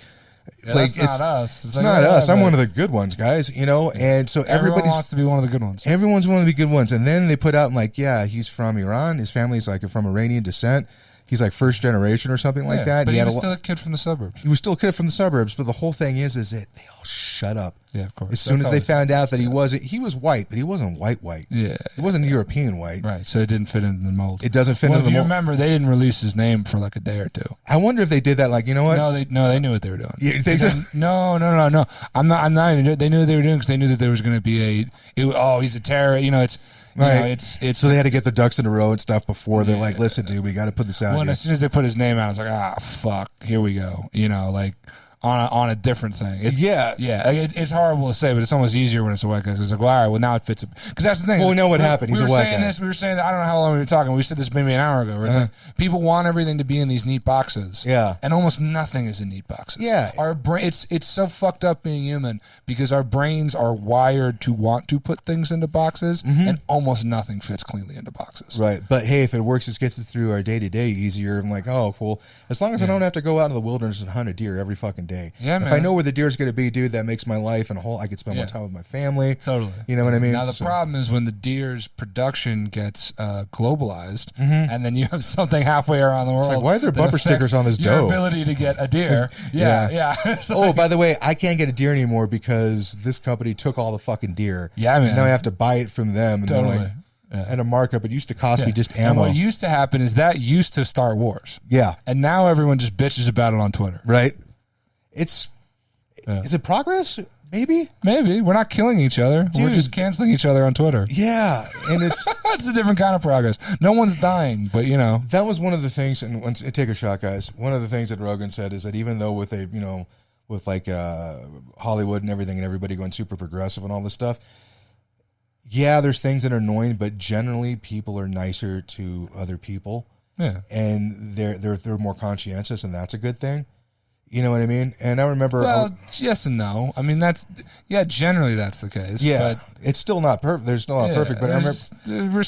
Speaker 3: it's not us.
Speaker 1: It's not us. I'm one of the good ones, guys. And so everybody
Speaker 3: wants to be one of the good ones.
Speaker 1: Everyone's one of the good ones. And then they put out like, he's from Iran. His family's like from Iranian descent. He's like first generation or something like that.
Speaker 3: But he was still a kid from the suburbs.
Speaker 1: He was still a kid from the suburbs. But the whole thing is that they all shut up.
Speaker 3: Yeah, of course.
Speaker 1: As soon as they found out that he was white, but he wasn't white.
Speaker 3: Yeah.
Speaker 1: He wasn't European white.
Speaker 3: Right. So it didn't fit into the mold.
Speaker 1: It doesn't fit into the mold.
Speaker 3: If you remember, they didn't release his name for like a day or two.
Speaker 1: I wonder if they did that. Like, you know what?
Speaker 3: No, they knew what they were doing.
Speaker 1: Yeah,
Speaker 3: no. I'm not even. They knew what they were doing because they knew that there was going to be he's a terrorist. It's
Speaker 1: so they had to get their ducks in a row and stuff before they're like, listen, dude, we got to put this out.
Speaker 3: Well, as soon as they put his name out, I was like, fuck, here we go. Like on a different thing. It's horrible to say, but it's almost easier when it's a white guy. It's like, well, all right, well now it fits. Because that's the thing.
Speaker 1: Well, we know what happened. He's a white guy.
Speaker 3: We were saying that. I don't know how long we were talking. We said this maybe an hour ago. Where it's like people want everything to be in these neat boxes.
Speaker 1: Yeah.
Speaker 3: And almost nothing is in neat boxes.
Speaker 1: Yeah.
Speaker 3: Our brain. It's so fucked up being human because our brains are wired to want to put things into boxes, and almost nothing fits cleanly into boxes.
Speaker 1: Right. But hey, if it works, it gets us through our day to day easier. I'm like, oh, cool. As long as I don't have to go out in the wilderness and hunt a deer every fucking day.
Speaker 3: Yeah, man.
Speaker 1: If I know where the deer's going to be, dude, that makes my life and I could spend more time with my family.
Speaker 3: Totally.
Speaker 1: You know what I mean?
Speaker 3: Now, the problem is when the deer's production gets globalized and then you have something halfway around the world.
Speaker 1: It's like, why are there bumper stickers on this
Speaker 3: your
Speaker 1: dough?
Speaker 3: Ability to get a deer. Yeah.
Speaker 1: Oh, by the way, I can't get a deer anymore because this company took all the fucking deer.
Speaker 3: Yeah, man.
Speaker 1: And now I have to buy it from them. And
Speaker 3: totally.
Speaker 1: And a markup. It used to cost me just ammo.
Speaker 3: And what used to happen is that used to start wars.
Speaker 1: Yeah.
Speaker 3: And now everyone just bitches about it on Twitter.
Speaker 1: Right. Is it progress? Maybe.
Speaker 3: We're not killing each other.
Speaker 1: Dude.
Speaker 3: We're just canceling each other on Twitter.
Speaker 1: Yeah, and it's
Speaker 3: it's a different kind of progress. No one's dying, but
Speaker 1: that was one of the things. And take a shot, guys. One of the things that Rogan said is that even though with Hollywood and everything and everybody going super progressive and all this stuff, there's things that are annoying, but generally people are nicer to other people.
Speaker 3: Yeah,
Speaker 1: and they're more conscientious, and that's a good thing. You know what I mean? And I remember.
Speaker 3: Well, yes and no. I mean, generally that's the case.
Speaker 1: Yeah,
Speaker 3: but
Speaker 1: it's still not perfect. There's still not perfect, but I remember
Speaker 3: we're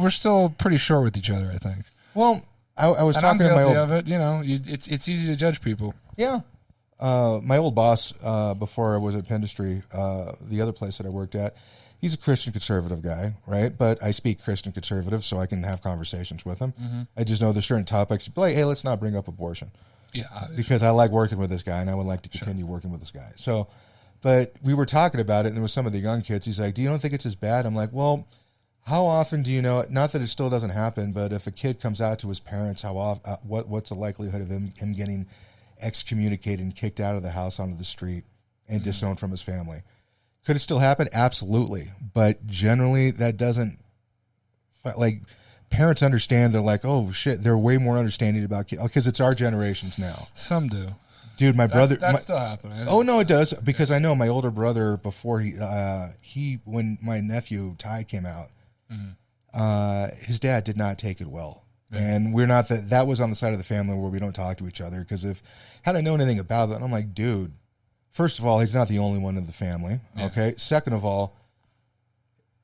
Speaker 3: still pretty short with each other, I think.
Speaker 1: Well, I was talking
Speaker 3: to
Speaker 1: my old.
Speaker 3: Of it, it's easy to judge people.
Speaker 1: Yeah, my old boss before I was at Pendustry, the other place that I worked at, he's a Christian conservative guy, right? But I speak Christian conservative, so I can have conversations with him. Mm-hmm. I just know there's certain topics. Like, hey, let's not bring up abortion.
Speaker 3: Yeah,
Speaker 1: because I like working with this guy, and I would like to continue working with this guy. So, but we were talking about it, and there was some of the young kids. He's like, "Do you don't think it's as bad?" I'm like, "Well, how often do you know? Not that it still doesn't happen, but if a kid comes out to his parents, what's the likelihood of him getting excommunicated and kicked out of the house onto the street and disowned from his family? Could it still happen? Absolutely, but generally that doesn't like." Parents understand. They're like, oh shit. They're way more understanding about kids because it's our generations now.
Speaker 3: Some do,
Speaker 1: dude.
Speaker 3: That's still happening.
Speaker 1: Oh no, it does because I know my older brother before he when my nephew Ty came out, his dad did not take it well, and we're not that was on the side of the family where we don't talk to each other because had I known anything about that, I'm like, dude, First of all, he's not the only one in the family.
Speaker 3: Yeah.
Speaker 1: Okay. Second of all,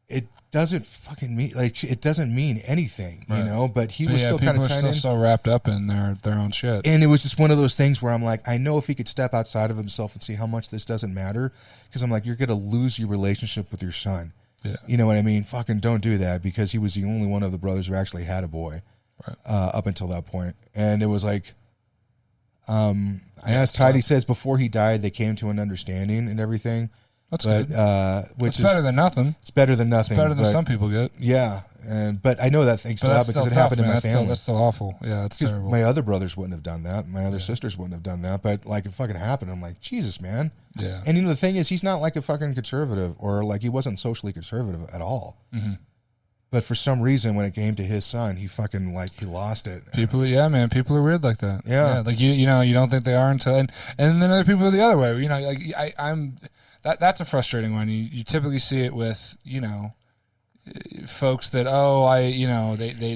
Speaker 1: it doesn't fucking mean it doesn't mean anything,
Speaker 3: Right.
Speaker 1: you know. But he was still kind of tied in.
Speaker 3: so wrapped up in their own shit.
Speaker 1: And it was just one of those things where I'm like, I know if he could step outside of himself and see how much this doesn't matter, because I'm like, you're gonna lose your relationship with your son.
Speaker 3: Yeah.
Speaker 1: You know what I mean? Fucking don't do that, because he was the only one of the brothers who actually had a boy,
Speaker 3: Right.
Speaker 1: Up until that point. And it was like, I asked Tide. He says before he died, they came to an understanding and everything.
Speaker 3: That's
Speaker 1: but
Speaker 3: good.
Speaker 1: which
Speaker 3: It's
Speaker 1: is
Speaker 3: better than nothing.
Speaker 1: It's better than nothing.
Speaker 3: It's better than
Speaker 1: but,
Speaker 3: some people get.
Speaker 1: Yeah, but I know that thing still happened because it happened in my family.
Speaker 3: That's still awful. Yeah, it's terrible.
Speaker 1: My other brothers wouldn't have done that. My other sisters wouldn't have done that. But like it fucking happened. I'm like, Jesus, man.
Speaker 3: Yeah.
Speaker 1: And you know the thing is, he's not like a fucking conservative, or like he wasn't socially conservative at all.
Speaker 3: Mm-hmm.
Speaker 1: But for some reason, when it came to his son, he fucking he lost it.
Speaker 3: People, yeah, man, people are weird like that.
Speaker 1: Yeah.
Speaker 3: like you know, you don't think they are until, and then other people are the other way. You know, like I'm. That's a frustrating one. You typically see it with, you know, folks that,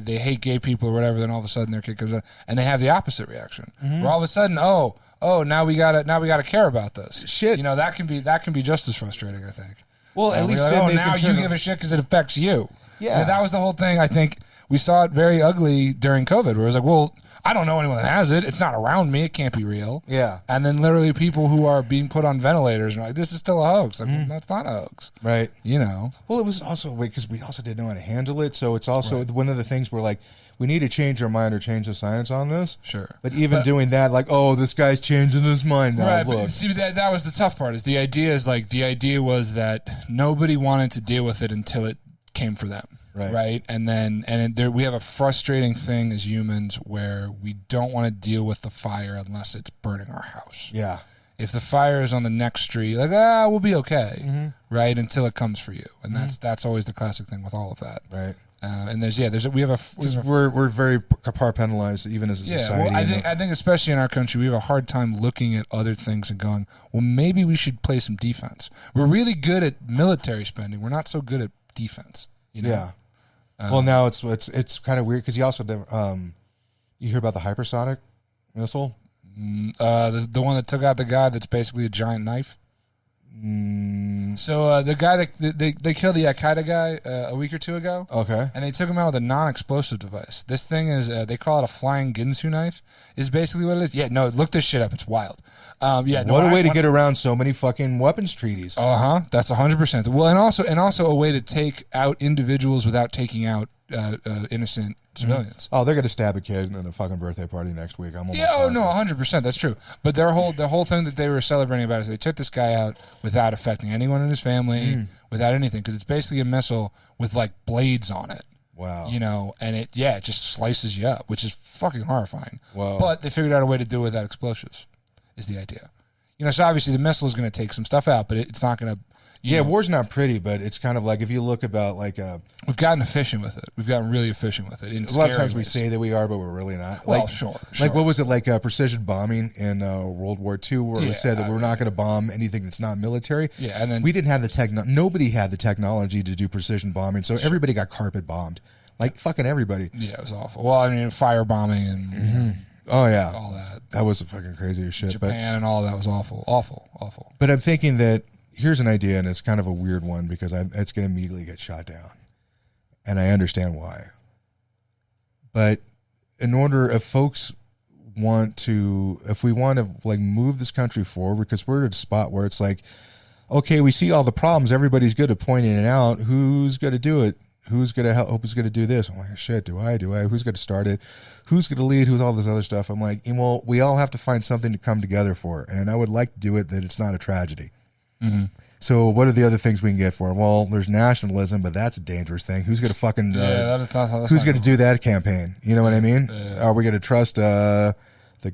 Speaker 3: they hate gay people or whatever. Then all of a sudden their kid comes out and they have the opposite reaction.
Speaker 1: Mm-hmm.
Speaker 3: Where all of a sudden, now we gotta care about this
Speaker 1: shit.
Speaker 3: You know, that can be just as frustrating, I think.
Speaker 1: Well, at least
Speaker 3: like,
Speaker 1: then they
Speaker 3: now
Speaker 1: can
Speaker 3: you give a shit because it affects you.
Speaker 1: Yeah.
Speaker 3: And that was the whole thing. I think we saw it very ugly during COVID, where it was like, well, I don't know anyone that has it. It's not around me. It can't be real.
Speaker 1: Yeah.
Speaker 3: And then literally people who are being put on ventilators are like, this is still a hoax. Like, well, that's not a hoax.
Speaker 1: Right.
Speaker 3: You know?
Speaker 1: Well, it was also because we also didn't know how to handle it. So it's also one of the things where like, we need to change our mind or change the science on this.
Speaker 3: Sure.
Speaker 1: But even doing that, like, oh, this guy's changing his mind now.
Speaker 3: Right.
Speaker 1: Look.
Speaker 3: But see, that was the tough part. Is the idea was that nobody wanted to deal with it until it came for them. Right. And then we have a frustrating thing as humans where we don't want to deal with the fire unless it's burning our house.
Speaker 1: Yeah.
Speaker 3: If the fire is on the next street, like, we'll be okay.
Speaker 1: Mm-hmm.
Speaker 3: Right. Until it comes for you. And that's always the classic thing with all of that.
Speaker 1: Right.
Speaker 3: And we're
Speaker 1: very compartmentalized even as a society.
Speaker 3: Well, I think especially in our country, we have a hard time looking at other things and going, well, maybe we should play some defense. We're really good at military spending. We're not so good at defense. You know?
Speaker 1: Yeah. Well, now it's kind of weird because you also you hear about the hypersonic missile,
Speaker 3: the one that took out the guy that's basically a giant knife. So the guy that they killed the Al Qaeda guy a week or two ago.
Speaker 1: Okay.
Speaker 3: And they took him out with a non-explosive device. This thing is they call it a flying Ginsu knife. Is basically what it is. Yeah, no, look this shit up. It's wild. What
Speaker 1: a way to get around so many fucking weapons treaties.
Speaker 3: That's 100%. Well, and also a way to take out individuals without taking out innocent civilians.
Speaker 1: Oh, they're gonna stab a kid in a fucking birthday party next week. I'm almost
Speaker 3: positive. 100%. That's true. But the whole thing that they were celebrating about is they took this guy out without affecting anyone in his family, without anything, because it's basically a missile with like blades on it.
Speaker 1: Wow.
Speaker 3: You know, and it just slices you up, which is fucking horrifying.
Speaker 1: Wow.
Speaker 3: But they figured out a way to do it without explosives. Is the idea. You know, so obviously the missile is going to take some stuff out, but it's not going to.
Speaker 1: War's not pretty, but it's kind of like if you look about like
Speaker 3: we've gotten efficient with it. We've gotten really efficient with it.
Speaker 1: A lot of times we say that we are, but we're really not.
Speaker 3: Well,
Speaker 1: like,
Speaker 3: sure.
Speaker 1: Like what was it like precision bombing in World War II, where it said that we're not going to bomb anything that's not military.
Speaker 3: Yeah, and then
Speaker 1: we didn't have the nobody had the technology to do precision bombing, so everybody got carpet bombed, like fucking everybody.
Speaker 3: Yeah, it was awful. Well, I mean, fire bombing and
Speaker 1: oh yeah,
Speaker 3: all that.
Speaker 1: That was fucking crazy as shit.
Speaker 3: Japan and all that was awful.
Speaker 1: But I'm thinking that. Here's an idea, and it's kind of a weird one because it's going to immediately get shot down, and I understand why. But if we want to like move this country forward, because we're at a spot where it's like, okay, we see all the problems, everybody's good at pointing it out. Who's going to do it? Who's going to help? Who's going to do this? I'm like, shit. Do I? Who's going to start it? Who's going to lead? Who's all this other stuff? I'm like, well, we all have to find something to come together for, and I would like to do it that it's not a tragedy.
Speaker 3: Mm-hmm.
Speaker 1: So what are the other things we can get for it? Well, there's nationalism, but that's a dangerous thing. Who's going to fucking who's going to do that campaign? You know what I mean? Are we going to trust the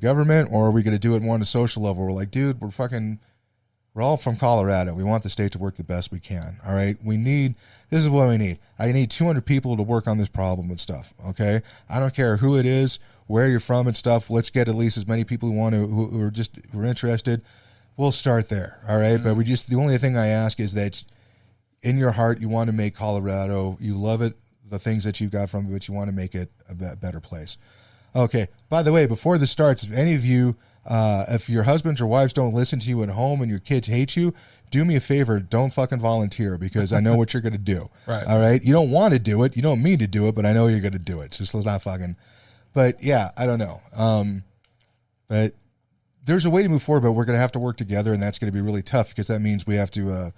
Speaker 1: government, or are we going to do it more on a social level? We're like, dude, we're all from Colorado. We want the state to work the best we can. All right, this is what we need. I need 200 people to work on this problem and stuff. Okay, I don't care who it is, where you're from and stuff. Let's get at least as many people who are interested. We'll start there, all right? But the only thing I ask is that in your heart you want to make Colorado, you love it, the things that you've got from it, but you want to make it a better place. Okay, by the way, before this starts, if any of you If your husbands or wives don't listen to you at home and your kids hate you, do me a favor, don't fucking volunteer, because I know what you're going to do.
Speaker 3: Right.
Speaker 1: All right? You don't want to do it. You don't mean to do it, but I know you're going to do it. Just let's not fucking... But, yeah, I don't know. But there's a way to move forward, but we're going to have to work together, and that's going to be really tough, because that means we have to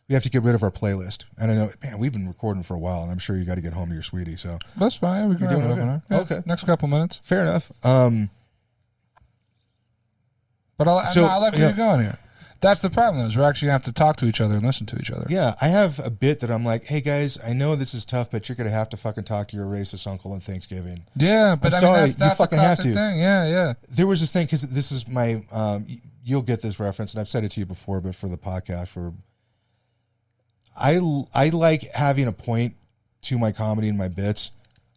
Speaker 1: get rid of our playlist. And I know, man, we've been recording for a while, and I'm sure you got to get home to your sweetie. So
Speaker 3: that's fine. We can wrap it up now. Yeah,
Speaker 1: okay.
Speaker 3: Next couple minutes.
Speaker 1: Fair enough.
Speaker 3: But I like where you're going here. That's the problem, is we're actually going to have to talk to each other and listen to each other.
Speaker 1: Yeah, I have a bit that I'm like, hey, guys, I know this is tough, but you're going to have to fucking talk to your racist uncle on Thanksgiving.
Speaker 3: Yeah, but
Speaker 1: I'm sorry,
Speaker 3: that's
Speaker 1: you fucking
Speaker 3: a
Speaker 1: have
Speaker 3: classic
Speaker 1: to.
Speaker 3: thing. Yeah.
Speaker 1: There was this thing, because this is my, you'll get this reference, and I've said it to you before, but for the podcast, I like having a point to my comedy and my bits.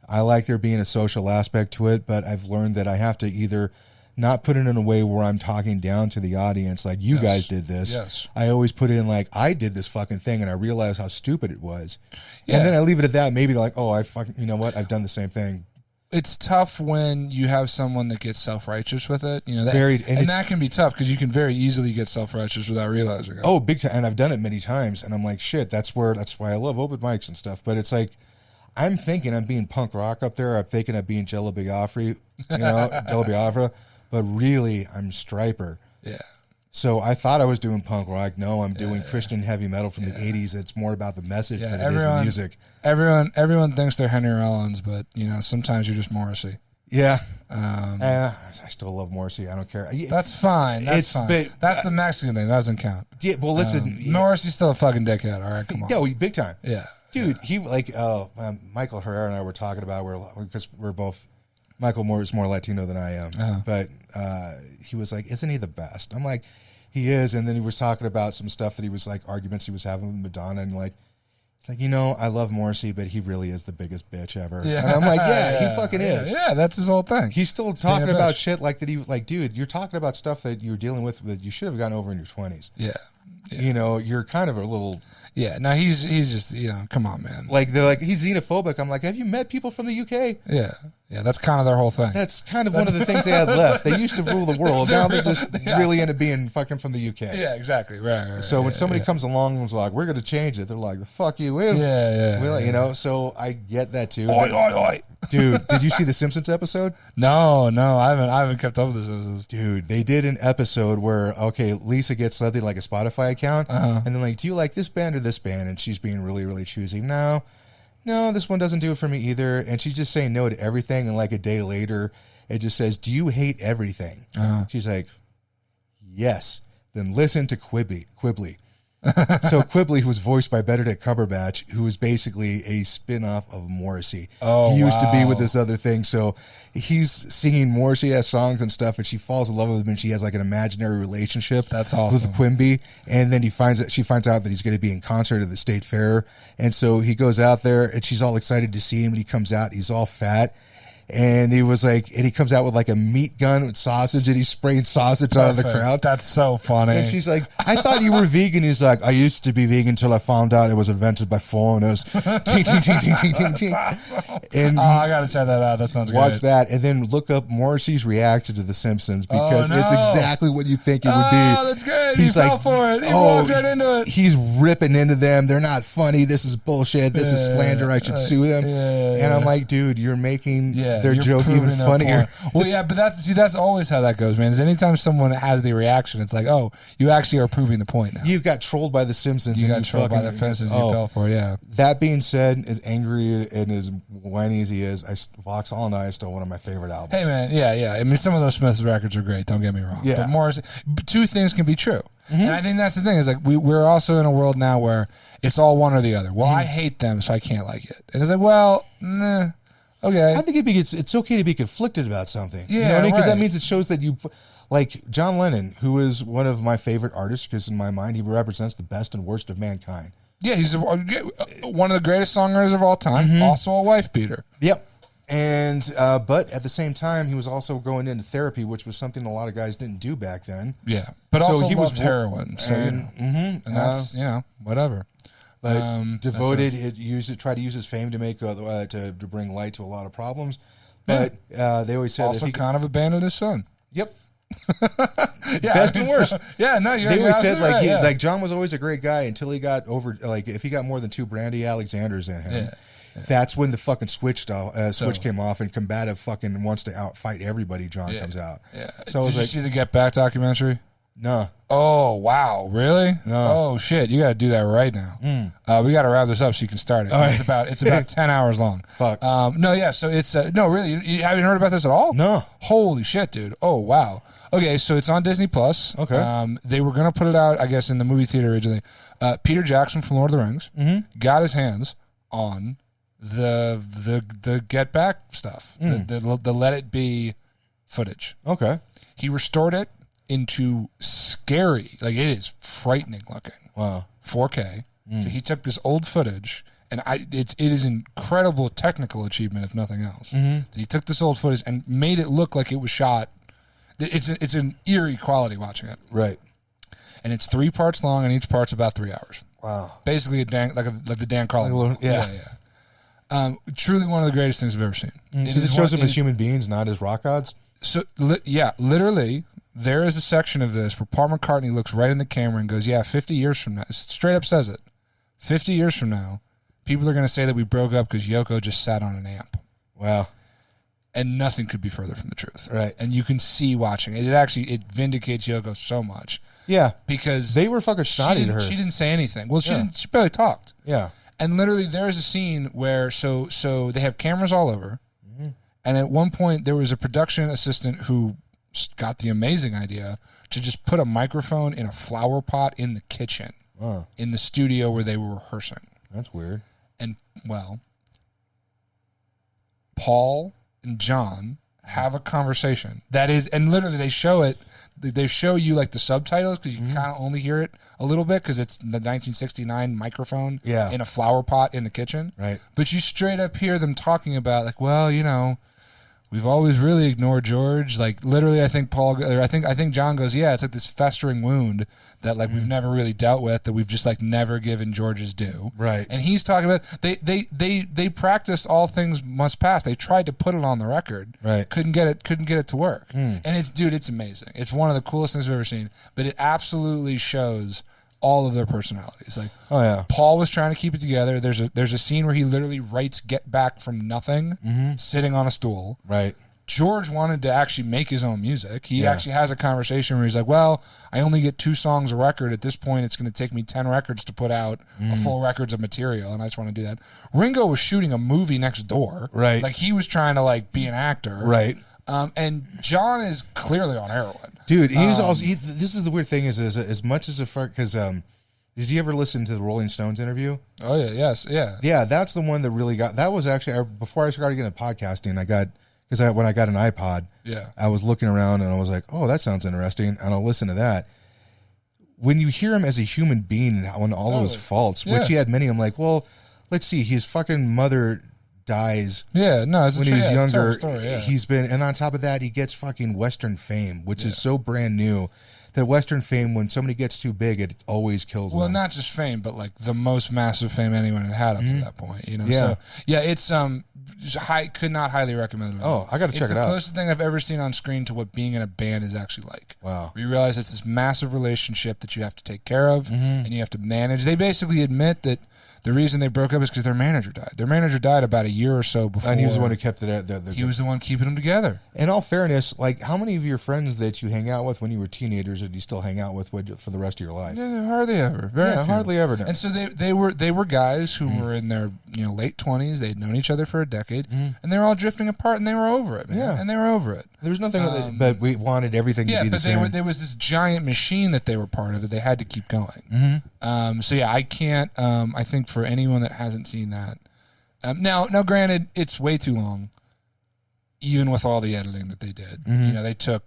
Speaker 1: I like there being a social aspect to it, but I've learned that I have to either not put it in a way where I'm talking down to the audience like you guys did this.
Speaker 3: Yes.
Speaker 1: I always put it in like, I did this fucking thing and I realized how stupid it was.
Speaker 3: Yeah.
Speaker 1: And then I leave it at that. Maybe they're like, oh, you know what? I've done the same thing.
Speaker 3: It's tough when you have someone that gets self-righteous with it. You know,
Speaker 1: and
Speaker 3: that can be tough, because you can very easily get self-righteous without realizing it.
Speaker 1: Oh, big time. And I've done it many times. And I'm like, shit, that's why I love open mics and stuff. But it's like, I'm thinking I'm being punk rock up there. I'm thinking I'm being Jello Biafra, Jello Biafra. But really, I'm Striper.
Speaker 3: Yeah.
Speaker 1: So I thought I was doing punk rock. No, I'm doing Christian heavy metal from the 80s. It's more about the message than it is the music.
Speaker 3: Everyone thinks they're Henry Rollins, but sometimes you're just Morrissey.
Speaker 1: Yeah. I still love Morrissey. I don't care.
Speaker 3: That's fine. That's fine.
Speaker 1: But,
Speaker 3: that's the Mexican thing. That doesn't count.
Speaker 1: Yeah, well, listen.
Speaker 3: Morrissey's still a fucking dickhead. All right, come on.
Speaker 1: Yo, big time.
Speaker 3: Yeah.
Speaker 1: Dude, he Michael Herrera and I were talking about because we're both... Michael Moore is more Latino than I am, but he was like, isn't he the best? I'm like, he is. And then he was talking about some stuff that he was like, arguments he was having with Madonna, and like, it's like, I love Morrissey, but he really is the biggest bitch ever. Yeah. And I'm like, he fucking is.
Speaker 3: Yeah, that's his whole thing.
Speaker 1: He's still talking about shit like that. He like, dude, you're talking about stuff that you're dealing with that you should have gotten over in your 20s.
Speaker 3: Yeah.
Speaker 1: You're kind of a little...
Speaker 3: Yeah, no, he's just, come on, man.
Speaker 1: Like, they're like, he's xenophobic. I'm like, have you met people from the UK?
Speaker 3: Yeah, that's kind of their whole thing.
Speaker 1: That's kind of one of the things they had left. They used to rule the world. Now they're just really into being fucking from the UK.
Speaker 3: Yeah, exactly. Right.
Speaker 1: So when somebody comes along and was like, we're going to change it, they're like, the fuck you in.
Speaker 3: Yeah.
Speaker 1: So I get that too.
Speaker 3: Oi.
Speaker 1: Dude, did you see the Simpsons episode?
Speaker 3: No, I haven't kept up with the Simpsons.
Speaker 1: Dude, they did an episode where, Lisa gets something like a Spotify account, and then like, do you like this band or this band? And she's being really, really choosy. No, this one doesn't do it for me either. And she's just saying no to everything. And like a day later, it just says, do you hate everything? She's like, yes. Then listen to Quibbly. So Quibbly was voiced by Benedict Cumberbatch, who was basically a spin-off of Morrissey.
Speaker 3: Oh,
Speaker 1: he used to be with this other thing. So he's singing Morrissey-esque songs and stuff, and she falls in love with him, and she has like an imaginary relationship.
Speaker 3: That's awesome.
Speaker 1: With Quimby. And then she finds out that he's going to be in concert at the State Fair. And so he goes out there, and she's all excited to see him, and he comes out, he's all fat. And he was like, and he comes out with like a meat gun with sausage, and he's spraying sausage out of the crowd.
Speaker 3: That's so funny.
Speaker 1: And she's like, I thought you were vegan. He's like, I used to be vegan until I found out it was invented by foreigners. Ting, ting, ting, ting, ting, ting, ting.
Speaker 3: Awesome.
Speaker 1: And
Speaker 3: I gotta check that out. That sounds good.
Speaker 1: Watch that, and then look up Morrissey's reaction to The Simpsons, because it's exactly what you think it would be.
Speaker 3: Oh, that's good. He fell for it. He walked right into it.
Speaker 1: He's ripping into them. They're not funny. This is bullshit. This is slander. I should sue them. And I'm like, dude, you're making their joke even funnier.
Speaker 3: Well, yeah, but that's always how that goes, man. Is anytime someone has the reaction, it's like, oh, you actually are proving the point now.
Speaker 1: You got trolled by The Simpsons.
Speaker 3: You got trolled by The Simpsons. You fell for it. Yeah.
Speaker 1: That being said, as angry and as whiny as he is, Vauxhall and I is still one of my favorite albums.
Speaker 3: Hey, man, yeah. I mean, some of those Smiths records are great. Don't get me wrong.
Speaker 1: Yeah.
Speaker 3: But Morrissey, two things can be true. Mm-hmm. And I think that's the thing, is like we're also in a world now where it's all one or the other. Well, I hate them, so I can't like it. And it's like, well, nah. Okay.
Speaker 1: I think it's okay to be conflicted about something.
Speaker 3: Yeah,
Speaker 1: you know what I mean? Because
Speaker 3: right.
Speaker 1: that means it shows that you, like John Lennon, who is one of my favorite artists, because in my mind he represents the best and worst of mankind.
Speaker 3: Yeah, he's one of the greatest songwriters of all time. Mm-hmm. Also a wife beater.
Speaker 1: Yep. And but at the same time, he was also going into therapy, which was something a lot of guys didn't do back then.
Speaker 3: Yeah, but so also
Speaker 1: he
Speaker 3: loved
Speaker 1: was
Speaker 3: heroin. So and that's whatever.
Speaker 1: But devoted, tried to use his fame to make to bring light to a lot of problems. But they always said
Speaker 3: also kind of abandoned his son.
Speaker 1: Yep.
Speaker 3: Yeah,
Speaker 1: best and worst.
Speaker 3: Yeah, no,
Speaker 1: They always said like
Speaker 3: right,
Speaker 1: like John was always a great guy until he got over like if he got more than 2 Brandy Alexanders in him.
Speaker 3: Yeah.
Speaker 1: That's when the fucking switch came off and combative fucking wants to outfight everybody. John comes out.
Speaker 3: Yeah.
Speaker 1: So
Speaker 3: Did you see the Get Back documentary?
Speaker 1: No.
Speaker 3: Oh wow, really?
Speaker 1: No.
Speaker 3: Oh shit, you got to do that right now. We got to wrap this up so you can start it.
Speaker 1: All right.
Speaker 3: It's about 10 hours long.
Speaker 1: Fuck.
Speaker 3: No, yeah. So it's no, really. You haven't heard about this at all?
Speaker 1: No.
Speaker 3: Holy shit, dude. Oh wow. Okay, so it's on Disney Plus.
Speaker 1: Okay.
Speaker 3: They were gonna put it out, I guess, in the movie theater originally. Peter Jackson from Lord of the Rings got his hands on the Get Back stuff, the Let It Be footage.
Speaker 1: Okay.
Speaker 3: He restored it into scary, like it is frightening looking.
Speaker 1: Wow.
Speaker 3: 4K. So he took this old footage, and it is incredible technical achievement, if nothing else. He took this old footage and made it look like it was shot. It's an eerie quality watching it.
Speaker 1: Right.
Speaker 3: And it's 3 parts long, and each part's about 3 hours.
Speaker 1: Wow.
Speaker 3: Basically, like the Dan Carlin.
Speaker 1: Like yeah.
Speaker 3: Truly one of the greatest things I've ever seen.
Speaker 1: Because it shows them as human beings, not as rock gods.
Speaker 3: So, literally, there is a section of this where Paul McCartney looks right in the camera and goes, yeah, 50 years from now, straight up says it, 50 years from now, people are going to say that we broke up because Yoko just sat on an amp.
Speaker 1: Wow.
Speaker 3: And nothing could be further from the truth.
Speaker 1: Right.
Speaker 3: And you can see watching it. It vindicates Yoko so much.
Speaker 1: Yeah.
Speaker 3: Because
Speaker 1: they were fucking snotty to her.
Speaker 3: She didn't say anything. Well, she barely talked.
Speaker 1: Yeah.
Speaker 3: And literally there is a scene where, so they have cameras all over. And at one point there was a production assistant who got the amazing idea to just put a microphone in a flower pot in the kitchen, in the studio where they were rehearsing.
Speaker 1: That's weird.
Speaker 3: And, well, Paul and John have a conversation. That is, and literally they show it. They show you like the subtitles because you kind of only hear it a little bit because it's the 1969 microphone in a flower pot in the kitchen.
Speaker 1: Right.
Speaker 3: But you straight up hear them talking about like, well, you know, we've always really ignored George. Like literally, I think John goes, yeah, it's like this festering wound that like we've never really dealt with, that we've just like never given George's due.
Speaker 1: Right.
Speaker 3: And he's talking about they practiced All Things Must Pass. They tried to put it on the record.
Speaker 1: Right.
Speaker 3: Couldn't get it to work. And it's amazing. It's one of the coolest things I've ever seen. But it absolutely shows all of their personalities. Like,
Speaker 1: oh yeah,
Speaker 3: Paul was trying to keep it together. There's a scene where he literally writes "Get Back" from nothing, sitting on a stool.
Speaker 1: Right.
Speaker 3: George wanted to actually make his own music. He actually has a conversation where he's like, well, I only get 2 songs a record. At this point, it's going to take me 10 records to put out a full records of material, and I just want to do that. Ringo was shooting a movie next door.
Speaker 1: Right.
Speaker 3: Like, he was trying to, like, be an actor.
Speaker 1: Right.
Speaker 3: And John is clearly on heroin.
Speaker 1: Dude, he's also... this is the weird thing is as much as a fuck... Because, did you ever listen to the Rolling Stones interview?
Speaker 3: Oh, yeah. Yes. Yeah.
Speaker 1: Yeah, that's the one that really got... That was actually... Before I started getting podcasting, I got... Because when I got an iPod, I was looking around and I was like, oh, that sounds interesting. And I'll listen to that. When you hear him as a human being on all of his faults, which he had many, I'm like, well, let's see. His fucking mother dies
Speaker 3: when
Speaker 1: he was younger.
Speaker 3: Story,
Speaker 1: He's been, and on top of that, he gets fucking Western fame, which is so brand new. That Western fame, when somebody gets too big, it always kills them.
Speaker 3: Well, not just fame, but like the most massive fame anyone had up to that point. You know,
Speaker 1: yeah.
Speaker 3: So yeah, it's could not highly recommend it.
Speaker 1: Oh, I got to check it out.
Speaker 3: It's the closest thing I've ever seen on screen to what being in a band is actually like.
Speaker 1: Wow.
Speaker 3: You realize it's this massive relationship that you have to take care of and you have to manage. They basically admit that the reason they broke up is because their manager died. Their manager died about a year or so before.
Speaker 1: And he was the one who kept it.
Speaker 3: He was the one keeping them together.
Speaker 1: In all fairness, like how many of your friends that you hang out with when you were teenagers did you still hang out with for the rest of your life?
Speaker 3: Yeah, hardly ever. Very few.
Speaker 1: Hardly ever. No.
Speaker 3: And so they were guys who were in their late 20s. They'd known each other for a decade, and they were all drifting apart, and they were over it. Man.
Speaker 1: Yeah,
Speaker 3: and they were over it.
Speaker 1: There was nothing, but we wanted everything to be the same.
Speaker 3: There was this giant machine that they were part of that they had to keep going. So yeah, I can't. I think for anyone that hasn't seen that, now granted, it's way too long. Even with all the editing that they did, they took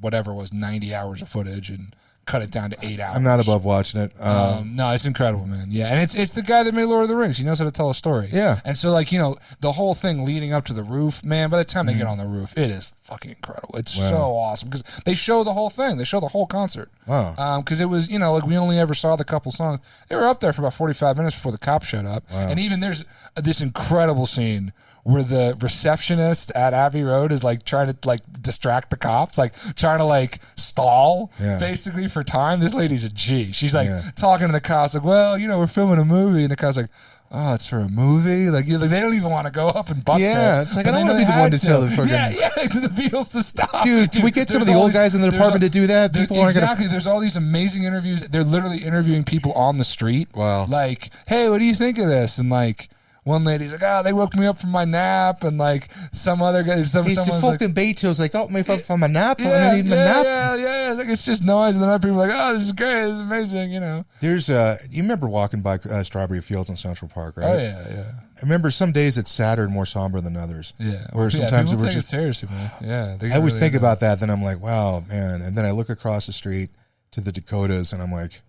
Speaker 3: whatever it was 90 hours of footage and cut it down to 8 hours.
Speaker 1: I'm not above watching it.
Speaker 3: No, it's incredible, man. Yeah, and it's the guy that made Lord of the Rings. He knows how to tell a story.
Speaker 1: Yeah.
Speaker 3: And so, the whole thing leading up to the roof, man, by the time they get on the roof, it is fucking incredible. It's so awesome because they show the whole thing. They show the whole concert.
Speaker 1: Wow.
Speaker 3: Because it was, we only ever saw the couple songs. They were up there for about 45 minutes before the cops showed up. Wow. And even there's this incredible scene where the receptionist at Abbey Road is trying to distract the cops, like trying to like stall
Speaker 1: Yeah.
Speaker 3: basically for time. This lady's a G. She's like talking to the cops like, well, you know, we're filming a movie, and the cops like, oh, it's for a movie? Like, they don't even want to go up and bust
Speaker 1: Yeah,
Speaker 3: it.
Speaker 1: it's like, I don't want to be the one to tell the fucking...
Speaker 3: Yeah, the Beatles to stop.
Speaker 1: Dude, can we get some of the old guys in the department to do that? People aren't
Speaker 3: exactly.
Speaker 1: going to...
Speaker 3: There's all these amazing interviews. They're literally interviewing people on the street.
Speaker 1: Wow.
Speaker 3: Like, hey, what do you think of this? And like, one lady's like, oh, they woke me up from my nap. And like, some other guy, someone's
Speaker 1: fucking
Speaker 3: like,
Speaker 1: Beatles like, oh, me from a nap.
Speaker 3: yeah,
Speaker 1: I need my nap.
Speaker 3: yeah. Like, it's just noise. And then other people are like, oh, this is great. This is amazing, you know.
Speaker 1: There's, you remember walking by Strawberry Fields in Central Park, right?
Speaker 3: Oh, yeah.
Speaker 1: I remember some days it's sadder and more somber than others.
Speaker 3: Yeah.
Speaker 1: Where sometimes
Speaker 3: people
Speaker 1: it was
Speaker 3: take
Speaker 1: just...
Speaker 3: it seriously, man. Yeah.
Speaker 1: I always think about that, then I'm like, wow, man. And then I look across the street to the Dakotas, and I'm like,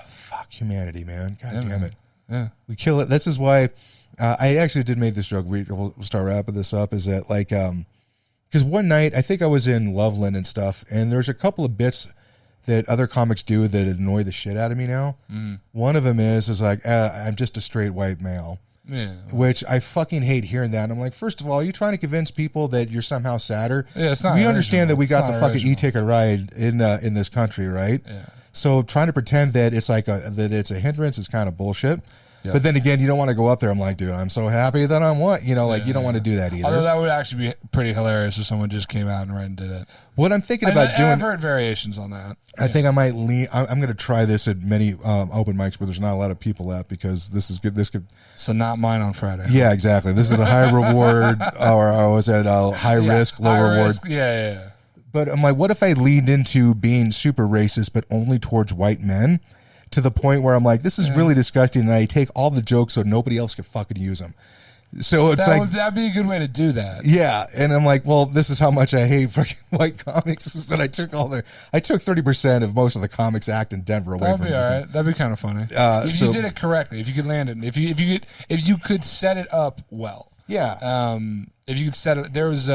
Speaker 1: fuck humanity, man. God damn it.
Speaker 3: Yeah.
Speaker 1: We kill it. This is why I actually did make this joke. We'll start wrapping this up. Is that like, because one night, I think I was in Loveland and stuff, and there's a couple of bits that other comics do that annoy the shit out of me now. One of them is like, I'm just a straight white male. Yeah. Which I fucking hate hearing that. And I'm like, first of all, are you trying to convince people that you're somehow sadder?
Speaker 3: Yeah, it's not.
Speaker 1: We understand that we got the fucking
Speaker 3: original.
Speaker 1: e-ticket ride in this country, right?
Speaker 3: Yeah.
Speaker 1: So trying to pretend that it's like that it's a hindrance is kind of bullshit. Yep. But then again, you don't want to go up there. I'm like, dude, I'm so happy that I'm what, you know, like you don't want to do that either.
Speaker 3: Although that would actually be pretty hilarious if someone just came out and right and did it.
Speaker 1: What I'm thinking about doing,
Speaker 3: I've heard variations on that.
Speaker 1: I think I might lean. I'm going to try this at many open mics where there's not a lot of people at, because this is good. This could.
Speaker 3: So not mine on Friday.
Speaker 1: Yeah, exactly. This is a high reward, or was it high risk, low reward?
Speaker 3: Risk, yeah.
Speaker 1: But I'm like, what if I leaned into being super racist, but only towards white men, to the point where I'm like, this is really disgusting, and I take all the jokes so nobody else can fucking use them. So it's
Speaker 3: that'd be a good way to do that.
Speaker 1: Yeah, and I'm like, well, this is how much I hate fucking white comics. That I took 30% of most of the comics act in Denver away from.
Speaker 3: That'd be all right. That'd be kind of funny if you did it correctly. If you could land it, if you could set it up well.
Speaker 1: Yeah.
Speaker 3: If you could set it, there was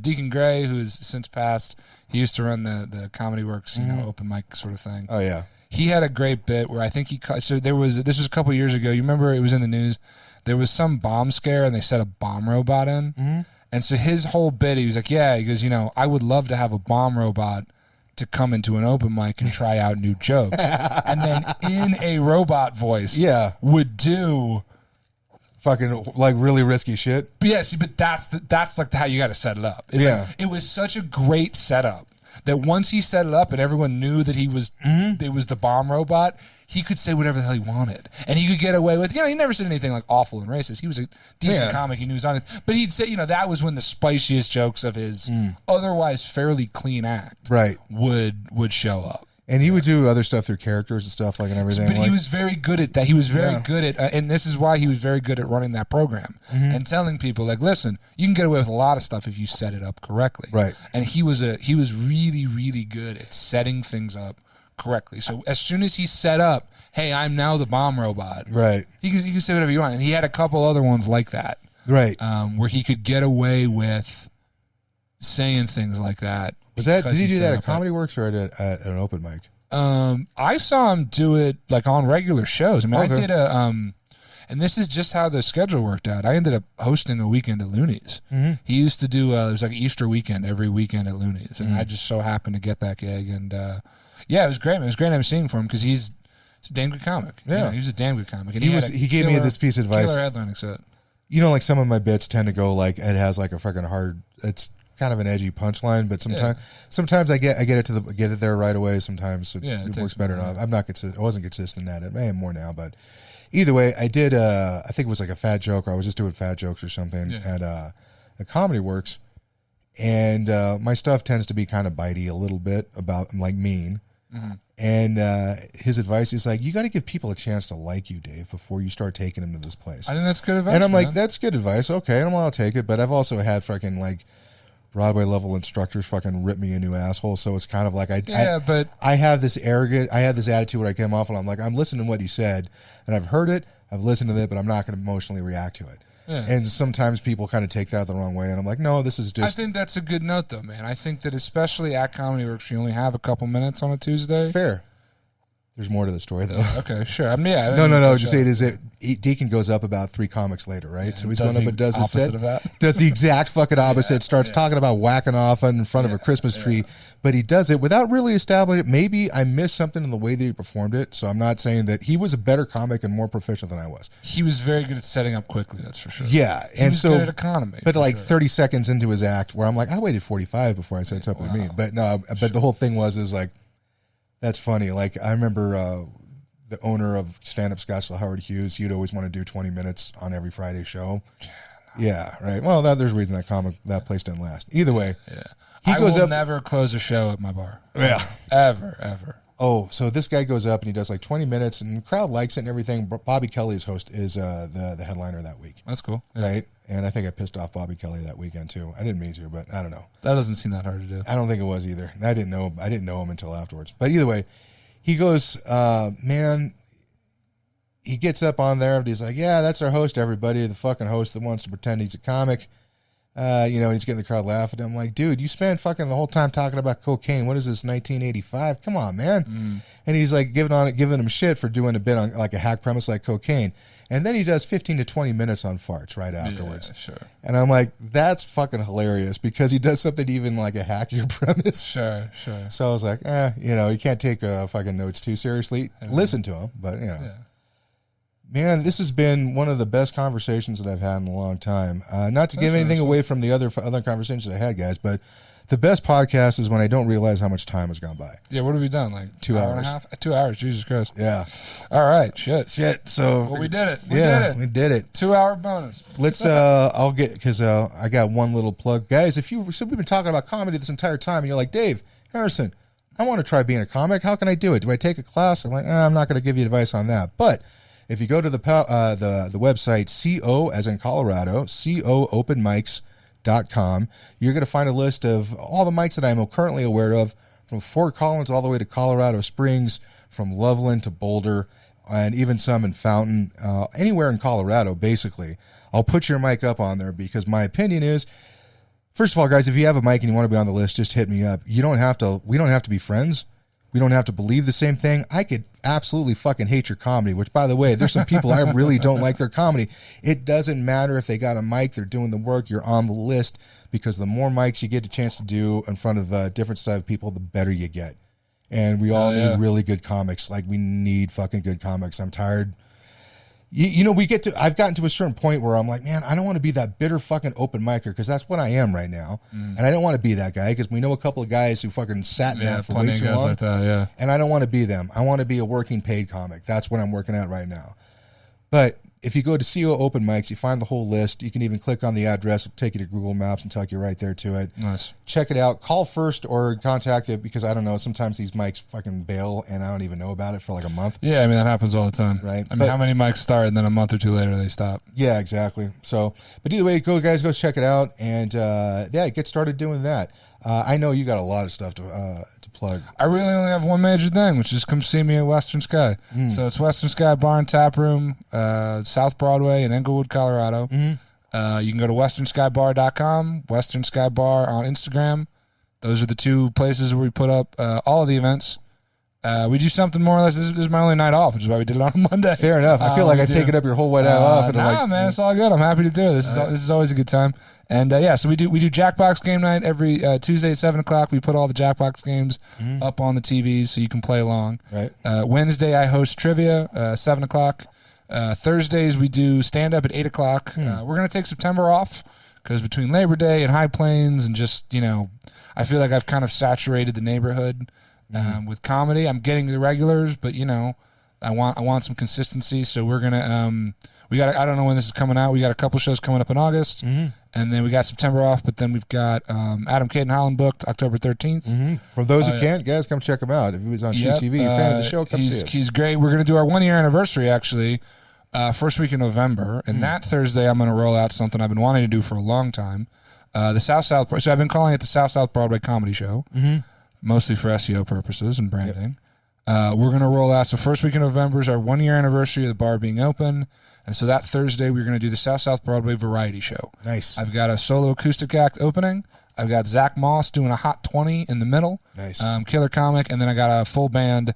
Speaker 3: Deacon Gray, who has since passed. He used to run the Comedy Works, open mic sort of thing.
Speaker 1: Oh yeah.
Speaker 3: He had a great bit where I think this was a couple years ago. You remember it was in the news. There was some bomb scare and they set a bomb robot in. Mm-hmm. And so his whole bit, he was like, he goes, I would love to have a bomb robot to come into an open mic and try out new jokes. And then in a robot voice would do
Speaker 1: fucking like really risky shit.
Speaker 3: But but that's like how you got to set it up. It was such a great setup that once he set it up and everyone knew that it was the bomb robot, he could say whatever the hell he wanted. And he could get away with, he never said anything like awful and racist. He was a decent comic. He knew he was on it. But he'd say, that was when the spiciest jokes of his otherwise fairly clean act would show up.
Speaker 1: And he would do other stuff through characters and stuff and everything.
Speaker 3: But he was very good at that. He was very good at, and this is why he was very good at running that program and telling people, like, listen, you can get away with a lot of stuff if you set it up correctly.
Speaker 1: Right.
Speaker 3: And he was really, really good at setting things up correctly. So as soon as he set up, hey, I'm now the bomb robot.
Speaker 1: Right.
Speaker 3: You can say whatever you want. And he had a couple other ones like that.
Speaker 1: Right.
Speaker 3: Where he could get away with saying things like that.
Speaker 1: Did he do that at Comedy Works or at an open mic?
Speaker 3: I saw him do it like on regular shows. I mean, I did and this is just how the schedule worked out. I ended up hosting a weekend at Looney's. Mm-hmm. He used to do it was like Easter weekend every weekend at Looney's, and I just so happened to get that gig. And it was great. It was great emceeing for him because he's a damn good comic.
Speaker 1: Yeah,
Speaker 3: he was a damn good comic. And
Speaker 1: he gave me this piece of advice.
Speaker 3: Killer headlining set.
Speaker 1: Like some of my bits tend to go like it has like a freaking hard. It's kind of an edgy punchline, but sometimes I get it there right away. Sometimes it works better. I wasn't consistent at it. I am more now, but either way, I did. I think it was like a fat joke, or I was just doing fat jokes or something at Comedy Works, and my stuff tends to be kind of bitey a little bit about like mean. Mm-hmm. And his advice is like, you got to give people a chance to like you, Dave, before you start taking them to this place.
Speaker 3: I think that's good advice.
Speaker 1: And I'm like, that's good advice. Okay, I'll take it. But I've also had fucking like Broadway level instructors fucking rip me a new asshole, so it's kind of like I have this attitude where I came off and I'm like, I'm listening to what he said and I've heard it, I've listened to it, but I'm not going to emotionally react to it. Yeah. And sometimes people kind of take that the wrong way, and I'm like, no, this is just.
Speaker 3: I think that's a good note, though, man. I think that especially at Comedy Works, you only have a couple minutes on a Tuesday.
Speaker 1: Fair. There's more to the story, though.
Speaker 3: Okay, sure. I mean, yeah.
Speaker 1: No. Just say it is that Deacon goes up about 3 comics later, right?
Speaker 3: Yeah,
Speaker 1: so he's going up and does his set.
Speaker 3: Of that?
Speaker 1: Does the exact fucking opposite. Starts talking about whacking off in front of a Christmas tree, but he does it without really establishing it. Maybe I missed something in the way that he performed it. So I'm not saying that he was a better comic and more proficient than I was.
Speaker 3: He was very good at setting up quickly. That's for sure.
Speaker 1: Yeah,
Speaker 3: he was good at economy.
Speaker 1: But like 30 seconds into his act, where I'm like, I waited 45 before I said something to me. But no, but the whole thing was like, that's funny. Like I remember. The owner of Stand Up Scottsdale, Howard Hughes, he'd always want to do 20 minutes on every Friday show. Yeah, right. Well, there's a reason that place didn't last. Either way,
Speaker 3: he goes up. Never close a show at my bar.
Speaker 1: Yeah,
Speaker 3: ever.
Speaker 1: Oh, so this guy goes up and he does like 20 minutes, and the crowd likes it and everything. Bobby Kelly is the headliner that week.
Speaker 3: That's cool,
Speaker 1: right? And I think I pissed off Bobby Kelly that weekend too. I didn't mean to, but I don't know.
Speaker 3: That doesn't seem that hard to do.
Speaker 1: I don't think it was either. I didn't know him until afterwards. But either way. He goes, man, he gets up on there and he's like, yeah, that's our host, everybody. The fucking host that wants to pretend he's a comic. And he's getting the crowd laughing. I'm like, dude, you spent fucking the whole time talking about cocaine. What is this, 1985? Come on, man. And he's like giving him shit for doing a bit on like a hack premise like cocaine. And then he does 15 to 20 minutes on farts right afterwards.
Speaker 3: Yeah, sure.
Speaker 1: And I'm like, that's fucking hilarious because he does something even like a hackier premise.
Speaker 3: Sure.
Speaker 1: So I was like, you can't take fucking notes too seriously. Yeah. Listen to him, but Yeah. Man, this has been one of the best conversations that I've had in a long time. Not to give anything away from the other conversations I had, guys, but the best podcast is when I don't realize how much time has gone by.
Speaker 3: Yeah, what have we done? Like
Speaker 1: 2 hours.
Speaker 3: Hour and a half? 2 hours, Jesus Christ.
Speaker 1: Yeah.
Speaker 3: All right, shit.
Speaker 1: So
Speaker 3: well, we did it.
Speaker 1: We did it.
Speaker 3: 2 hour bonus.
Speaker 1: Let's I'll get because I got one little plug, guys. We've been talking about comedy this entire time, and you're like, Dave Harrison, I want to try being a comic. How can I do it? Do I take a class? I'm like, I'm not going to give you advice on that, but. If you go to the website, CO as in Colorado, COopenmics.com, you're going to find a list of all the mics that I'm currently aware of, from Fort Collins all the way to Colorado Springs, from Loveland to Boulder, and even some in Fountain, anywhere in Colorado, basically. I'll put your mic up on there because my opinion is, first of all, guys, if you have a mic and you want to be on the list, just hit me up. We don't have to be friends. We don't have to believe the same thing. I could absolutely fucking hate your comedy, which, by the way, there's some people I really don't like their comedy. It doesn't matter if they got a mic, they're doing the work, you're on the list, because the more mics you get a chance to do in front of different side of people, the better you get. And we all need really good comics. Like, we need fucking good comics. I'm tired. I've gotten to a certain point where I'm like, man, I don't want to be that bitter fucking open micer, because that's what I am right now. And I don't want to be that guy, because we know a couple of guys who fucking sat in that for way too long.
Speaker 3: Like that,
Speaker 1: and I don't want to be them. I want to be a working paid comic. That's what I'm working at right now. But if you go to CO Open Mics, you find the whole list. You can even click on the address, it'll take you to Google Maps and take you right there to it.
Speaker 3: Nice.
Speaker 1: Check it out. Call first or contact it, because I don't know, sometimes these mics fucking bail and I don't even know about it for like a month.
Speaker 3: Yeah, I mean, that happens all the time.
Speaker 1: Right.
Speaker 3: I mean, how many mics start and then a month or two later they stop?
Speaker 1: Yeah, exactly. So, but either way, go check it out and get started doing that. I know you got a lot of stuff to plug.
Speaker 3: I really only have one major thing, which is come see me at Western Sky. So it's Western Sky Bar and Tap Room, South Broadway in Englewood, Colorado. You can go to westernskybar.com, Western Sky Bar on Instagram. Those are the two places where we put up all of the events. We do something more or less. This is my only night off, which is why we did it on a Monday.
Speaker 1: Fair enough. I feel like I take it up your whole white night off.
Speaker 3: Man, it's all good. I'm happy to do it. This is always a good time. And so we do Jackbox game night every Tuesday at 7:00. We put all the Jackbox games up on the TVs so you can play along.
Speaker 1: Right.
Speaker 3: Wednesday I host trivia 7:00. Thursdays we do stand up at 8:00. We're gonna take September off because between Labor Day and High Plains and just I feel like I've kind of saturated the neighborhood with comedy. I'm getting the regulars, but I want some consistency. So we're gonna I don't know when this is coming out. We got a couple shows coming up in August. And then we got September off, but then we've got Adam Caden Holland booked October 13th.
Speaker 1: For those who can't, guys, come check him out. If he was on Shoot TV, you're a fan of the show, come see it.
Speaker 3: He's great. We're going to do our 1 year anniversary, actually, first week in November. And that Thursday, I'm going to roll out something I've been wanting to do for a long time. The South. So I've been calling it the South Broadway Comedy Show, mostly for SEO purposes and branding. We're going to roll out, so first week in November is our 1 year anniversary of the bar being open. And so that Thursday, we're going to do the South Broadway Variety Show.
Speaker 1: Nice.
Speaker 3: I've got a solo acoustic act opening. I've got Zach Moss doing a Hot 20 in the middle.
Speaker 1: Nice.
Speaker 3: Killer comic. And then I got a full band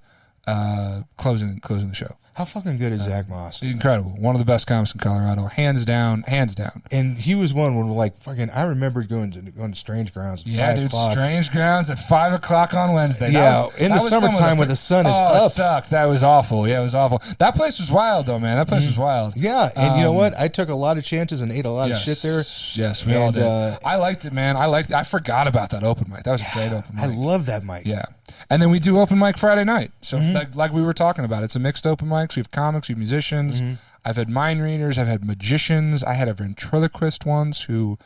Speaker 3: closing the show.
Speaker 1: How fucking good is Zach Moss?
Speaker 3: Incredible. One of the best comics in Colorado. Hands down.
Speaker 1: And he was one when, like, fucking, I remember going to Strange Grounds at 5 o'clock.
Speaker 3: Strange Grounds at 5 o'clock on Wednesday.
Speaker 1: In the summertime when the sun is up.
Speaker 3: It sucked. That was awful. Yeah, it was awful. That place was wild, though, man. That place was wild.
Speaker 1: Yeah, and you know what? I took a lot of chances and ate a lot of shit there.
Speaker 3: Yes, we all did. I liked it, man. I forgot about that open mic. That was a great open mic.
Speaker 1: I love that mic.
Speaker 3: Yeah. And then we do open mic Friday night. So like we were talking about, it's a mixed open mics. We have comics, we have musicians. I've had mind readers. I've had magicians. I had a ventriloquist once who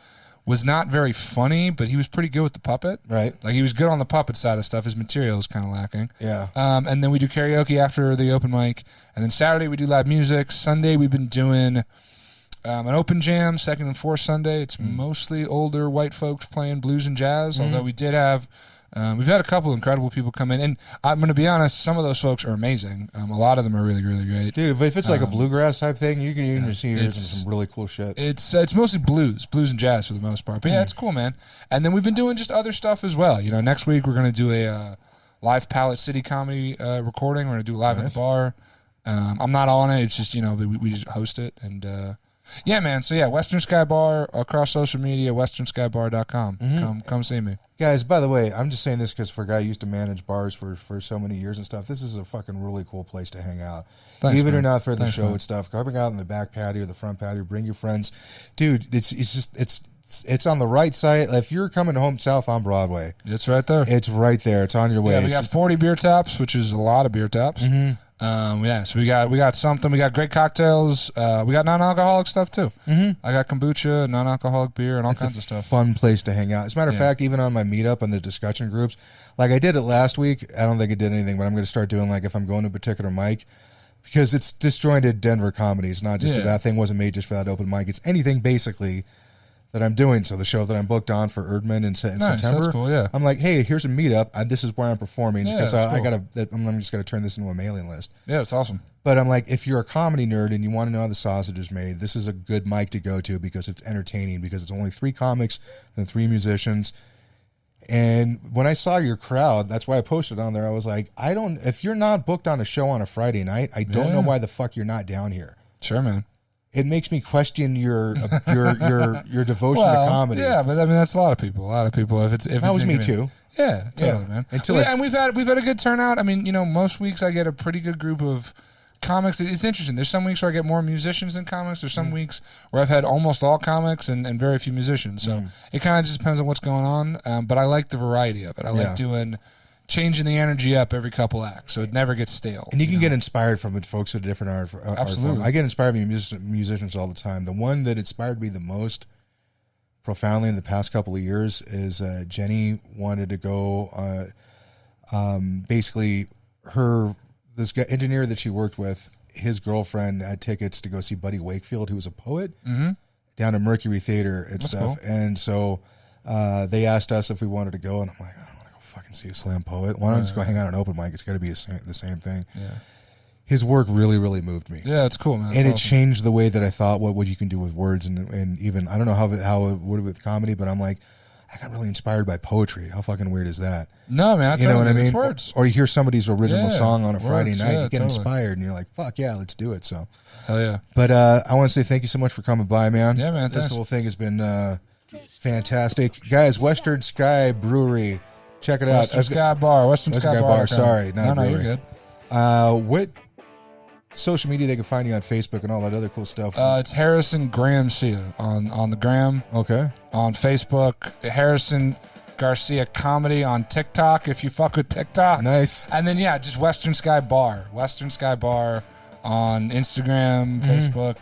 Speaker 3: was not very funny, but he was pretty good with the puppet.
Speaker 1: Right.
Speaker 3: Like he was good on the puppet side of stuff. His material is kind of lacking.
Speaker 1: Yeah.
Speaker 3: And then we do karaoke after the open mic. And then Saturday we do live music. Sunday we've been doing an open jam, second and fourth Sunday. It's mostly older white folks playing blues and jazz, although we did have... we've had a couple incredible people come in, and I'm going to be honest, some of those folks are amazing. A lot of them are really, really great.
Speaker 1: Dude, if it's like a bluegrass type thing, you can just hear some really cool shit.
Speaker 3: It's mostly blues and jazz for the most part. But yeah, it's cool, man. And then we've been doing just other stuff as well. You know, next week we're going to do a live Palette City comedy recording. We're going to do live at the bar. I'm not on it. It's just, you know, we just host it. And yeah, man. So yeah, Western Sky Bar across social media, westernskybar.com. Come see me.
Speaker 1: Guys, by the way, I'm just saying this because for a guy who used to manage bars for so many years and stuff, this is a fucking really cool place to hang out.
Speaker 3: Thanks,
Speaker 1: Even
Speaker 3: man.
Speaker 1: or not for the
Speaker 3: Thanks,
Speaker 1: show
Speaker 3: man.
Speaker 1: and stuff. Coming out in the back patio, the front patio, bring your friends. Dude, it's on the right side. If you're coming home south on Broadway,
Speaker 3: It's right there.
Speaker 1: it's right there. It's on your way.
Speaker 3: Yeah, we got 40 beer taps, which is a lot of beer taps. Yeah, so we got something. We got great cocktails. We got non-alcoholic stuff too. I got kombucha, non-alcoholic beer, and all kinds of stuff.
Speaker 1: Fun place to hang out. As a matter of fact, even on my meetup and the discussion groups, like I did it last week. I don't think it did anything, but I'm going to start doing like if I'm going to a particular mic, because it's disjointed Denver comedy. It's not just that thing wasn't made just for that open mic. It's anything basically that I'm doing. So the show that I'm booked on for Erdman in September,
Speaker 3: that's cool, yeah.
Speaker 1: I'm like, hey, here's a meetup. This is where I'm performing because
Speaker 3: that's cool.
Speaker 1: I'm just going to turn this into a mailing list.
Speaker 3: Yeah, it's awesome.
Speaker 1: But I'm like, if you're a comedy nerd and you want to know how the sausage is made, this is a good mic to go to because it's entertaining, because it's only 3 comics and 3 musicians. And when I saw your crowd, that's why I posted on there. I was like, if you're not booked on a show on a Friday night, I don't know why the fuck you're not down here.
Speaker 3: Sure, man.
Speaker 1: It makes me question your devotion to comedy.
Speaker 3: Yeah, but I mean that's a lot of people. If
Speaker 1: That was me too.
Speaker 3: Yeah, totally, man. And we've had a good turnout. I mean, you know, most weeks I get a pretty good group of comics. It's interesting. There's some weeks where I get more musicians than comics. There's some weeks where I've had almost all comics and very few musicians. So it kind of just depends on what's going on. But I like the variety of it. I like changing the energy up every couple acts, so it never gets stale.
Speaker 1: And you can get inspired from it, folks at different art
Speaker 3: Absolutely.
Speaker 1: form. I get inspired by musicians all the time. The one that inspired me the most profoundly in the past couple of years is Jenny wanted to go. Basically, this guy, engineer that she worked with, his girlfriend had tickets to go see Buddy Wakefield, who was a poet, down at Mercury Theater and stuff. Cool. And so they asked us if we wanted to go, and I'm like, fucking see a slam poet. Why don't I just go hang out on an open mic? It's got to be the same thing. Yeah. His work really, really moved me.
Speaker 3: Yeah, it's cool, man.
Speaker 1: And it changed the way that I thought what you can do with words, and even I don't know how it would with comedy, but I'm like, I got really inspired by poetry. How fucking weird is that?
Speaker 3: No, man.
Speaker 1: You know what I mean?
Speaker 3: Words.
Speaker 1: Or you hear somebody's original song on a Friday night, you get
Speaker 3: totally
Speaker 1: inspired, and you're like, fuck yeah, let's do it. So,
Speaker 3: hell yeah.
Speaker 1: But I want to say thank you so much for coming by, man.
Speaker 3: Yeah, man.
Speaker 1: This whole thing has been fantastic, guys. Western Sky Brewery. Check it out.
Speaker 3: Western Sky Bar. Western Sky Bar.
Speaker 1: Sorry, not a brewery.
Speaker 3: You're good.
Speaker 1: What social media they can find you on Facebook and all that other cool stuff?
Speaker 3: It's Harrison Garcia on the gram.
Speaker 1: Okay.
Speaker 3: On Facebook, Harrison Garcia Comedy on TikTok, if you fuck with TikTok.
Speaker 1: Nice.
Speaker 3: And then, just Western Sky Bar. Western Sky Bar on Instagram, Facebook,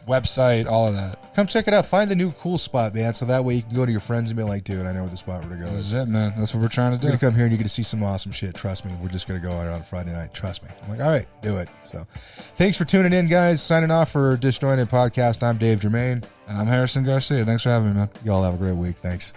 Speaker 3: website, all of that.
Speaker 1: Come check it out. Find the new cool spot, man, so that way you can go to your friends and be like, dude, I know where the spot where to go.
Speaker 3: This is it, man. That's what we're trying to do.
Speaker 1: You're going to come here and you're going to see some awesome shit. Trust me. We're just going to go out on Friday night. Trust me. I'm like, all right, do it. So thanks for tuning in, guys. Signing off for DisJointed Podcast. I'm Dave Germain.
Speaker 3: And I'm Harrison Garcia. Thanks for having me, man.
Speaker 1: Y'all have a great week. Thanks.